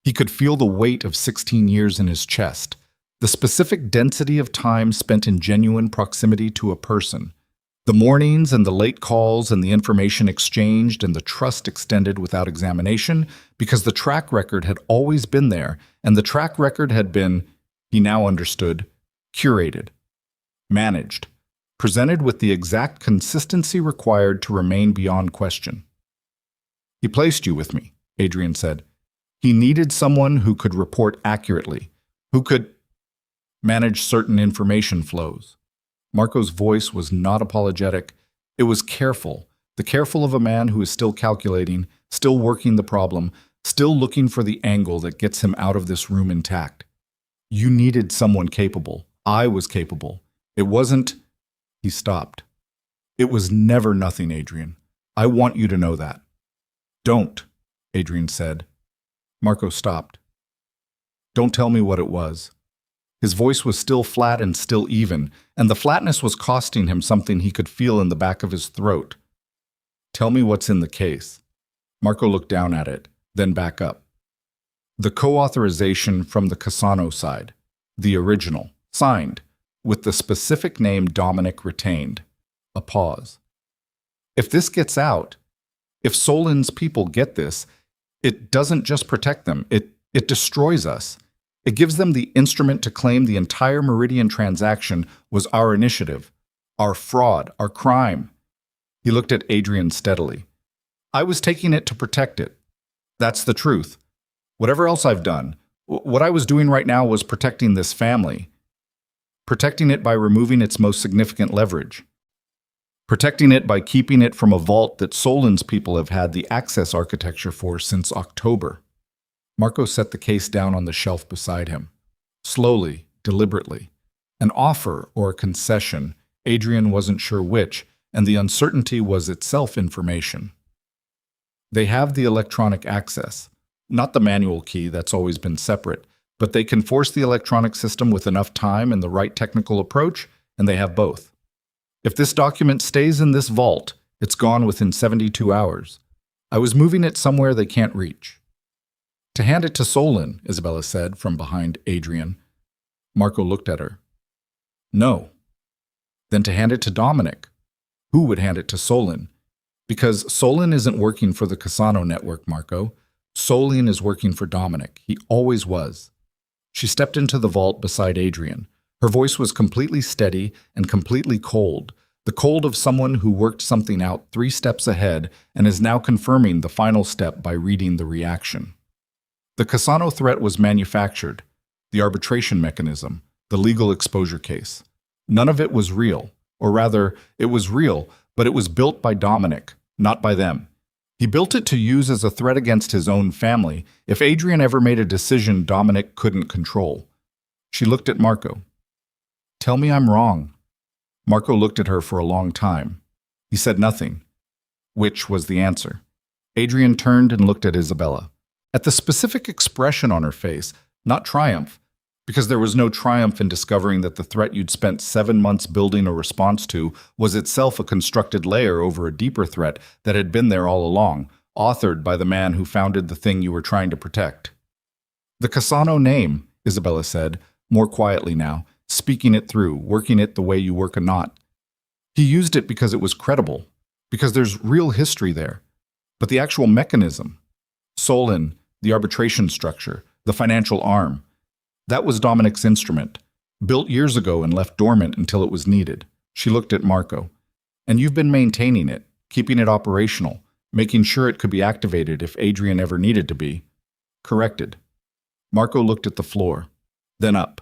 He could feel the weight of 16 years in his chest. The specific density of time spent in genuine proximity to a person. The mornings and the late calls and the information exchanged and the trust extended without examination, because the track record had always been there, and the track record had been, he now understood, curated, managed, presented with the exact consistency required to remain beyond question. "He placed you with me," Adrian said. "He needed someone who could report accurately, who could manage certain information flows." Marco's voice was not apologetic. It was careful, the careful of a man who is still calculating, still working the problem, still looking for the angle that gets him out of this room intact. "You needed someone capable. I was capable. It wasn't—" He stopped. "It was never nothing, Adrian. I want you to know that." "Don't," Adrian said. Marco stopped. "Don't tell me what it was." His voice was still flat and still even, and the flatness was costing him something he could feel in the back of his throat. "Tell me what's in the case." Marco looked down at it, then back up. The co-authorization from the Cassano side, the original, signed, with the specific name Dominic retained. A pause. "If this gets out, if Solin's people get this, it doesn't just protect them, it destroys us. It gives them the instrument to claim the entire Meridian transaction was our initiative, our fraud, our crime." He looked at Adrian steadily. "I was taking it to protect it. That's the truth. Whatever else I've done, what I was doing right now was protecting this family. Protecting it by removing its most significant leverage. Protecting it by keeping it from a vault that Solin's people have had the access architecture for since October." Marco set the case down on the shelf beside him. Slowly, deliberately. An offer or a concession, Adrian wasn't sure which, and the uncertainty was itself information. "They have the electronic access. Not the manual key, that's always been separate, but they can force the electronic system with enough time and the right technical approach, and they have both. If this document stays in this vault, it's gone within 72 hours. I was moving it somewhere they can't reach." "To hand it to Solin," Isabella said from behind Adrian. Marco looked at her. "No." "Then to hand it to Dominic." "Who would hand it to Solin?" "Because Solin isn't working for the Cassano network, Marco. Solin is working for Dominic. He always was." She stepped into the vault beside Adrian. Her voice was completely steady and completely cold, the cold of someone who worked something out 3 steps ahead and is now confirming the final step by reading the reaction. The Cassano threat was manufactured, the arbitration mechanism, the legal exposure case. None of it was real, or rather, it was real, but it was built by Dominic, not by them. He built it to use as a threat against his own family if Adrian ever made a decision Dominic couldn't control. She looked at Marco. "Tell me I'm wrong." Marco looked at her for a long time. He said nothing. Which was the answer? Adrian turned and looked at Isabella. At the specific expression on her face, not triumph, because there was no triumph in discovering that the threat you'd spent 7 months building a response to was itself a constructed layer over a deeper threat that had been there all along, authored by the man who founded the thing you were trying to protect. "The Cassano name," Isabella said, more quietly now, speaking it through, working it the way you work a knot. "He used it because it was credible, because there's real history there. But the actual mechanism, Solon, the arbitration structure, the financial arm, that was Dominic's instrument, built years ago and left dormant until it was needed." She looked at Marco. "And you've been maintaining it, keeping it operational, making sure it could be activated if Adrian ever needed to be." Corrected. Marco looked at the floor, then up.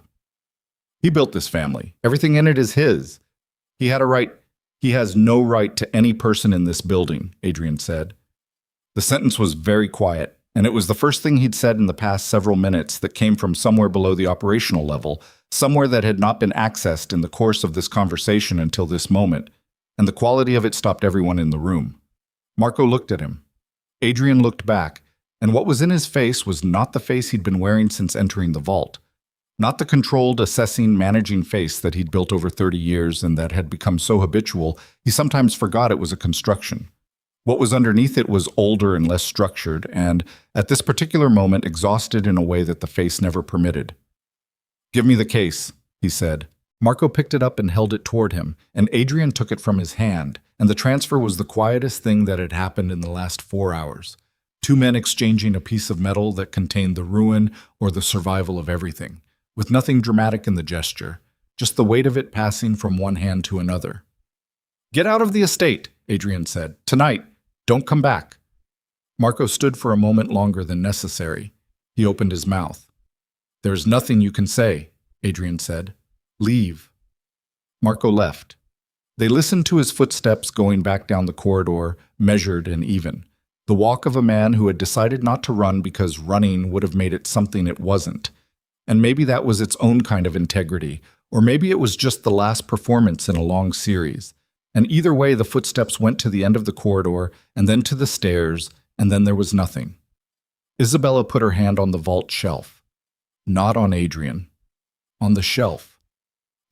"He built this family. Everything in it is his. He had a right. He has no right to any person in this building," Adrian said. The sentence was very quiet, and it was the first thing he'd said in the past several minutes that came from somewhere below the operational level, somewhere that had not been accessed in the course of this conversation until this moment, and the quality of it stopped everyone in the room. Marco looked at him. Adrian looked back, and what was in his face was not the face he'd been wearing since entering the vault. Not the controlled, assessing, managing face that he'd built over 30 years and that had become so habitual he sometimes forgot it was a construction. What was underneath it was older and less structured, and, at this particular moment, exhausted in a way that the face never permitted. "Give me the case," he said. Marco picked it up and held it toward him, and Adrian took it from his hand, and the transfer was the quietest thing that had happened in the last 4 hours. 2 men exchanging a piece of metal that contained the ruin or the survival of everything, with nothing dramatic in the gesture, just the weight of it passing from one hand to another. "Get out of the estate," Adrian said. "Tonight. Don't come back." Marco stood for a moment longer than necessary. He opened his mouth. "There's nothing you can say," Adrian said. "Leave." Marco left. They listened to his footsteps going back down the corridor, measured and even. The walk of a man who had decided not to run because running would have made it something it wasn't. And maybe that was its own kind of integrity, or maybe it was just the last performance in a long series. And either way, the footsteps went to the end of the corridor, and then to the stairs, and then there was nothing. Isabella put her hand on the vault shelf. Not on Adrian. On the shelf.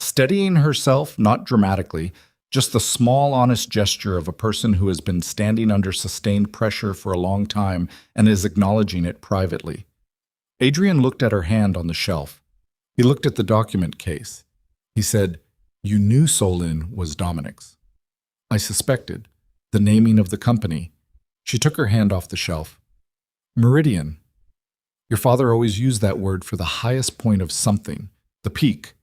Steadying herself, not dramatically, just the small, honest gesture of a person who has been standing under sustained pressure for a long time and is acknowledging it privately. Adrian looked at her hand on the shelf. He looked at the document case. He said, "You knew Solon was Dominic's." "I suspected. The naming of the company." She took her hand off the shelf. "Meridian. Your father always used that word for the highest point of something, the peak,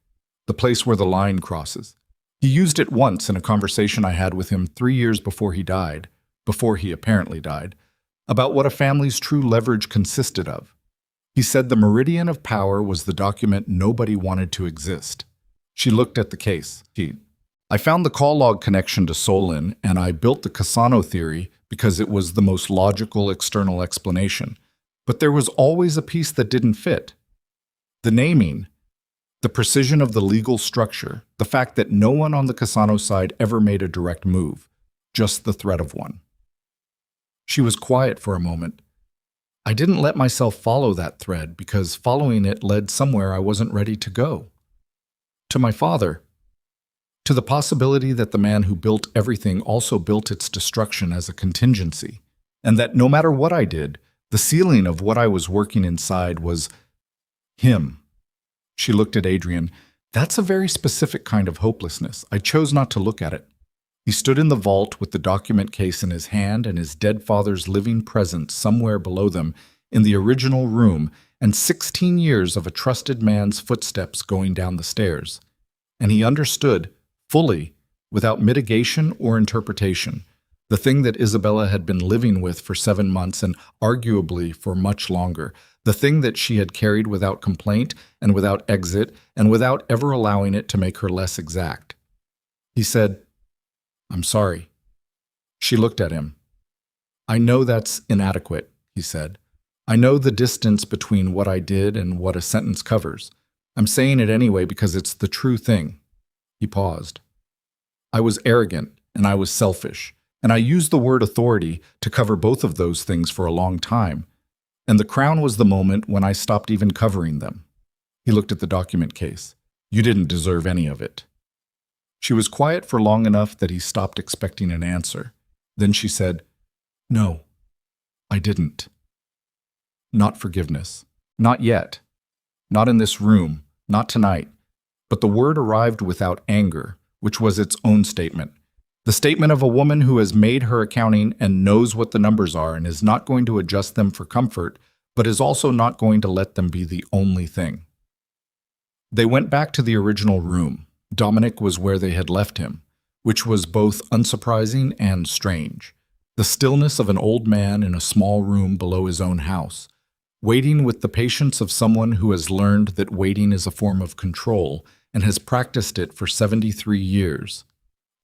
the place where the line crosses. He used it once in a conversation I had with him 3 years before he apparently died, about what a family's true leverage consisted of. He said the meridian of power was the document nobody wanted to exist." She looked at the case. "I found the call log connection to Solon, and I built the Cassano theory because it was the most logical external explanation. But there was always a piece that didn't fit. The naming, the precision of the legal structure, the fact that no one on the Cassano side ever made a direct move, just the threat of one." She was quiet for a moment. "I didn't let myself follow that thread because following it led somewhere I wasn't ready to go. To my father. To the possibility that the man who built everything also built its destruction as a contingency, and that no matter what I did, the ceiling of what I was working inside was him." She looked at Adrian. "That's a very specific kind of hopelessness. I chose not to look at it." He stood in the vault with the document case in his hand and his dead father's living presence somewhere below them in the original room, and 16 years of a trusted man's footsteps going down the stairs. And he understood, fully, without mitigation or interpretation, the thing that Isabella had been living with for 7 months and arguably for much longer, the thing that she had carried without complaint and without exit and without ever allowing it to make her less exact. He said, "I'm sorry." She looked at him. I know that's inadequate, he said. I know the distance between what I did and what a sentence covers. I'm saying it anyway because it's the true thing. He paused. I was arrogant and I was selfish, and I used the word authority to cover both of those things for a long time. And the crown was the moment when I stopped even covering them. He looked at the document case. You didn't deserve any of it. She was quiet for long enough that he stopped expecting an answer. Then she said, No, I didn't. Not forgiveness. Not yet. Not in this room. Not tonight. But the word arrived without anger, which was its own statement. The statement of a woman who has made her accounting and knows what the numbers are and is not going to adjust them for comfort, but is also not going to let them be the only thing. They went back to the original room. Dominic was where they had left him, which was both unsurprising and strange. The stillness of an old man in a small room below his own house, waiting with the patience of someone who has learned that waiting is a form of control and has practiced it for 73 years.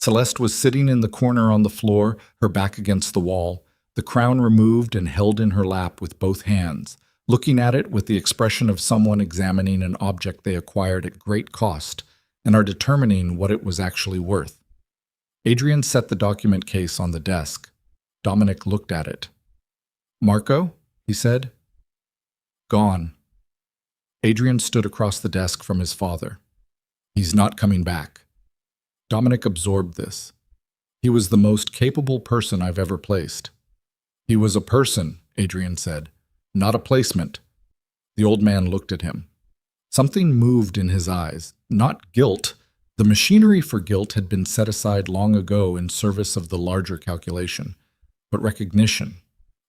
Celeste was sitting in the corner on the floor, her back against the wall, the crown removed and held in her lap with both hands, looking at it with the expression of someone examining an object they acquired at great cost and are determining what it was actually worth. Adrian set the document case on the desk. Dominic looked at it. Marco, he said. Gone. Adrian stood across the desk from his father. He's not coming back. Dominic absorbed this. He was the most capable person I've ever placed. He was a person, Adrian said, not a placement. The old man looked at him. Something moved in his eyes, not guilt. The machinery for guilt had been set aside long ago in service of the larger calculation, but recognition.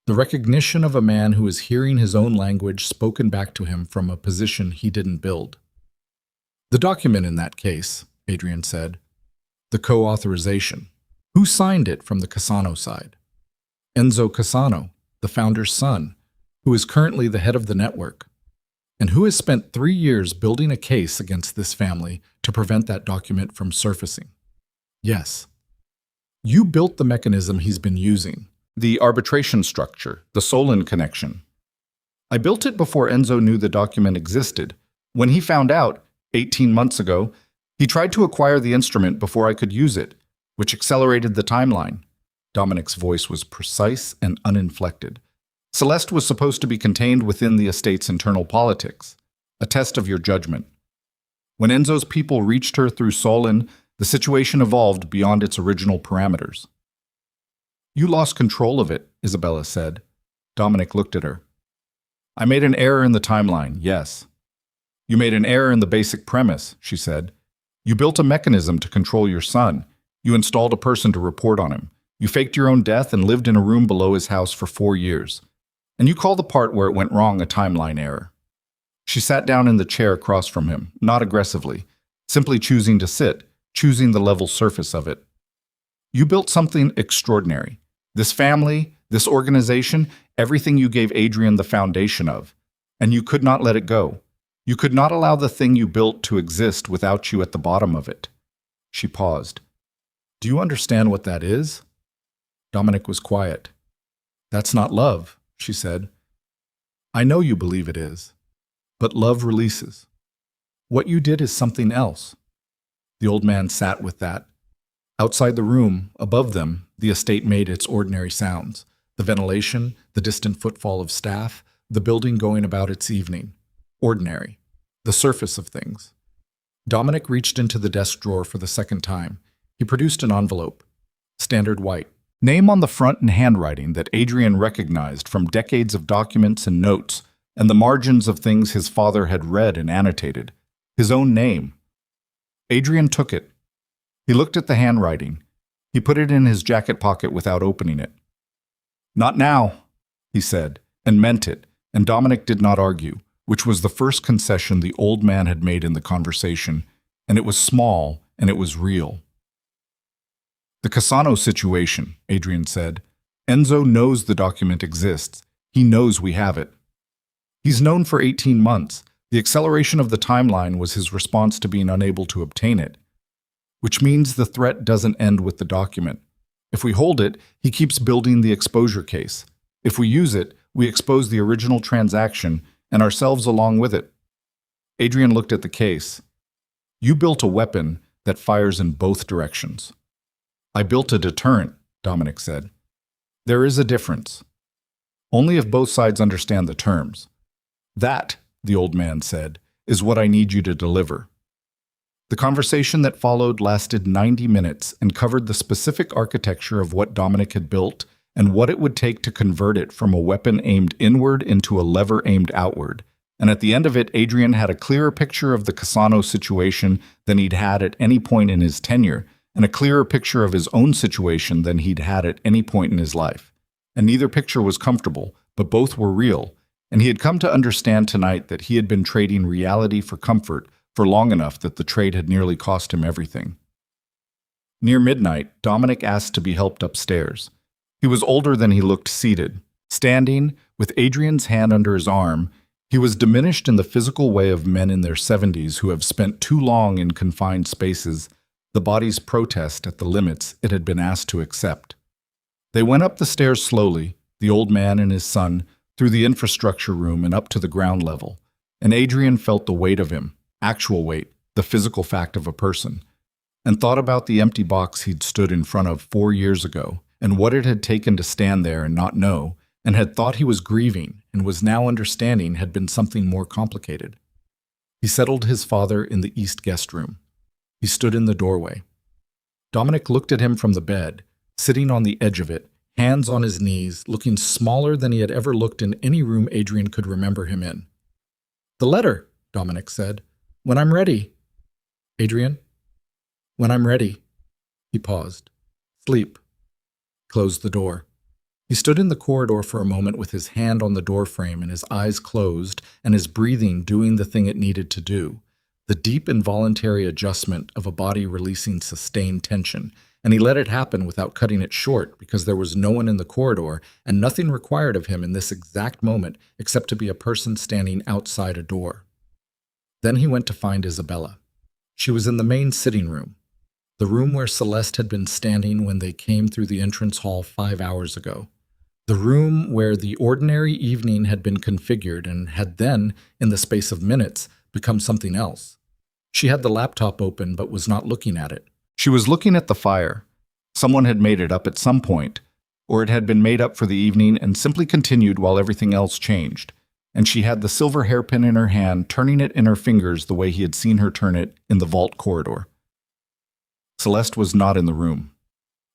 The recognition of a man who is hearing his own language spoken back to him from a position he didn't build. The document in that case, Adrian said. The co-authorization. Who signed it from the Cassano side? Enzo Cassano, the founder's son, who is currently the head of the network, and who has spent 3 years building a case against this family to prevent that document from surfacing. Yes. You built the mechanism he's been using, the arbitration structure, the Solon connection. I built it before Enzo knew the document existed. When he found out, 18 months ago, he tried to acquire the instrument before I could use it, which accelerated the timeline. Dominic's voice was precise and uninflected. Celeste was supposed to be contained within the estate's internal politics, a test of your judgment. When Enzo's people reached her through Solon, the situation evolved beyond its original parameters. You lost control of it, Isabella said. Dominic looked at her. I made an error in the timeline, yes. You made an error in the basic premise, she said. You built a mechanism to control your son. You installed a person to report on him. You faked your own death and lived in a room below his house for 4 years. And you call the part where it went wrong a timeline error. She sat down in the chair across from him, not aggressively, simply choosing to sit, choosing the level surface of it. You built something extraordinary. This family, this organization, everything you gave Adrian the foundation of. And you could not let it go. You could not allow the thing you built to exist without you at the bottom of it. She paused. Do you understand what that is? Dominic was quiet. That's not love, she said. I know you believe it is. But love releases. What you did is something else. The old man sat with that. Outside the room, above them, the estate made its ordinary sounds. The ventilation, the distant footfall of staff, the building going about its evening. Ordinary. The surface of things. Dominic reached into the desk drawer for the second time. He produced an envelope. Standard white. Name on the front in handwriting that Adrian recognized from decades of documents and notes, and the margins of things his father had read and annotated. His own name. Adrian took it. He looked at the handwriting. He put it in his jacket pocket without opening it. Not now, he said, and meant it, and Dominic did not argue, which was the first concession the old man had made in the conversation, and it was small, and it was real. The Cassano situation, Adrian said. Enzo knows the document exists. He knows we have it. He's known for 18 months. The acceleration of the timeline was his response to being unable to obtain it. Which means the threat doesn't end with the document. If we hold it, he keeps building the exposure case. If we use it, we expose the original transaction and ourselves along with it. Adrian looked at the case. You built a weapon that fires in both directions. I built a deterrent, Dominic said. There is a difference. Only if both sides understand the terms. That, the old man said, is what I need you to deliver. The conversation that followed lasted 90 minutes and covered the specific architecture of what Dominic had built and what it would take to convert it from a weapon aimed inward into a lever aimed outward. And at the end of it, Adrian had a clearer picture of the Cassano situation than he'd had at any point in his tenure, and a clearer picture of his own situation than he'd had at any point in his life. And neither picture was comfortable, but both were real, and he had come to understand tonight that he had been trading reality for comfort for long enough that the trade had nearly cost him everything. Near midnight, Dominic asked to be helped upstairs. He was older than he looked seated. Standing, with Adrian's hand under his arm, he was diminished in the physical way of men in their 70s who have spent too long in confined spaces, the body's protest at the limits it had been asked to accept. They went up the stairs slowly, the old man and his son, through the infrastructure room and up to the ground level, and Adrian felt the weight of him, actual weight, the physical fact of a person, and thought about the empty box he'd stood in front of 4 years ago, and what it had taken to stand there and not know, and had thought he was grieving, and was now understanding had been something more complicated. He settled his father in the east guest room. He stood in the doorway. Dominic looked at him from the bed, sitting on the edge of it, hands on his knees, looking smaller than he had ever looked in any room Adrian could remember him in. "The letter," Dominic said. "When I'm ready." "Adrian?" "When I'm ready." He paused. "Sleep." Closed the door. He stood in the corridor for a moment with his hand on the doorframe and his eyes closed and his breathing doing the thing it needed to do, the deep involuntary adjustment of a body releasing sustained tension, and he let it happen without cutting it short because there was no one in the corridor and nothing required of him in this exact moment except to be a person standing outside a door. Then he went to find Isabella. She was in the main sitting room, the room where Celeste had been standing when they came through the entrance hall 5 hours ago. The room where the ordinary evening had been configured and had then, in the space of minutes, become something else. She had the laptop open but was not looking at it. She was looking at the fire. Someone had made it up at some point, or it had been made up for the evening and simply continued while everything else changed. And she had the silver hairpin in her hand, turning it in her fingers the way he had seen her turn it in the vault corridor. Celeste was not in the room.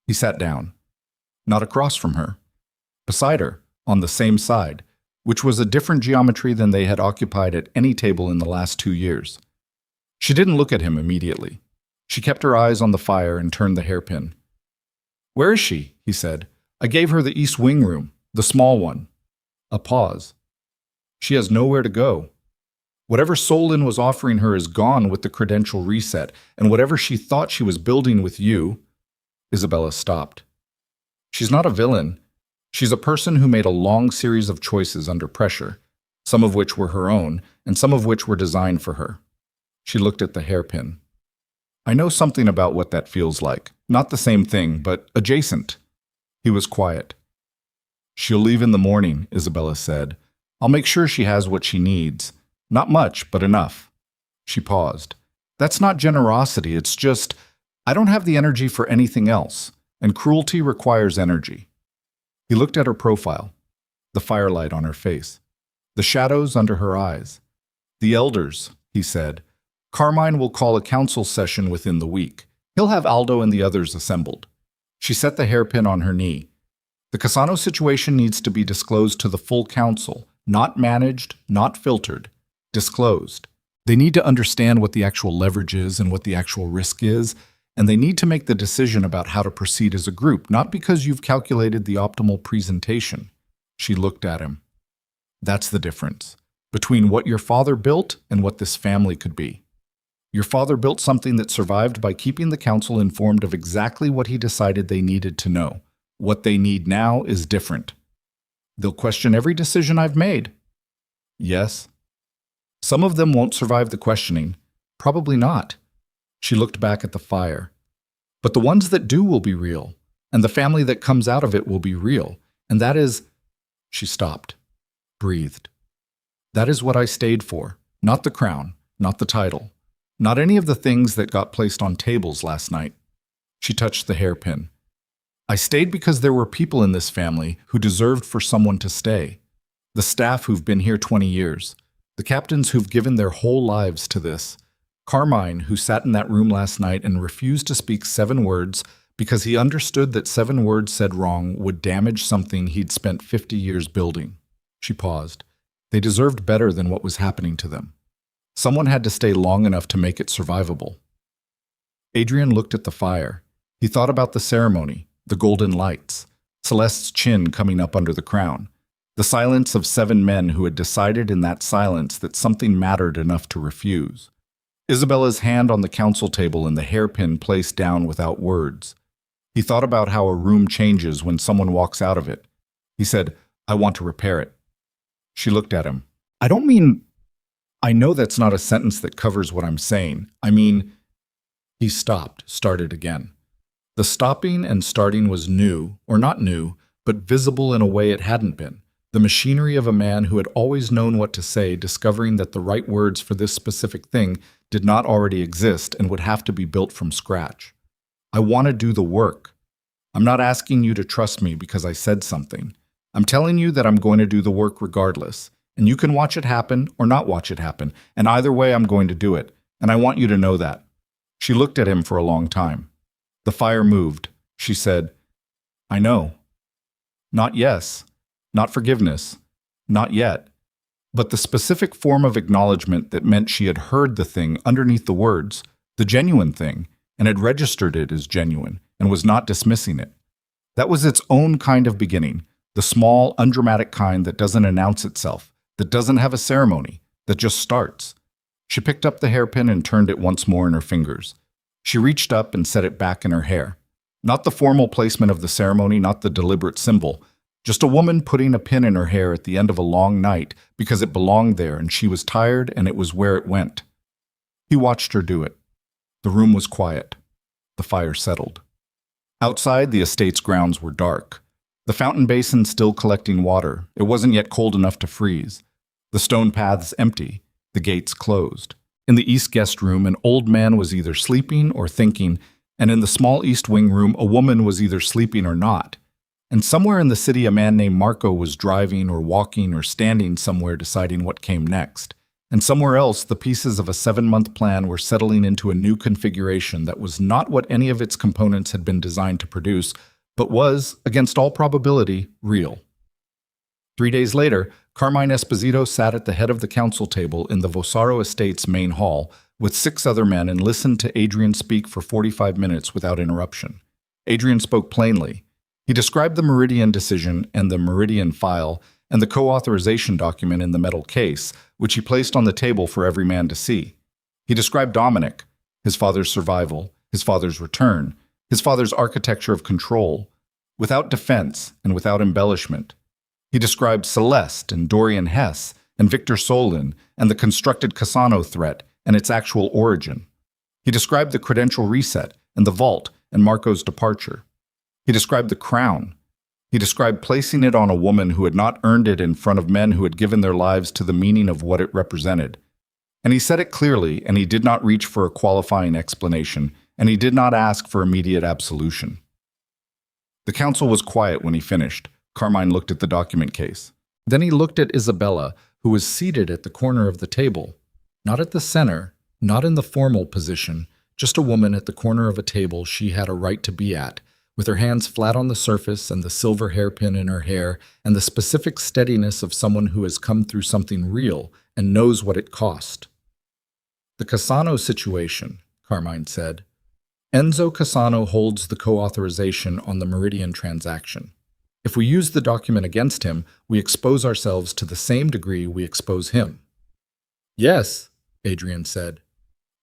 He sat down. Not across from her. Beside her, on the same side, which was a different geometry than they had occupied at any table in the last 2 years. She didn't look at him immediately. She kept her eyes on the fire and turned the hairpin. "Where is she?" he said. "I gave her the East Wing room, the small one." A pause. "She has nowhere to go. Whatever Solon was offering her is gone with the credential reset, and whatever she thought she was building with you—" Isabella stopped. "She's not a villain. She's a person who made a long series of choices under pressure, some of which were her own, and some of which were designed for her." She looked at the hairpin. "I know something about what that feels like. Not the same thing, but adjacent." He was quiet. "She'll leave in the morning," Isabella said. "I'll make sure she has what she needs. Not much, but enough." She paused. "That's not generosity, it's just, I don't have the energy for anything else, and cruelty requires energy." He looked at her profile, the firelight on her face, the shadows under her eyes. "The elders," he said. "Carmine will call a council session within the week. He'll have Aldo and the others assembled." She set the hairpin on her knee. "The Cassano situation needs to be disclosed to the full council, not managed, not filtered, disclosed. They need to understand what the actual leverage is and what the actual risk is, and they need to make the decision about how to proceed as a group, not because you've calculated the optimal presentation." She looked at him. "That's the difference between what your father built and what this family could be. Your father built something that survived by keeping the council informed of exactly what he decided they needed to know. What they need now is different. They'll question every decision I've made." "Yes." "Some of them won't survive the questioning. Probably not." She looked back at the fire. "But the ones that do will be real. And the family that comes out of it will be real. And that is, she stopped, breathed. That is what I stayed for. Not the crown, not the title, not any of the things that got placed on tables last night. She touched the hairpin. I stayed because there were people in this family who deserved for someone to stay. The staff who've been here 20 years. The captains who've given their whole lives to this. Carmine, who sat in that room last night and refused to speak 7 words because he understood that 7 words said wrong would damage something he'd spent 50 years building. She paused. They deserved better than what was happening to them. Someone had to stay long enough to make it survivable. Adrian looked at the fire. He thought about the ceremony, the golden lights, Celeste's chin coming up under the crown, the silence of 7 men who had decided in that silence that something mattered enough to refuse. Isabella's hand on the council table and the hairpin placed down without words. He thought about how a room changes when someone walks out of it. He said, I want to repair it. She looked at him. I know that's not a sentence that covers what I'm saying. He stopped, started again. The stopping and starting was new, or not new, but visible in a way it hadn't been. The machinery of a man who had always known what to say, discovering that the right words for this specific thing did not already exist and would have to be built from scratch. I want to do the work. I'm not asking you to trust me because I said something. I'm telling you that I'm going to do the work regardless, and you can watch it happen or not watch it happen, and either way I'm going to do it, and I want you to know that. She looked at him for a long time. The fire moved. She said, I know. Not yes, not forgiveness, not yet, but the specific form of acknowledgement that meant she had heard the thing underneath the words, the genuine thing, and had registered it as genuine, and was not dismissing it. That was its own kind of beginning, the small, undramatic kind that doesn't announce itself, that doesn't have a ceremony, that just starts. She picked up the hairpin and turned it once more in her fingers. She reached up and set it back in her hair. Not the formal placement of the ceremony, not the deliberate symbol, just a woman putting a pin in her hair at the end of a long night because it belonged there and she was tired and it was where it went. He watched her do it. The room was quiet. The fire settled. Outside, the estate's grounds were dark. The fountain basin still collecting water. It wasn't yet cold enough to freeze. The stone paths empty. The gates closed. In the east guest room, an old man was either sleeping or thinking, and in the small east wing room, a woman was either sleeping or not. And somewhere in the city, a man named Marco was driving or walking or standing somewhere deciding what came next. And somewhere else, the pieces of a 7-month plan were settling into a new configuration that was not what any of its components had been designed to produce, but was, against all probability, real. 3 days later, Carmine Esposito sat at the head of the council table in the Vosaro Estate's main hall with 6 other men and listened to Adrian speak for 45 minutes without interruption. Adrian spoke plainly. He described the Meridian decision and the Meridian file and the co-authorization document in the metal case, which he placed on the table for every man to see. He described Dominic, his father's survival, his father's return, his father's architecture of control, without defense and without embellishment. He described Celeste and Dorian Hess and Victor Solin and the constructed Cassano threat and its actual origin. He described the credential reset and the vault and Marco's departure. He described the crown. He described placing it on a woman who had not earned it in front of men who had given their lives to the meaning of what it represented. And he said it clearly, and he did not reach for a qualifying explanation, and he did not ask for immediate absolution. The council was quiet when he finished. Carmine looked at the document case. Then he looked at Isabella, who was seated at the corner of the table. Not at the center, not in the formal position, just a woman at the corner of a table she had a right to be at, with her hands flat on the surface and the silver hairpin in her hair and the specific steadiness of someone who has come through something real and knows what it cost. The Cassano situation, Carmine said. Enzo Cassano holds the co-authorization on the Meridian transaction. If we use the document against him, we expose ourselves to the same degree we expose him. Yes, Adrian said,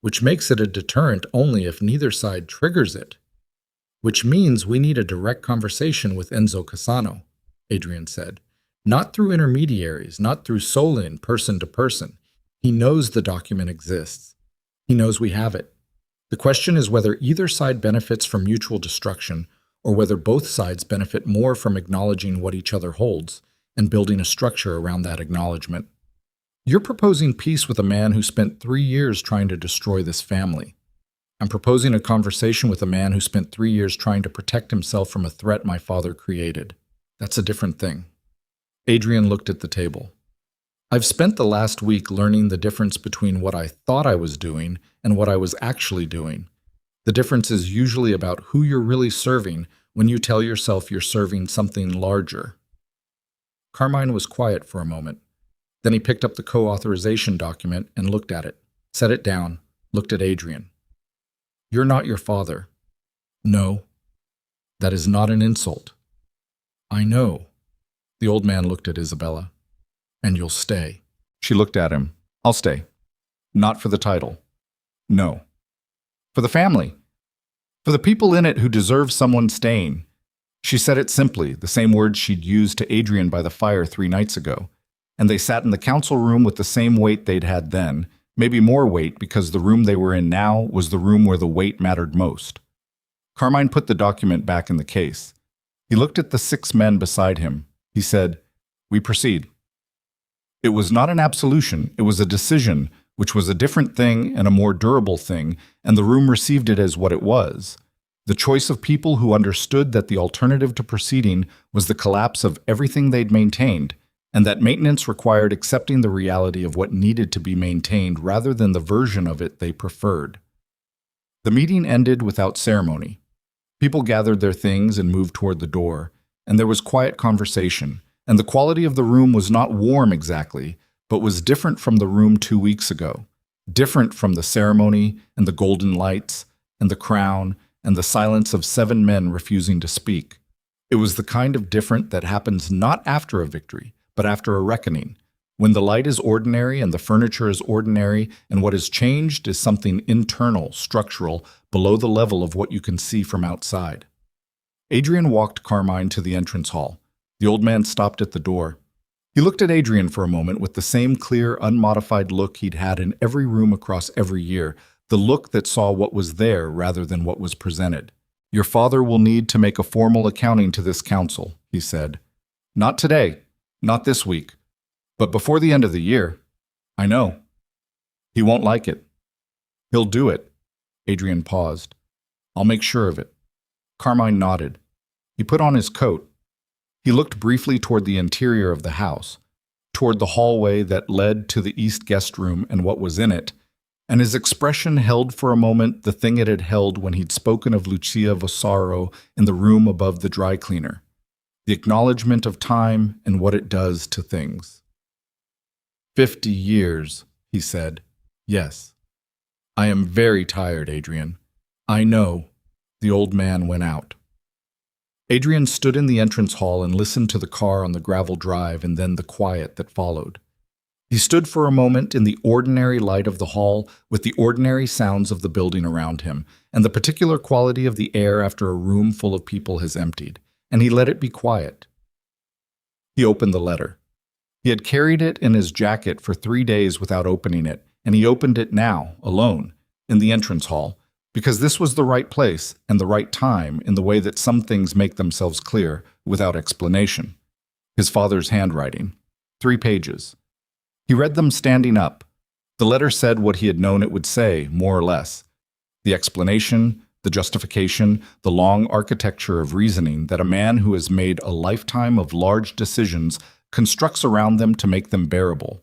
which makes it a deterrent only if neither side triggers it. Which means we need a direct conversation with Enzo Cassano, Adrian said. Not through intermediaries, not through Solin, person to person. He knows the document exists. He knows we have it. The question is whether either side benefits from mutual destruction or whether both sides benefit more from acknowledging what each other holds and building a structure around that acknowledgement. You're proposing peace with a man who spent 3 years trying to destroy this family. I'm proposing a conversation with a man who spent 3 years trying to protect himself from a threat my father created. That's a different thing. Adrian looked at the table. I've spent the last week learning the difference between what I thought I was doing and what I was actually doing. The difference is usually about who you're really serving when you tell yourself you're serving something larger. Carmine was quiet for a moment. Then he picked up the co-authorization document and looked at it, set it down, looked at Adrian. You're not your father. No, that is not an insult. I know. The old man looked at Isabella. And you'll stay. She looked at him. I'll stay. Not for the title. No. For the family. For the people in it who deserve someone staying. She said it simply, the same words she'd used to Adrian by the fire 3 nights ago. And they sat in the council room with the same weight they'd had then, maybe more weight because the room they were in now was the room where the weight mattered most. Carmine put the document back in the case. He looked at the 6 men beside him. He said, "We proceed." It was not an absolution, it was a decision, which was a different thing and a more durable thing, and the room received it as what it was. The choice of people who understood that the alternative to proceeding was the collapse of everything they'd maintained, and that maintenance required accepting the reality of what needed to be maintained rather than the version of it they preferred. The meeting ended without ceremony. People gathered their things and moved toward the door, and there was quiet conversation, and the quality of the room was not warm exactly, but was different from the room 2 weeks ago, different from the ceremony and the golden lights and the crown and the silence of 7 men refusing to speak. It was the kind of different that happens not after a victory, but after a reckoning, when the light is ordinary and the furniture is ordinary, and what is changed is something internal, structural, below the level of what you can see from outside. Adrian walked Carmine to the entrance hall. The old man stopped at the door. He looked at Adrian for a moment with the same clear, unmodified look he'd had in every room across every year, the look that saw what was there rather than what was presented. Your father will need to make a formal accounting to this council, he said. Not today, not this week, but before the end of the year. I know. He won't like it. He'll do it. Adrian paused. I'll make sure of it. Carmine nodded. He put on his coat. He looked briefly toward the interior of the house, toward the hallway that led to the east guest room and what was in it, and his expression held for a moment the thing it had held when he'd spoken of Lucia Vossaro in the room above the dry cleaner, the acknowledgement of time and what it does to things. 50 years, he said. Yes. I am very tired, Adrian. I know. The old man went out. Adrian stood in the entrance hall and listened to the car on the gravel drive and then the quiet that followed. He stood for a moment in the ordinary light of the hall with the ordinary sounds of the building around him and the particular quality of the air after a room full of people has emptied, and he let it be quiet. He opened the letter. He had carried it in his jacket for 3 days without opening it, and he opened it now, alone, in the entrance hall, because this was the right place and the right time in the way that some things make themselves clear without explanation. His father's handwriting. 3 pages. He read them standing up. The letter said what he had known it would say, more or less. The explanation, the justification, the long architecture of reasoning that a man who has made a lifetime of large decisions constructs around them to make them bearable.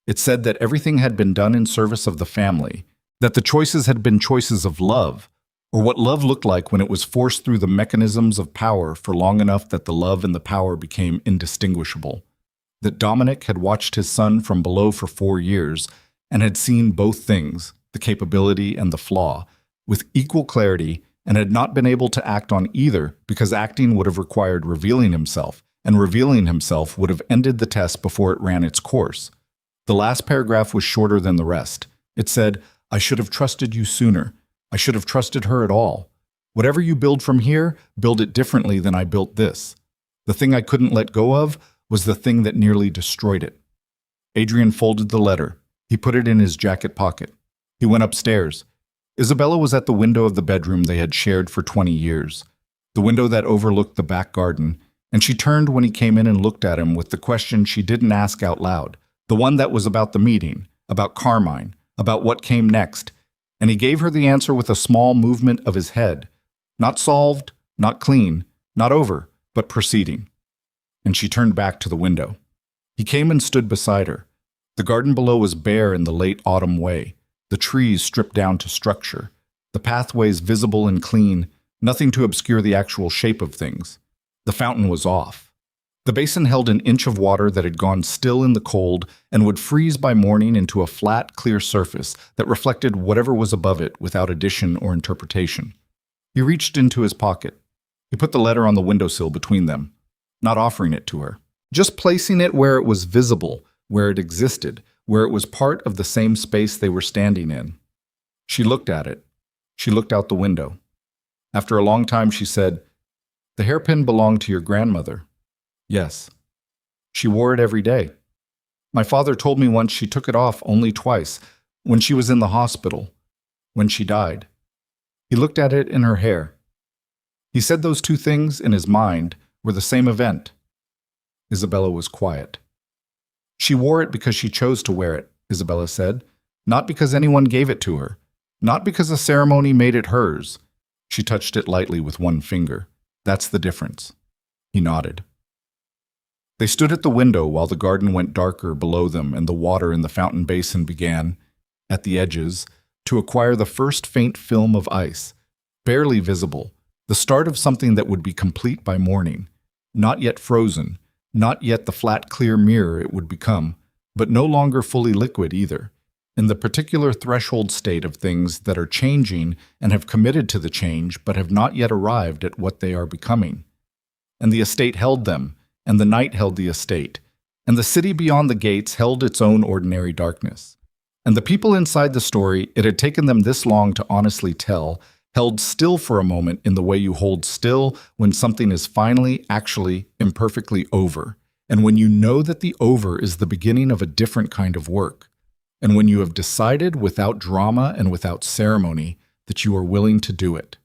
It said that everything had been done in service of the family, that the choices had been choices of love, or what love looked like when it was forced through the mechanisms of power for long enough that the love and the power became indistinguishable, that Dominic had watched his son from below for 4 years and had seen both things, the capability and the flaw, with equal clarity and had not been able to act on either because acting would have required revealing himself, and revealing himself would have ended the test before it ran its course. The last paragraph was shorter than the rest. It said, I should have trusted you sooner. I should have trusted her at all. Whatever you build from here, build it differently than I built this. The thing I couldn't let go of was the thing that nearly destroyed it. Adrian folded the letter. He put it in his jacket pocket. He went upstairs. Isabella was at the window of the bedroom they had shared for 20 years. the window that overlooked the back garden, and she turned when he came in and looked at him with the question she didn't ask out loud, the one that was about the meeting, about Carmine, about what came next, and he gave her the answer with a small movement of his head. Not solved, not clean, not over, but proceeding. And she turned back to the window. He came and stood beside her. The garden below was bare in the late autumn way, the trees stripped down to structure, the pathways visible and clean, nothing to obscure the actual shape of things. The fountain was off. The basin held an inch of water that had gone still in the cold and would freeze by morning into a flat, clear surface that reflected whatever was above it without addition or interpretation. He reached into his pocket. He put the letter on the windowsill between them, not offering it to her, just placing it where it was visible, where it existed, where it was part of the same space they were standing in. She looked at it. She looked out the window. After a long time, she said, "The hairpin belonged to your grandmother." "Yes. She wore it every day. My father told me once she took it off only twice, when she was in the hospital, when she died." He looked at it in her hair. He said those two things in his mind were the same event. Isabella was quiet. "She wore it because she chose to wear it," Isabella said, "not because anyone gave it to her, not because a ceremony made it hers." She touched it lightly with one finger. "That's the difference." He nodded. They stood at the window while the garden went darker below them and the water in the fountain basin began, at the edges, to acquire the first faint film of ice, barely visible, the start of something that would be complete by morning, not yet frozen, not yet the flat, clear mirror it would become, but no longer fully liquid either, in the particular threshold state of things that are changing and have committed to the change but have not yet arrived at what they are becoming. And the estate held them, and the night held the estate, and the city beyond the gates held its own ordinary darkness. And the people inside the story it had taken them this long to honestly tell held still for a moment in the way you hold still when something is finally, actually, imperfectly over, and when you know that the over is the beginning of a different kind of work, and when you have decided without drama and without ceremony that you are willing to do it.